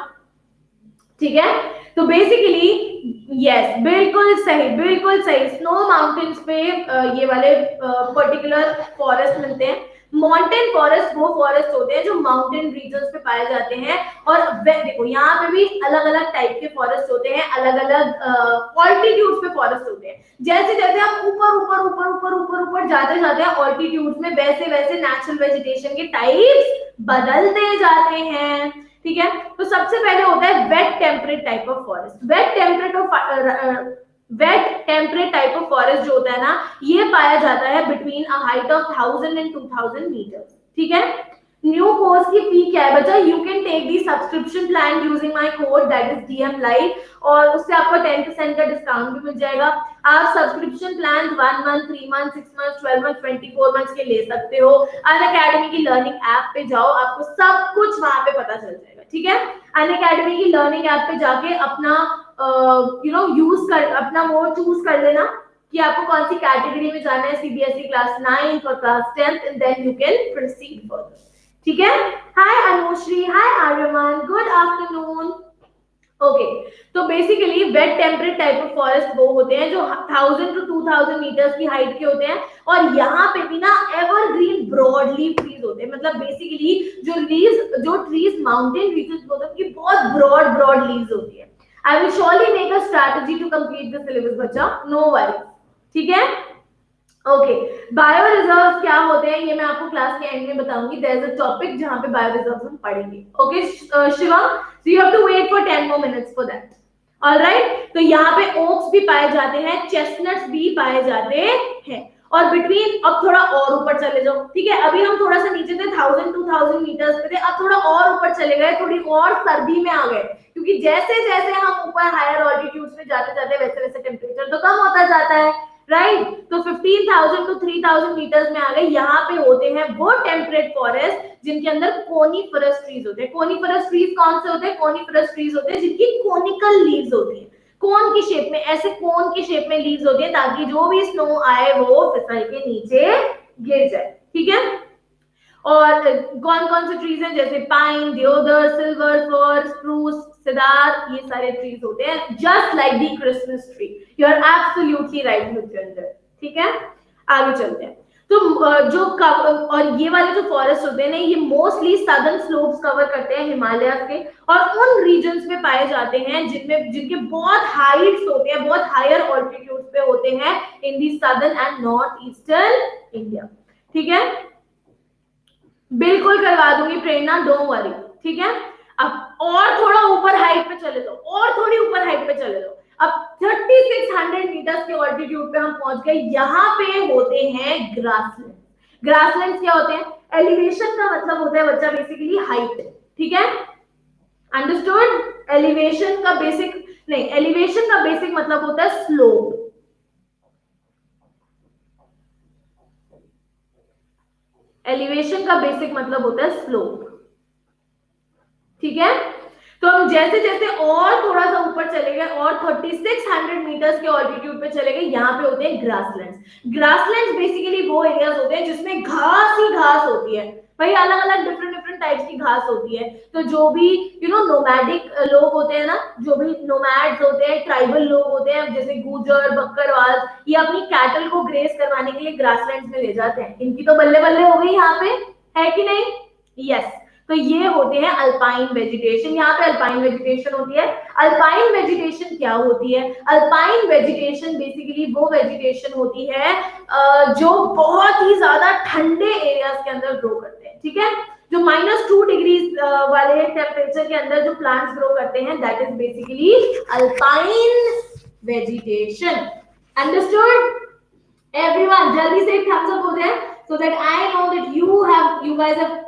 ठीक है, तो बेसिकली यस, बिल्कुल सही, बिल्कुल सही। स्नो माउंटेन्स पे ये वाले पर्टिकुलर फॉरेस्ट मिलते हैं। माउंटेन फॉरेस्ट वो फॉरेस्ट होते हैं जो माउंटेन रीजन्स पे पाए जाते हैं। और देखो, यहाँ पे भी अलग अलग टाइप के फॉरेस्ट होते हैं, अलग अलग ऑल्टीट्यूड पे फॉरेस्ट होते हैं। जैसे जैसे हम ऊपर ऊपर ऊपर ऊपर ऊपर ऊपर जाते जाते हैं ऑल्टीट्यूड में, वैसे वैसे नेचुरल वेजिटेशन के टाइप्स बदलते जाते हैं, ठीक है? तो सबसे पहले होता है wet temperate type of forest. Wet temperate type of forest जो होता है ना, ये पाया जाता है between a height of 1000 and 2000 meter, ठीक है? न्यू कोर्स की फी क्या है बच्चा? You can take the subscription plan using my code, that is DM live, और उससे आपको 10% का डिस्काउंट भी मिल जाएगा। आप subscription plan 1 month, 3 month, 6 month, 12 month, 24 month के ले सकते हो। अनअकैडमी की लर्निंग ऐप पे जाओ, आपको सब कुछ वहां पे पता चल जाएगा, ठीक है? अनअकैडमी की लर्निंग ऐप पे जाके अपना यूज कर, अपना वो चूज कर लेना कि आपको कौन सी कैटेगरी में जाना है, सीबीएसई क्लास 9 और class 10, and then you can proceed further, ठीक है? Hi Anushree, hi Aryaman, good afternoon. Okay, तो basically wet temperate type of forest वो होते हैं जो 1000 टू 2000 मीटर्स की हाइट के होते हैं, और यहाँ पे भी ना एवरग्रीन ब्रॉड लीफ ट्रीज होते हैं, मतलब बेसिकली जो ट्रीज माउंटेन रीजन होते हैं उनकी बहुत ब्रॉड ब्रॉड लीव्स होती है। I will surely make a strategy to complete the syllabus बच्चा, नो वरी, ठीक है। ओके, बायो रिजर्व क्या होते हैं ये मैं आपको क्लास के एंड में बताऊंगी। देयर इज अ टॉपिक जहां पे बायो रिजर्व हम पढ़ेंगे। Okay Shiva, so you have to wait for 10 more minutes for that. Alright, तो यहाँ पे ओक्स भी पाए जाते हैं, चेस्टनट्स भी पाए जाते हैं, और बिटवीन अब थोड़ा और ऊपर चले जाओ, ठीक है। अभी हम थोड़ा सा नीचे थे 1000 मीटर्स पे थे, अब थोड़ा और ऊपर चले गए, थोड़ी और सर्दी में आ गए, क्योंकि जैसे जैसे हम ऊपर हायर ऑल्टीट्यूड्स में जाते जाते वैसे वैसे टेम्परेचर तो कम होता जाता है, राइट। तो 15,000 टू 3,000 मीटर्स में आ गए। यहाँ पे होते हैं वो टेम्परेट फॉरेस्ट जिनके अंदर कोनीफरस ट्रीज होते हैं। कोनीफरस ट्रीज कौन से होते हैं? कोनीफरस ट्रीज होते हैं जिनकी कोनिकल लीव्स होती है, कोन की शेप में, ऐसे कोन की शेप में लीव्स होती है, ताकि जो भी स्नो आए वो फिसल के नीचे गिर जाए, ठीक है। और कौन कौन से ट्रीज हैं? जैसे पाइन, देवदार, सिल्वर फर, स्प्रूस, सिदार, ये सारे ट्रीज होते हैं, just like the Christmas tree. You are absolutely right Mitra, ठीक है। आगे चलते हैं। तो और ये वाले जो फॉरेस्ट होते हैं ना, ये मोस्टली सदर्न स्लोप्स कवर करते हैं हिमालय के, और उन रीजन्स में पाए जाते हैं जिनके बहुत हाइट्स होते हैं, बहुत हायर ऑल्टीट्यूड पे होते हैं in the southern and north eastern India, ठीक है। बिल्कुल करवा दूंगी प्रेरणा, डोंट वरी, ठीक है। अब और थोड़ा ऊपर हाइट पे चले जाओ, और थोड़ी ऊपर हाइट पे चले जाओ। अब 3600 मीटर्स के ऑल्टीट्यूड पे हम पहुंच गए। यहाँ पे होते हैं ग्रासलैंड। ग्रासलैंड क्या होते हैं? एलिवेशन का मतलब होता है बच्चा बेसिकली हाइट, ठीक है, अंडरस्टूड। एलिवेशन का बेसिक नहीं, एलिवेशन का बेसिक मतलब होता है स्लोप। एलिवेशन का बेसिक मतलब होता है स्लोप, ठीक है। तो हम जैसे जैसे और थोड़ा सा ऊपर चले गए और 3600 मीटर्स के ऑल्टीट्यूड पे चले गए, यहाँ पे होते हैं ग्रासलैंड्स। ग्रासलैंड्स बेसिकली वो एरियाज होते हैं जिसमें घास ही घास होती है, भाई अलग अलग डिफरेंट डिफरेंट टाइप्स की घास होती है। तो जो भी नोमैडिक लोग होते हैं ना, जो भी नोमैड्स होते हैं, ट्राइबल लोग होते हैं, जैसे गुजर, बकरवाल, ये अपनी कैटल को ग्रेस करवाने के लिए ग्रासलैंड्स में ले जाते हैं। इनकी तो बल्ले बल्ले हो गई यहाँ पे, है कि नहीं? यस। तो ये होते हैं अल्पाइन वेजिटेशन। यहाँ पे अल्पाइन वेजिटेशन होती है। अल्पाइन वेजिटेशन क्या होती है? अल्पाइन वेजिटेशन बेसिकली वो वेजिटेशन होती है जो बहुत ही ज्यादा ठंडे एरियाज के अंदर ग्रो करते हैं, ठीक है। जो -2 डिग्री वाले टेम्परेचर के अंदर जो प्लांट्स ग्रो करते हैं, that is basically alpine vegetation. Understood everyone? जल्दी से एक थम्स अप हो जाए so that I know that you guys have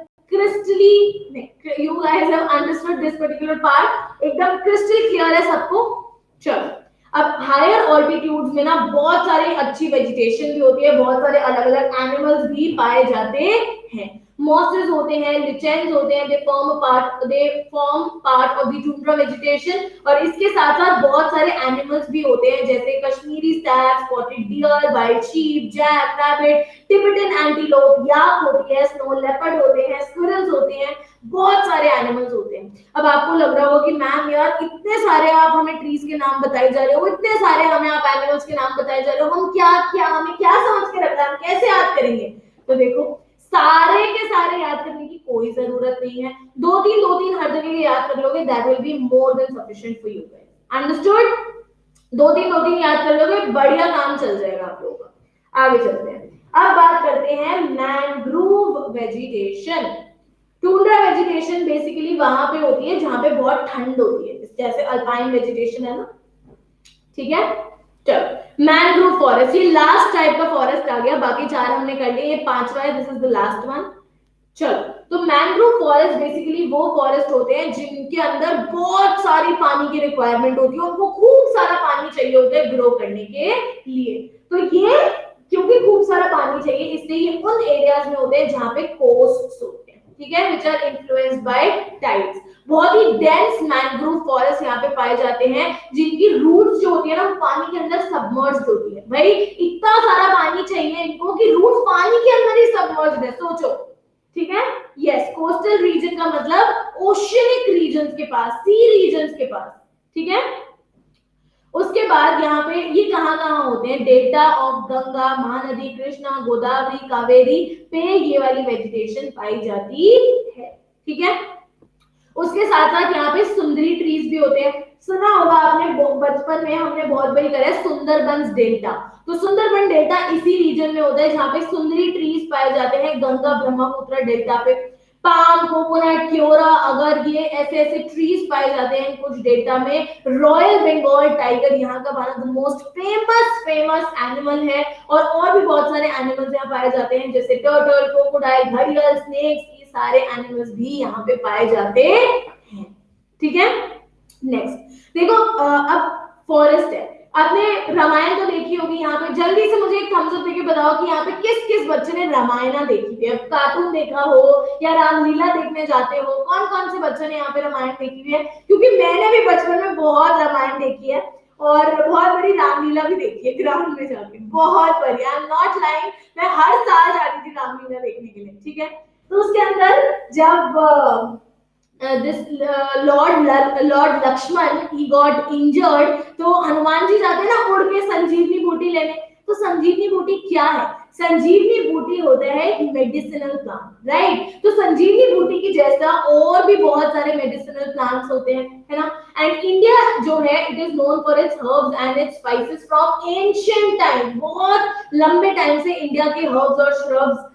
you guys have understood this particular part, एकदम क्रिस्टल क्लियर है सबको। चलो, अब हायर ऑल्टीट्यूड्स में ना बहुत सारी अच्छी वेजिटेशन भी होती है, बहुत सारे अलग अलग एनिमल्स भी पाए जाते हैं। मॉसेस होते हैं, लिचेंस होते हैं, they form part of the tundra vegetation, और इसके साथ साथ बहुत सारे एनिमल्स भी होते हैं, जैसे Kashmiri stag, spotted deer, wild sheep, jack, rabbit, Tibetan antelope, yak होती है, स्नो लेपर्ड होते हैं, स्क्विरल्स होते हैं, बहुत सारे एनिमल्स होते हैं। अब आपको लग रहा होगा कि मैम यार इतने सारे आप हमें ट्रीज के नाम बताए जा रहे हो, इतने सारे हमें आप एनिमल्स के नाम बताए जा रहे हो, हमें क्या समझ के रखना है, हम कैसे याद करेंगे? तो देखो, सारे के सारे याद करने की कोई जरूरत नहीं है। दो तीन हर जगह याद कर लोगे, that will be more than sufficient for you guys. Understood? दो तीन याद कर लोगे, बढ़िया काम चल जाएगा आप लोगों का। आगे चलते हैं। अब बात करते हैं mangrove vegetation. Tundra vegetation basically वहां पे होती है जहां पे बहुत ठंड होती है, जैसे अल्पाइन वेजिटेशन है ना, ठीक है। चलो, मैंग्रोव फॉरेस्ट, ये लास्ट टाइप का फॉरेस्ट आ गया, बाकी चार हमने कर लिए, ये पांचवा है, this is the last one. चलो, तो मैंग्रोव फॉरेस्ट बेसिकली वो फॉरेस्ट होते हैं जिनके अंदर बहुत सारी पानी की रिक्वायरमेंट होती है, उनको खूब सारा पानी चाहिए होता है ग्रो करने के लिए। तो ये क्योंकि खूब सारा पानी चाहिए, इसलिए ये उन एरियाज में होते हैं जहां पे कोस्ट्स होते हैं, ठीक है, which are influenced by tides। बहुत ही डेंस मैंग्रोव फॉरेस्ट यहाँ पे पाए जाते हैं, जिनकी रूट्स जो होती है ना, वो पानी के अंदर सबमर्ज्ड होती है। भाई इतना सारा पानी चाहिए इनको कि रूट्स पानी के अंदर ही सबमर्ज्ड है, सोचो, ठीक है। यस, कोस्टल रीजन का मतलब ओशियनिक रीजन्स के पास, सी रीजन्स के पास, ठीक है। उसके बाद यहाँ पे ये कहाँ कहाँ होते हैं, डेल्टा ऑफ गंगा, महानदी, कृष्णा, गोदावरी, कावेरी पे ये वाली वेजिटेशन पाई जाती है। ठीक है। उसके साथ साथ यहाँ पे सुंदरी ट्रीज भी होते हैं। सुना होगा आपने, बचपन में हमने बहुत बारी करा है सुंदरबंस डेल्टा। तो सुंदरबन डेल्टा इसी रीजन में होता है जहाँ पे सुंदरी ट्रीज पाए जाते हैं, गंगा ब्रह्मपुत्र डेल्टा पे। पाम, कोकोनट, क्योरा, अगर ये ऐसे ऐसे ट्रीज पाए जाते हैं कुछ डेल्टा में। रॉयल बंगाल टाइगर यहाँ का one of the most famous animal है। और भी बहुत सारे एनिमल्स यहाँ पाए जाते हैं, जैसे टर्टल, क्रोकोडाइल, घड़ियाल, स्नेक्स, ये सारे एनिमल्स भी यहाँ पे पाए जाते हैं। ठीक है। नेक्स्ट देखो, अब फॉरेस्ट है। आपने रामायण तो देखी होगी, यहाँ पे जल्दी से मुझे एक थम्स अप देके बताओ कि यहाँ पे किस किस बच्चे ने रामायण देखी थी। अब कार्टून देखा हो या रामलीला देखने जाते हो, कौन कौन से बच्चों ने यहाँ पे रामायण देखी हुई है? क्योंकि मैंने भी बचपन में बहुत रामायण देखी है और बहुत बड़ी रामलीला भी देखी है ग्राउंड में जाके, बहुत बढ़िया। आई एम नॉट लाइंग, मैं हर साल जाती थी रामलीला देखने के लिए। ठीक है। तो उसके अंदर जब this lord Lakshman he got injured, तो हनुमान जी जाते हैं ना उड़ के संजीवनी बूटी लेने। तो संजीवनी बूटी क्या है? संजीवनी बूटी होता है एक मेडिसिनल प्लांट, राइट। तो संजीवनी बूटी की जैसा और भी बहुत सारे मेडिसिनल प्लांट्स होते हैं, है ना। एंड इंडिया जो है, it is known for its herbs and it's spices from ancient time. बहुत लंबे टाइम से इंडिया के हर्ब्स और श्रब्स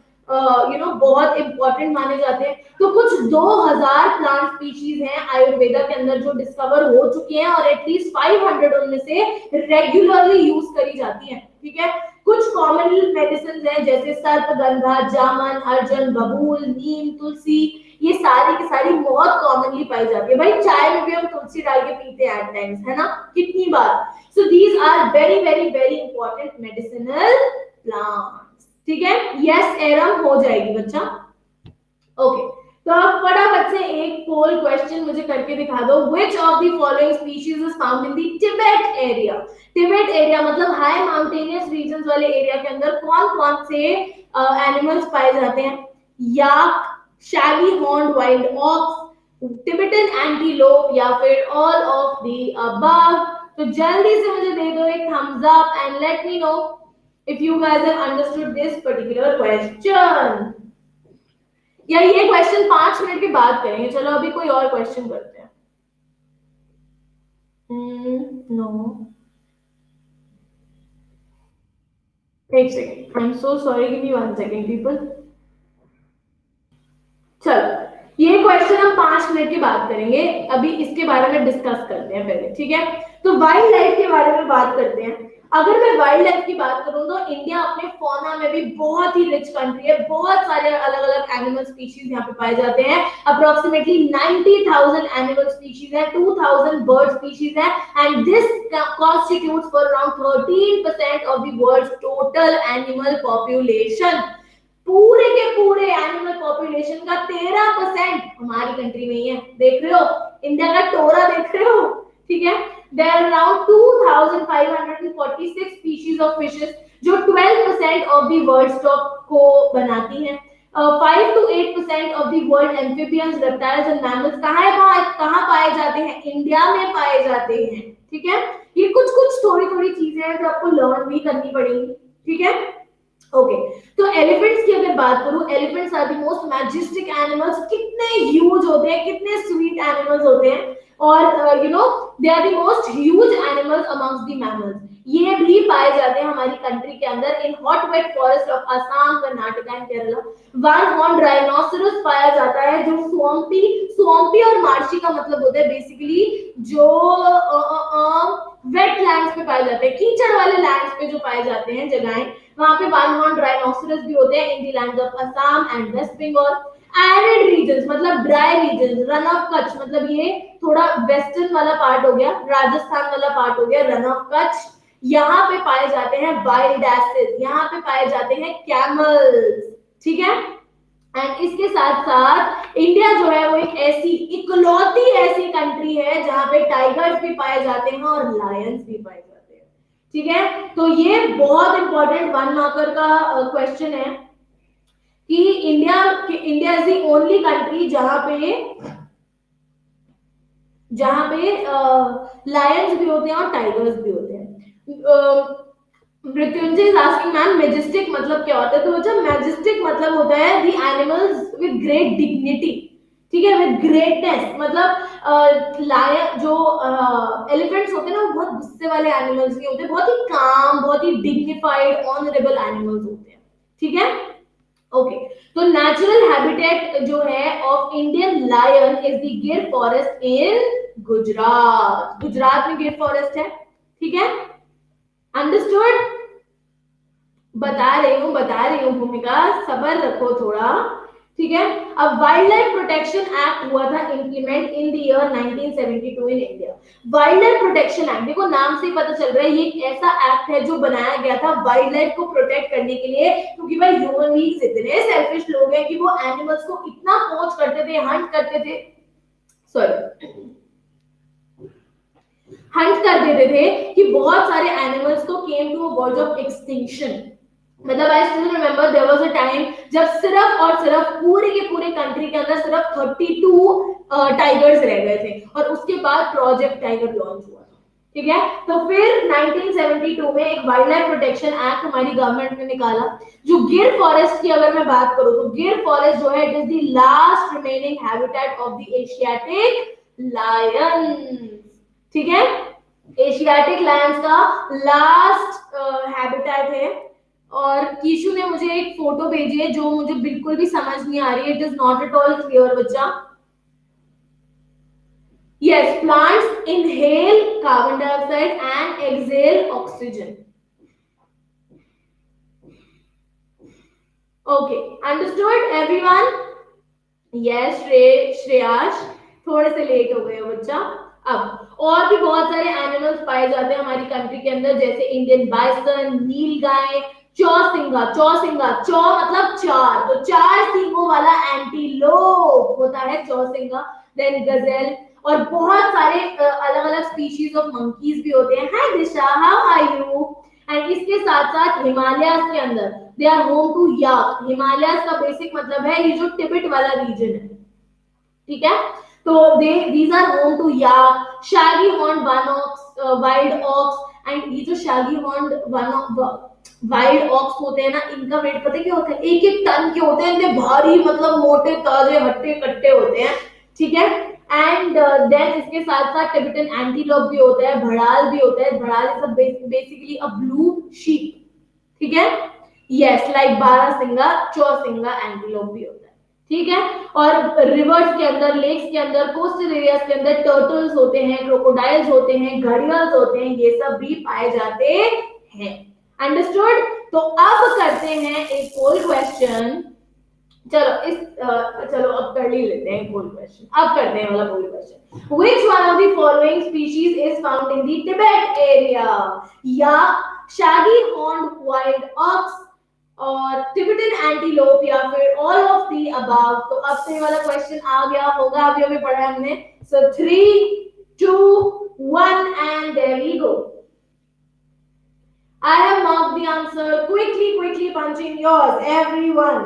बहुत इंपॉर्टेंट माने जाते हैं। तो कुछ 2000 प्लांट स्पीशीज हैं आयुर्वेदा के अंदर जो डिस्कवर हो चुकी हैं और एटलीस्ट 500 उनमें से रेगुलरली यूज करी जाती हैं। ठीक है। कुछ कॉमन मेडिसिन हैं जैसे सर्पगंधा, जामन, अर्जुन, बबूल, नीम, तुलसी, ये सारी की सारी बहुत कॉमनली पाई जाती है। भाई चाय में भी हम तुलसी डाल के पीते हैं एट टाइम्स, है ना, कितनी बार। So these are very very very important medicinal plant. ठीक है। यस एरम हो जाएगी बच्चा। ओके। तो आप फटाफट से एक पोल क्वेश्चन मुझे करके दिखा दो। Which of the following species is found in the Tibet area? Tibet area मतलब हाई माउंटेनियस रीजन वाले एरिया के अंदर कौन कौन से एनिमल्स पाए जाते हैं? Yak, shaggy horned wild ox, Tibetan antelope, या फिर ऑल ऑफ द अबव? तो जल्दी से मुझे दे दो एक thumbs up and let me know if you guys have understood this particular question। या ये क्वेश्चन 5 मिनट के बाद करेंगे, चलो अभी कोई और क्वेश्चन करते हैं। नो, एक second, I am so sorry, give me 1 second people. चलो ये क्वेश्चन हम 5 मिनट के बाद करेंगे, अभी इसके बारे में डिस्कस करते हैं पहले। ठीक है। तो वाइल्ड लाइफ के बारे में बात करते हैं। अगर मैं वाइल्ड लाइफ की बात करूं तो इंडिया अपने फौना में भी बहुत ही रिच कंट्री है। बहुत सारे अलग अलग एनिमल स्पीशीज यहाँ पे पाए जाते हैं। अप्रोक्सीमेटली 90,000 एनिमल स्पीशीज है, 2,000 बर्ड स्पीशीज है, and this constitutes for around 13% of the world's total animal population. पूरे के पूरे एनिमल पॉपुलेशन का 13% हमारी कंट्री में ही है। देख रहे हो इंडिया का टोरा, देख रहे हो? ठीक है। There are around 2546 species of fishes जो 12% ऑफ द वर्ल्ड स्टॉक को बनाती हैं। 5 to 8% of the world amphibians, reptiles and mammals कहाँ पाए जाते हैं? इंडिया में पाए जाते हैं। ठीक है। ये कुछ कुछ थोड़ी थोड़ी चीजें हैं जो आपको लर्न भी करनी पड़ेगी। ठीक है। ओके। तो एलिफेंट्स की अगर बात करूं, elephants are the most majestic animals. कितने ह्यूज होते हैं, कितने स्वीट एनिमल्स होते हैं, और they are the most huge animals amongst the mammals. ये भी पाए जाते हैं हमारी कंट्री के अंदर in hot wet forest of Assam, Karnataka and Kerala. One horn rhinoceros पाया जाता है जो स्वाम्पी और मार्शी का मतलब होता है बेसिकली जो वेटलैंड्स पे पाए जाते हैं, कीचड़ वाले लैंड्स पे जो पाए जाते हैं जगहें, वहां पे वन हॉर्न राइनोसरस भी होते हैं in the lands of Assam and West Bengal. Arid regions मतलब dry regions, Rann of Kutch मतलब ये थोड़ा वेस्टर्न वाला पार्ट हो गया, राजस्थान वाला पार्ट हो गया, रन ऑफ कच्छ। यहाँ पे पाए जाते हैं वाइल्ड एसेस, यहाँ पे पाए जाते हैं कैमल्स। ठीक है। एंड इसके साथ साथ इंडिया जो है वो एक ऐसी इकलौती ऐसी कंट्री है जहां पे टाइगर्स भी पाए जाते हैं और लायंस भी पाए जाते हैं। ठीक है। तो ये बहुत इंपॉर्टेंट 1 मार्कर का क्वेश्चन है कि India is the only country जहां पे जहां पे लायंस भी होते हैं और टाइगर्स भी होते हैं। Mrityunjay is asking ma'am majestic मतलब क्या होता है, तो बच्चा मैजेस्टिक मतलब होता है the animals with great dignity, ठीक है, विद ग्रेटनेस, मतलब लायन जो एलिफेंट्स होते हैं ना वो बहुत गुस्से वाले एनिमल्स नहीं होते, बहुत ही काम, बहुत ही डिग्निफाइड ऑनरेबल एनिमल्स होते हैं, ठीक है। ओके, तो नेचुरल हैबिटेट जो है of Indian lion is the Gir forest in Gujarat, Gujarat में गिर फॉरेस्ट है, ठीक है, अंडरस्टूड। बता रही हूँ भूमिका, सबर रखो थोड़ा, ठीक है। अब वाइल्ड लाइफ प्रोटेक्शन एक्ट हुआ था implement in the year 1972 in India. Wild life protection act, देखो नाम से ही पता चल रहा है ये एक ऐसा एक्ट है जो बनाया गया था वाइल्ड लाइफ को प्रोटेक्ट करने के लिए, क्योंकि भाई ह्यूमन बीइंग्स इतने सेल्फिश लोग हैं कि वो एनिमल्स को इतना पहुंच करते थे, हंट करते थे, सॉरी हंट कर देते थे कि बहुत सारे एनिमल्स तो came to a verge of extinction. मतलब I still remember there was a time जब सिर्फ और सिर्फ पूरे के पूरे कंट्री के अंदर सिर्फ 32 टाइगर्स रह गए थे, और उसके बाद प्रोजेक्ट टाइगर लॉन्च हुआ था, ठीक है। तो फिर 1972 में एक वाइल्ड लाइफ प्रोटेक्शन एक्ट हमारी गवर्नमेंट ने निकाला। जो गिर फॉरेस्ट की अगर मैं बात करूं तो गिर फॉरेस्ट जो है it is the last remaining habitat of the Asiatic lion, ठीक है, एशियाटिक लायंस का लास्ट हैबिटेट है। और कीशु ने मुझे एक फोटो भेजी है जो मुझे बिल्कुल भी समझ नहीं आ रही है, it is not at all clear बच्चा। Yes, plants inhale carbon dioxide and exhale oxygen. Okay, understood everyone. Yes Shreyash, थोड़े से लेट हो गए हो बच्चा। अब और भी बहुत सारे एनिमल्स पाए जाते हैं हमारी कंट्री के अंदर, जैसे इंडियन बाइसन, नील गाय, चौसिंगा, चौसिंगा, चौ मतलब चार, तो चार सींगों वाला एंटीलोप होता है चौसिंगा, देन गजेल, और बहुत सारे अलग अलग स्पीशीज ऑफ मंकीज भी होते हैं। हाय दिशा, हाउ आर यू। एंड इसके साथ साथ हिमालयाज के अंदर दे आर होम टू याक। हिमालयाज का बेसिक मतलब है ये जो टिबेट वाला रीजन है, ठीक है। तो they these are home to yak, shaggy horn one ox, wild ox, and ये जो shaggy horn one wild ox होते हैं ना, इनका वेट पता है क्या होता है, 1-1 टन के होते हैं, इतने भारी, मतलब मोटे ताजे हट्टे कट्टे होते हैं, ठीक है। एंड देन इसके साथ साथ टिबेटन एंटीलोप भी होता है, भड़ाल भी होता है, bharal is basically a blue sheep, ठीक है। Yes, like barasingha, chausingha antelope भी होता है, ठीक है। और रिवर्स के अंदर, लेक्स के अंदर, कोस्टल एरियाज के अंदर टर्टल्स होते हैं, क्रोकोडाइल्स होते हैं, घड़ियाल्स होते हैं, ये सब भी पाए जाते हैं, अंडरस्टूड। तो अब करते हैं एक पोल क्वेश्चन। चलो चलो अब कर ही लेते हैं पोल क्वेश्चन, अब करते हैं वाला poll question. Which one of the following species is found in the Tibet area, या शैगी हॉर्न्ड वाइल्ड ऑक्स, और टिबेटन एंटीलोप, या फिर ऑल ऑफ द अबव। तो अब से वाला क्वेश्चन आ गया होगा, अभी अभी पढ़ा है हमने। So 3, 2, 1 and there we go. I have marked the answer. Quickly punching yours, everyone.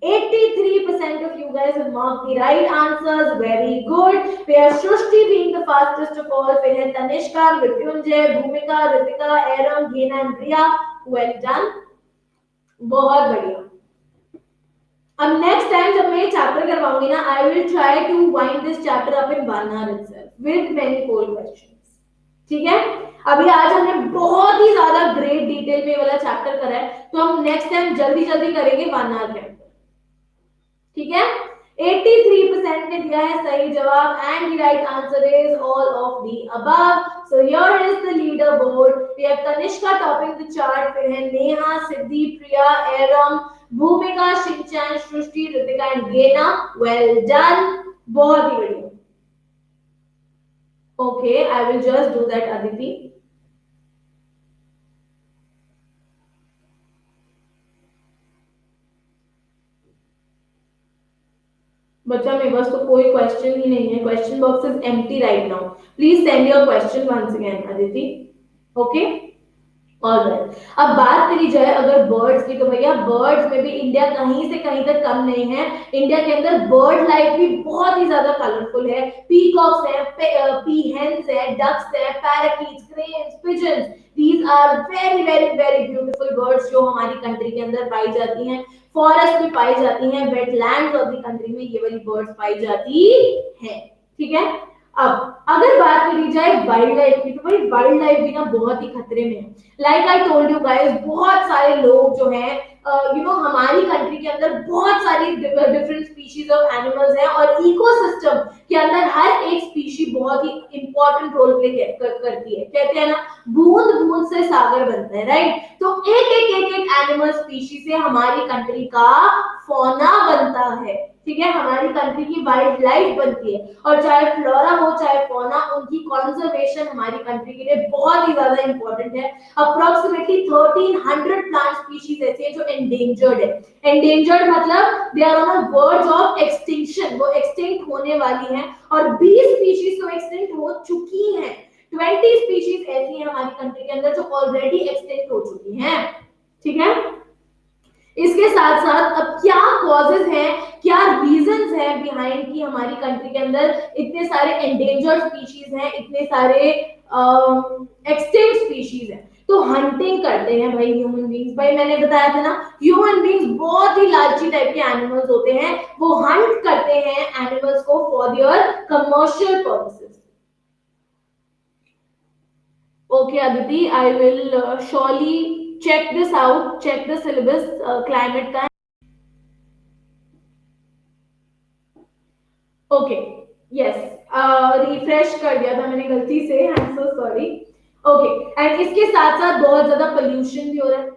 83% of you guys have marked the right answers. Very good. We have Srushti being the fastest of all. फिर है तनिष्का, मृत्युंजय, भूमिका, Ritika, एरम, गीना and Priya. Well done. बहुत बढ़िया। अब नेक्स्ट टाइम जब मैं ये चैप्टर करवाऊंगी ना, I will try to wind this chapter up in 1 hour itself with many poll questions, ठीक है। अभी आज हमने बहुत ही ज्यादा ग्रेट डिटेल में वाला चैप्टर करा है, तो हम नेक्स्ट टाइम जल्दी जल्दी करेंगे 1 hour के अंदर, ठीक है। 83% ने दिया है सही जवाब, and the right answer is all of the above. So here is the leader board. We have Tanishka topping the chart, फिर है Neha, Siddhi, Priya, Eram, Bhumika, Shinchan, Srishti, Ritika and Gena. Well done, बहुत ही बढ़िया। Okay, I will just do that Aditi. बच्चा मेरे पास तो कोई क्वेश्चन ही नहीं है, question box is empty right now. Please send your question once again Aditi, okay. Alright, अब बात करी जाए अगर बर्ड्स की, तो भैया बर्ड्स में भी इंडिया कहीं से कहीं तक कम नहीं है। इंडिया के अंदर बर्ड लाइफ भी बहुत ही ज्यादा कलरफुल है। पीकॉक्स है, पीहेंस है, डक्स है, parakeets, cranes, pigeons, these are very very very beautiful birds जो हमारी कंट्री के अंदर पाई जाती हैं। फॉरेस्ट में पाई जाती हैं, वेटलैंड्स ऑफ द कंट्री में ये वाली बर्ड्स पाई जाती है। ठीक है, अब अगर बात करी जाए वाइल्ड लाइफ की, तो भाई वाइल्ड लाइफ भी ना बहुत ही खतरे में है। Like I told you guys, बहुत सारे लोग जो हैं हमारी कंट्री के अंदर बहुत सारी डिफरेंट स्पीशीज ऑफ एनिमल्स हैं, और इकोसिस्टम के अंदर हर एक स्पीशी बहुत ही इंपॉर्टेंट रोल प्ले करती है। कहते हैं ना, बूंद बूंद से सागर बनता है, राइट? तो एक एनिमल स्पीशी से हमारी कंट्री का फौना बनता है। ठीक है, हमारी कंट्री की वाइल्ड लाइफ बनती है, और चाहे फ्लोरा हो चाहे फौना, उनकी कंजर्वेशन हमारी कंट्री के लिए बहुत ही ज्यादा इंपॉर्टेंट है। अप्रोक्सीमेटली 1300 प्लांट स्पीशीज ऐसी है जो एंडेंजर्ड है। एंडेंजर्ड मतलब they are on verge of extinction, वो एक्सटिंक्ट होने वाली है, और 20 स्पीशीज तो एक्सटिंक्ट हो चुकी हैं। 20 स्पीशीज ऐसी हैं हमारी कंट्री के अंदर जो ऑलरेडी एक्सटिंक्ट हो चुकी हैं। ठीक है, इसके साथ साथ अब क्या कॉजेज हैं, क्या रीजंस हैं बिहाइंड की हमारी कंट्री के अंदर इतने सारे एंडेंजर्ड स्पीशीज हैं, इतने सारे एक्सटिंक्ट स्पीशीज हैं? तो हंटिंग करते हैं भाई ह्यूमन बींग्स। भाई मैंने बताया था ना, ह्यूमन बींग्स बहुत ही लालची टाइप के एनिमल्स होते हैं। वो हंट करते हैं एनिमल्स को for their commercial purposes. Okay, Aditi, I will surely check this out, check the syllabus climate का। ओके, यस, रिफ्रेश कर दिया था मैंने गलती से, I am so sorry. Okay, and इसके साथ साथ बहुत ज्यादा पोल्यूशन भी हो रहा है।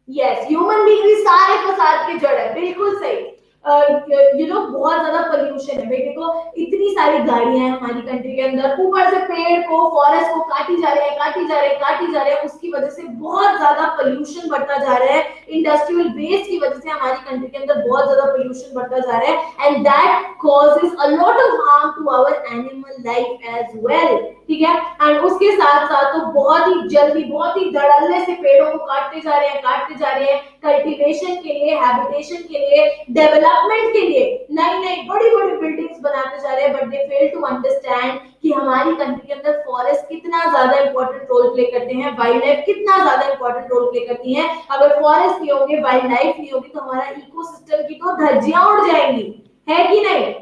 यस, ह्यूमन बीइंग भी सारे फसाद की जड़ है, बिल्कुल सही। बहुत ज्यादा पोल्यूशन है भाई। देखो, इतनी सारी गाड़ियां हैं हमारी कंट्री के अंदर, ऊपर से पेड़ को, फॉरेस्ट को काटी जा रहे हैं, काटी जा रहे हैं, काटी जा रहे हैं, उसकी वजह से बहुत ज्यादा पोल्यूशन बढ़ता जा रहा है। इंडस्ट्रियल वेस्ट की वजह से हमारी कंट्री के अंदर बहुत ज्यादा पोल्यूशन बढ़ता जा रहा है, and that causes a lot of harm to our animal life as well। ठीक है, एंड उसके साथ साथ तो बहुत ही जल्दी, बहुत ही धड़ल्ले से पेड़ों को काटते जा रहे हैं, काटते जा रहे हैं, कल्टीवेशन के लिए, हैबिटेशन के लिए, डेवलपमेंट के लिए, नई नई बड़ी बड़ी बिल्डिंग्स बनाते जा रहे हैं। But they fail to understand कि हमारी कंट्री के अंदर फॉरेस्ट कितना ज्यादा इंपॉर्टेंट रोल प्ले करते हैं, वाइल्ड लाइफ कितना ज्यादा इंपॉर्टेंट रोल प्ले करती है। अगर फॉरेस्ट नहीं होंगे, वाइल्ड लाइफ नहीं होगी, तो हमारा इकोसिस्टम की तो धज्जियां उड़ जाएंगी, है कि नहीं?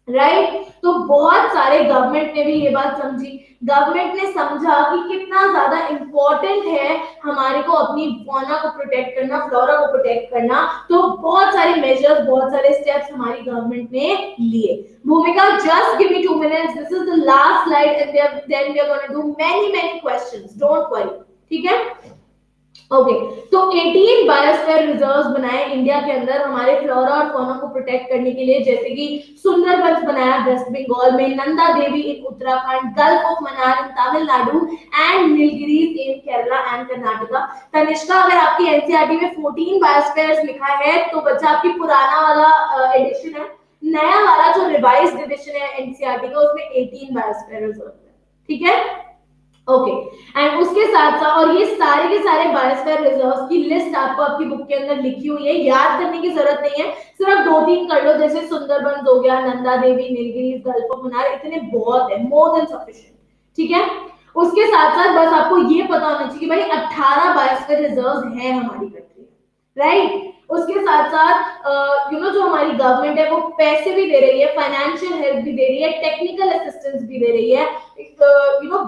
Right right? तो बहुत सारे गवर्नमेंट ने भी ये बात समझी। गवर्नमेंट ने समझा कि कितना ज्यादा इंपॉर्टेंट है हमारे को अपनी फौना को प्रोटेक्ट करना, फ्लोरा को प्रोटेक्ट करना। तो बहुत सारे मेजर्स, बहुत सारे स्टेप्स हमारी गवर्नमेंट ने लिए। Bhumika, just give me 2 minutes, this is the last slide and then we are going to do many many questions, don't worry. ठीक है, ओके, तो 18 बायोस्फीयर रिजर्व्स बनाए इंडिया के अंदर हमारे फ्लोरा और फौना को प्रोटेक्ट करने के लिए, जैसे कि सुंदरबंस बनाया वेस्ट बंगाल में, Nanda Devi in Uttarakhand, gulf of Mannar in Tamil Nadu, and Nilgiris in Kerala and Karnataka. Tanishka, अगर आपकी एनसीईआरटी में 14 बायोस्फीयर्स लिखा है तो बच्चा आपकी पुराना वाला एडिशन है, नया वाला जो रिवाइज्ड एडिशन है एनसीईआरटी का, उसमें 18 बायोस्फीयर रिजर्व है। ठीक है, ओके, एंड उसके साथ साथ, और ये सारे के सारे बायोस्फीयर रिजर्व्स की लिस्ट आपको आपकी बुक के अंदर लिखी हुई है, याद करने की जरूरत नहीं है, सिर्फ 2-3 कर लो, जैसे सुंदरबंस हो गया, नंदा देवी, नीलगिरी, गल्फ ऑफ मन्नार, इतने बहुत है, मोर देन सफिशिएंट। ठीक है, उसके साथ साथ बस आपको ये पता होना चाहिए कि भाई 18 बायोस्फीयर रिजर्व्स हैं हमारी कंट्री, राइट? उसके साथ साथ जो हमारी गवर्नमेंट है वो पैसे भी दे रही है, फाइनेंशियल हेल्प भी दे रही है, टेक्निकल असिस्टेंस भी दे रही है,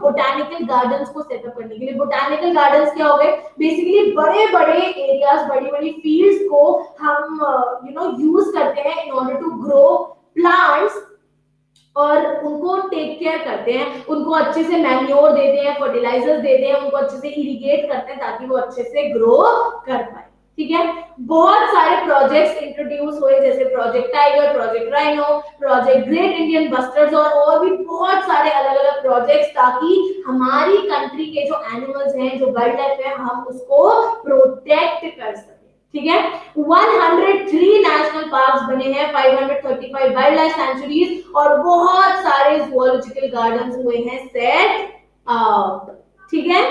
बोटानिकल गार्डन्स को सेटअप करने के लिए। बोटानिकल गार्डन्स क्या हो गए? बेसिकली बड़े बड़े एरियाज, बड़ी बड़ी फील्ड्स को हम यूज करते हैं in order to grow plants, और उनको टेक केयर करते हैं, उनको अच्छे से मैन्योर देते हैं, फर्टिलाइजर्स देते हैं, उनको अच्छे से इरिगेट करते हैं ताकि वो अच्छे से ग्रो कर पाए। ठीक है, बहुत सारे प्रोजेक्ट्स इंट्रोड्यूस हुए, जैसे project tiger, project rhino, project great Indian busters, और भी बहुत सारे अलग अलग प्रोजेक्ट्स, ताकि हमारी कंट्री के जो एनिमल्स हैं, जो वाइल्ड लाइफ है, हम उसको प्रोटेक्ट कर सकें। ठीक है, 103 नेशनल पार्क्स बने हैं, 535 वाइल्ड लाइफ सेंचुरीज, और बहुत सारे जूलॉजिकल गार्डन्स हुए हैं सेट अप। ठीक है,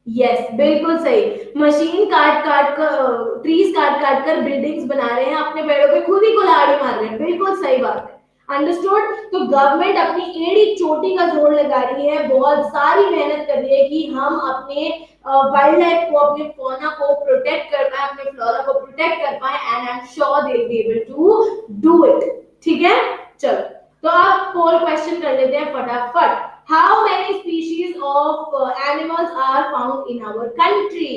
यस बिल्कुल सही। मशीन काट काट कर ट्रीज काट काट कर बिल्डिंग्स बना रहे हैं, अपने पेड़ों पे खुद ही कुल्हाड़ी मार रहे हैं, बिल्कुल सही बात है। अंडरस्टूड। तो गवर्नमेंट अपनी एड़ी चोटी का जोर लगा रही है, बहुत सारी मेहनत कर रही है कि हम अपने वाइल्ड लाइफ को, अपने फौना को प्रोटेक्ट कर पाए, अपने फ्लोरा को प्रोटेक्ट कर पाए, and I am sure they will be able to do it. ठीक है, चलो तो आप पोल क्वेश्चन कर लेते हैं फटाफट। How many species of animals are found in our country?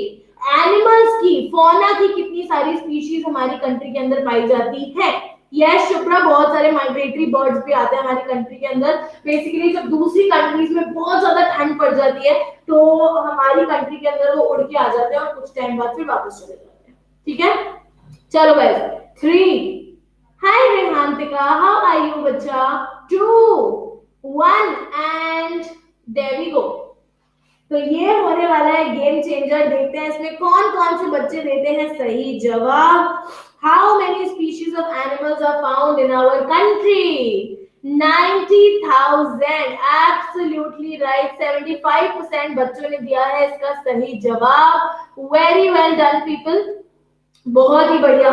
Animals की, fauna की कितनी सारी species हमारी कंट्री के अंदर पाई जाती है? यस शुभ्रा, बहुत सारे माइग्रेटरी बर्ड्स भी आते हैं हमारी कंट्री के अंदर। बेसिकली जब दूसरी कंट्रीज में बहुत ज्यादा ठंड पड़ जाती है तो हमारी कंट्री के अंदर वो उड़ के आ जाते हैं और कुछ टाइम बाद फिर वापस चले जाते हैं। ठीक है, चलो guys, 3 Hi Rehantika, how are you बच्चा? 2 1 and there we go। तो ये होने वाला है गेम चेंजर। देखते हैं इसमें कौन कौन से बच्चे देते हैं सही जवाब। How many species of animals are found in our country? 90,000। Absolutely right। 75% बच्चों ने दिया है इसका सही जवाब। Very well done people, बहुत ही बढ़िया।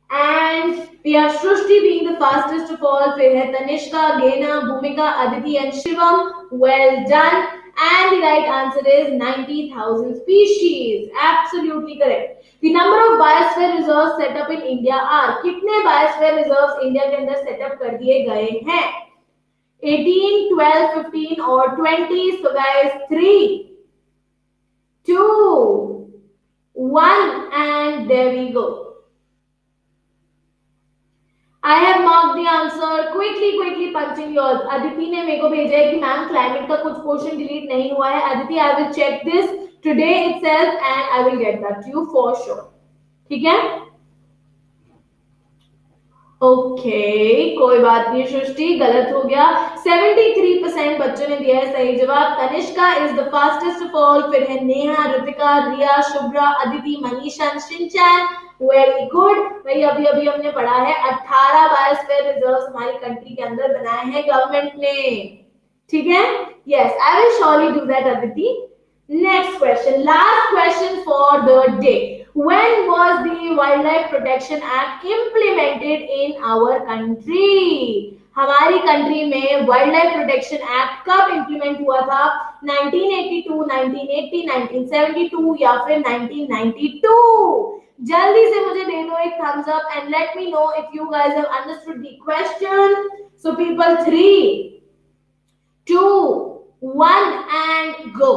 And we have Srushti being the fastest of all. फिर है तनिष्का, गेना, भूमिका, Aditi and Shivam. Well done. And the right answer is 90,000 species. Absolutely correct. The number of biosphere reserves set up in India are, कितने biosphere reserves इंडिया के अंदर set up कर दिए गए हैं? 18, 12, 15 और 20. So guys, 3, 2, 1 and there we go. I have marked the answer. Quickly punching yours. Aditi ने मेरे को भेजा है कि मैम क्लाइमेट का कुछ पोर्शन डिलीट नहीं हुआ है। Aditi, I will check this today itself and I will get back to you for sure. ठीक है? ओके कोई बात नहीं सृष्टि, गलत हो गया। 73% बच्चों ने दिया है सही जवाब। Tanishka is the fastest of all. फिर है Neha, Ritika, Riya, Shubhra, Aditi, Manisha, Shinchan. Very good भाई। अभी अभी हमने पढ़ा है 18 बायोस्फीयर रिजर्व्स हमारी कंट्री के अंदर बनाए हैं गवर्नमेंट ने। ठीक है, yes I will surely do that Aditi. Next question, last question for the day. When was the Wildlife Protection Act implemented in our country? हमारी कंट्री में वाइल्ड लाइफ प्रोटेक्शन एक्ट कब इंप्लीमेंट हुआ था? 1982, 1980, 1972 या फिर 1992? जल्दी से मुझे दे दो एक thumbs up and let me know if you guys have understood the question. So people, 3, 2, 1 and go।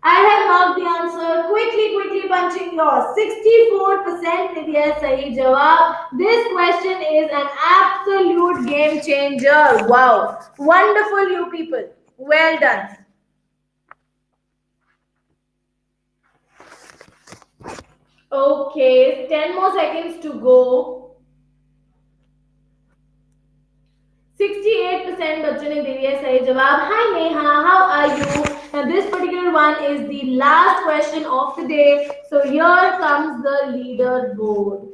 I have marked the answer. Quickly punching yours. 64% ने दिया सही जवाब। This question is an absolute game changer. Wow, wonderful you people. Well done. Okay, 10 more seconds to go. 68% बच्चों ने दिया सही जवाब। Hi Neha, how are you? Now this particular one is the last question of the day. So here comes the leaderboard.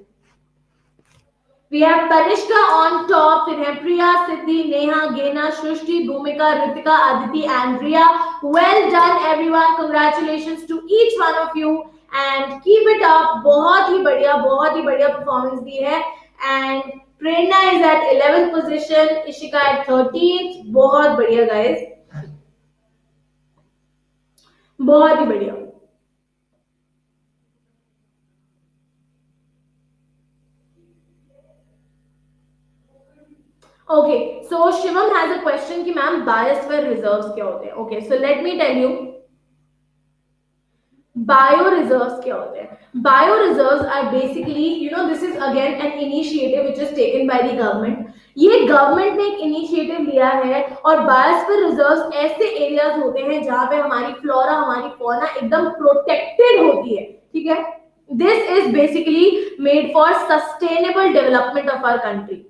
We have Tanishka on top, फिर है प्रिया, सिद्धि, नेहा, गेना, सृष्टि, भूमिका, Ritika, Aditi and Riya. Well done everyone. Congratulations to each one of you and keep it up. बहुत ही बढ़िया परफॉर्मेंस दी है। And Prerna is at 11th position, Ishika at 13th। बहुत बढ़िया गाइस, बहुत ही बढ़िया। Okay, so Shivam has a question कि मैम बायोस्फीयर रिजर्व्स क्या होते हैं? Okay, so let me tell you, bio reserves क्या होते हैं? Bio reserves are basically, you know, this is again an initiative which is taken by the government. ये गवर्नमेंट ने एक इनिशिएटिव लिया है और बायोस्फीयर रिजर्व्स ऐसे एरियाज होते हैं जहां पे हमारी फ्लोरा, हमारी फौना एकदम प्रोटेक्टेड होती है। ठीक है, this is basically made for sustainable development of our country.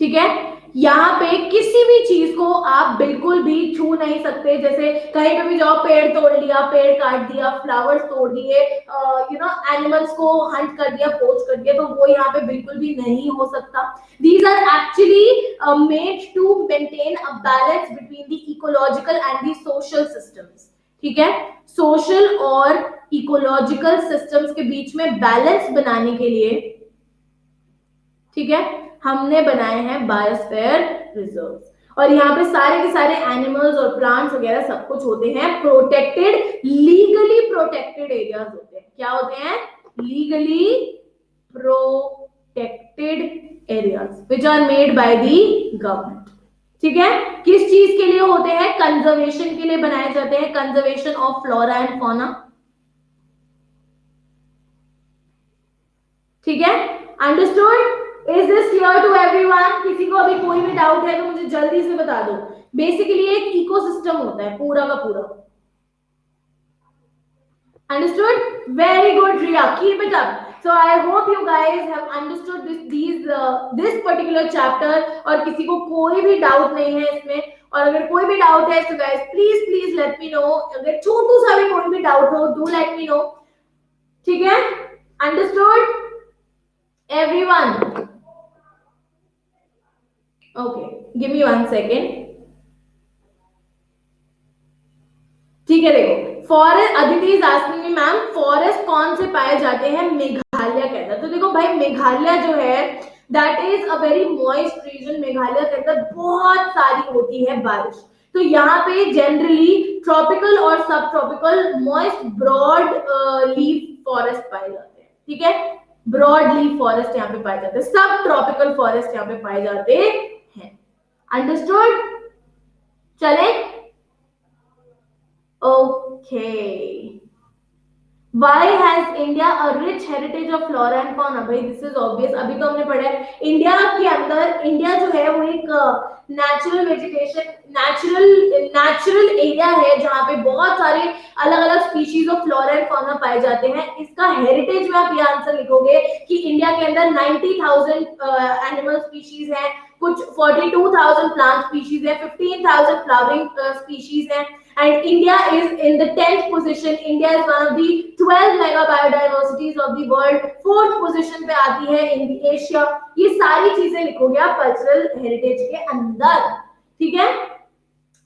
ठीक है, यहाँ पे किसी भी चीज को आप बिल्कुल भी छू नहीं सकते। जैसे कहीं पे भी जाओ, पेड़ तोड़ लिया, पेड़ काट दिया, फ्लावर्स तोड़ दिए, यू नो, एनिमल्स को हंट कर दिया, पोच कर दिया, तो वो यहाँ पे बिल्कुल भी नहीं हो सकता। These are actually made to maintain a balance between the ecological and the social systems. ठीक है। सोशल और इकोलॉजिकल सिस्टम्स के बीच में बैलेंस बनाने के लिए, ठीक है, हमने बनाए हैं बायोस्फीयर रिजर्व। और यहाँ पे सारे के सारे एनिमल्स और प्लांट्स वगैरह सब कुछ होते हैं प्रोटेक्टेड, लीगली प्रोटेक्टेड एरियाज होते हैं। क्या होते हैं? Legally protected areas which are made by the government. ठीक है। किस चीज के लिए होते हैं? कंजर्वेशन के लिए बनाए जाते हैं, conservation of flora and fauna. ठीक है, understood? Is this clear to everyone? किसी को अभी कोई भी डाउट है तो मुझे जल्दी से बता दो। बेसिकली एक इकोसिस्टम होता है पूरा का पूरा। Understood? Very good, Riya. Keep it up. So I hope you guys have understood this particular chapter. और किसी को कोई भी डाउट नहीं है इसमें, और अगर कोई भी डाउट है तो guys please let me know. अगर छोटू सा भी कोई भी डाउट हो do let me know. ठीक है? Understood? Everyone? Okay, give me 1 second. ठीक है, देखो forest, Aditi is asking me ma'am forest कौन से पाए जाते हैं? मेघालय के अंदर। तो देखो भाई मेघालय जो है that is a very moist region. Meghalaya के अंदर बहुत सारी होती है बारिश। तो यहाँ पे जनरली ट्रॉपिकल और subtropical moist broad leaf forest पाए जाते हैं। ठीक है, ब्रॉड लीफ फॉरेस्ट यहाँ पे पाए जाते हैं, सब ट्रॉपिकल फॉरेस्ट यहाँ पे पाए जाते हैं। अंडरस्टूड? चले? Okay. Why has India a rich heritage of flora and fauna? भाई this is obvious, अभी तो हमने पढ़ा है इंडिया के अंदर, इंडिया जो है वो एक नेचुरल वेजिटेशन, नेचुरल एरिया है जहाँ पे बहुत सारे अलग अलग species of flora and fauna पाए जाते हैं। इसका हेरिटेज में आप ये आंसर लिखोगे कि इंडिया के अंदर 90,000 एनिमल स्पीशीज हैं, कुछ 42,000 प्लांट स्पीशीज है, 15,000 फ्लावरिंग स्पीशीज है, and India is in the 10th position. India is one of the 12 mega biodiversities of the world. 4th position पे आती है in the Asia. ये सारी चीजें लिखोगे आप कल्चरल हेरिटेज के अंदर। ठीक है,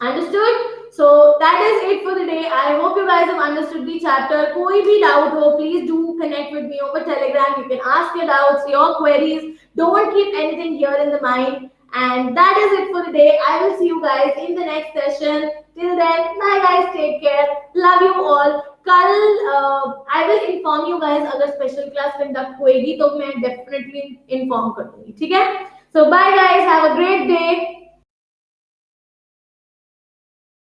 understood? So that is it for the day. I hope you guys have understood the chapter. कोई भी डाउट हो please do connect with me over Telegram. You can ask your doubts, your queries. Don't keep anything here in the mind. And that is it for the day. I will see you guys in the next session. Till then, bye guys, take care. Love you all. कल I will inform you guys अगर special class conduct होएगी तो मैं definitely inform कर दूंगी। ठीक है? So bye guys, have a great day.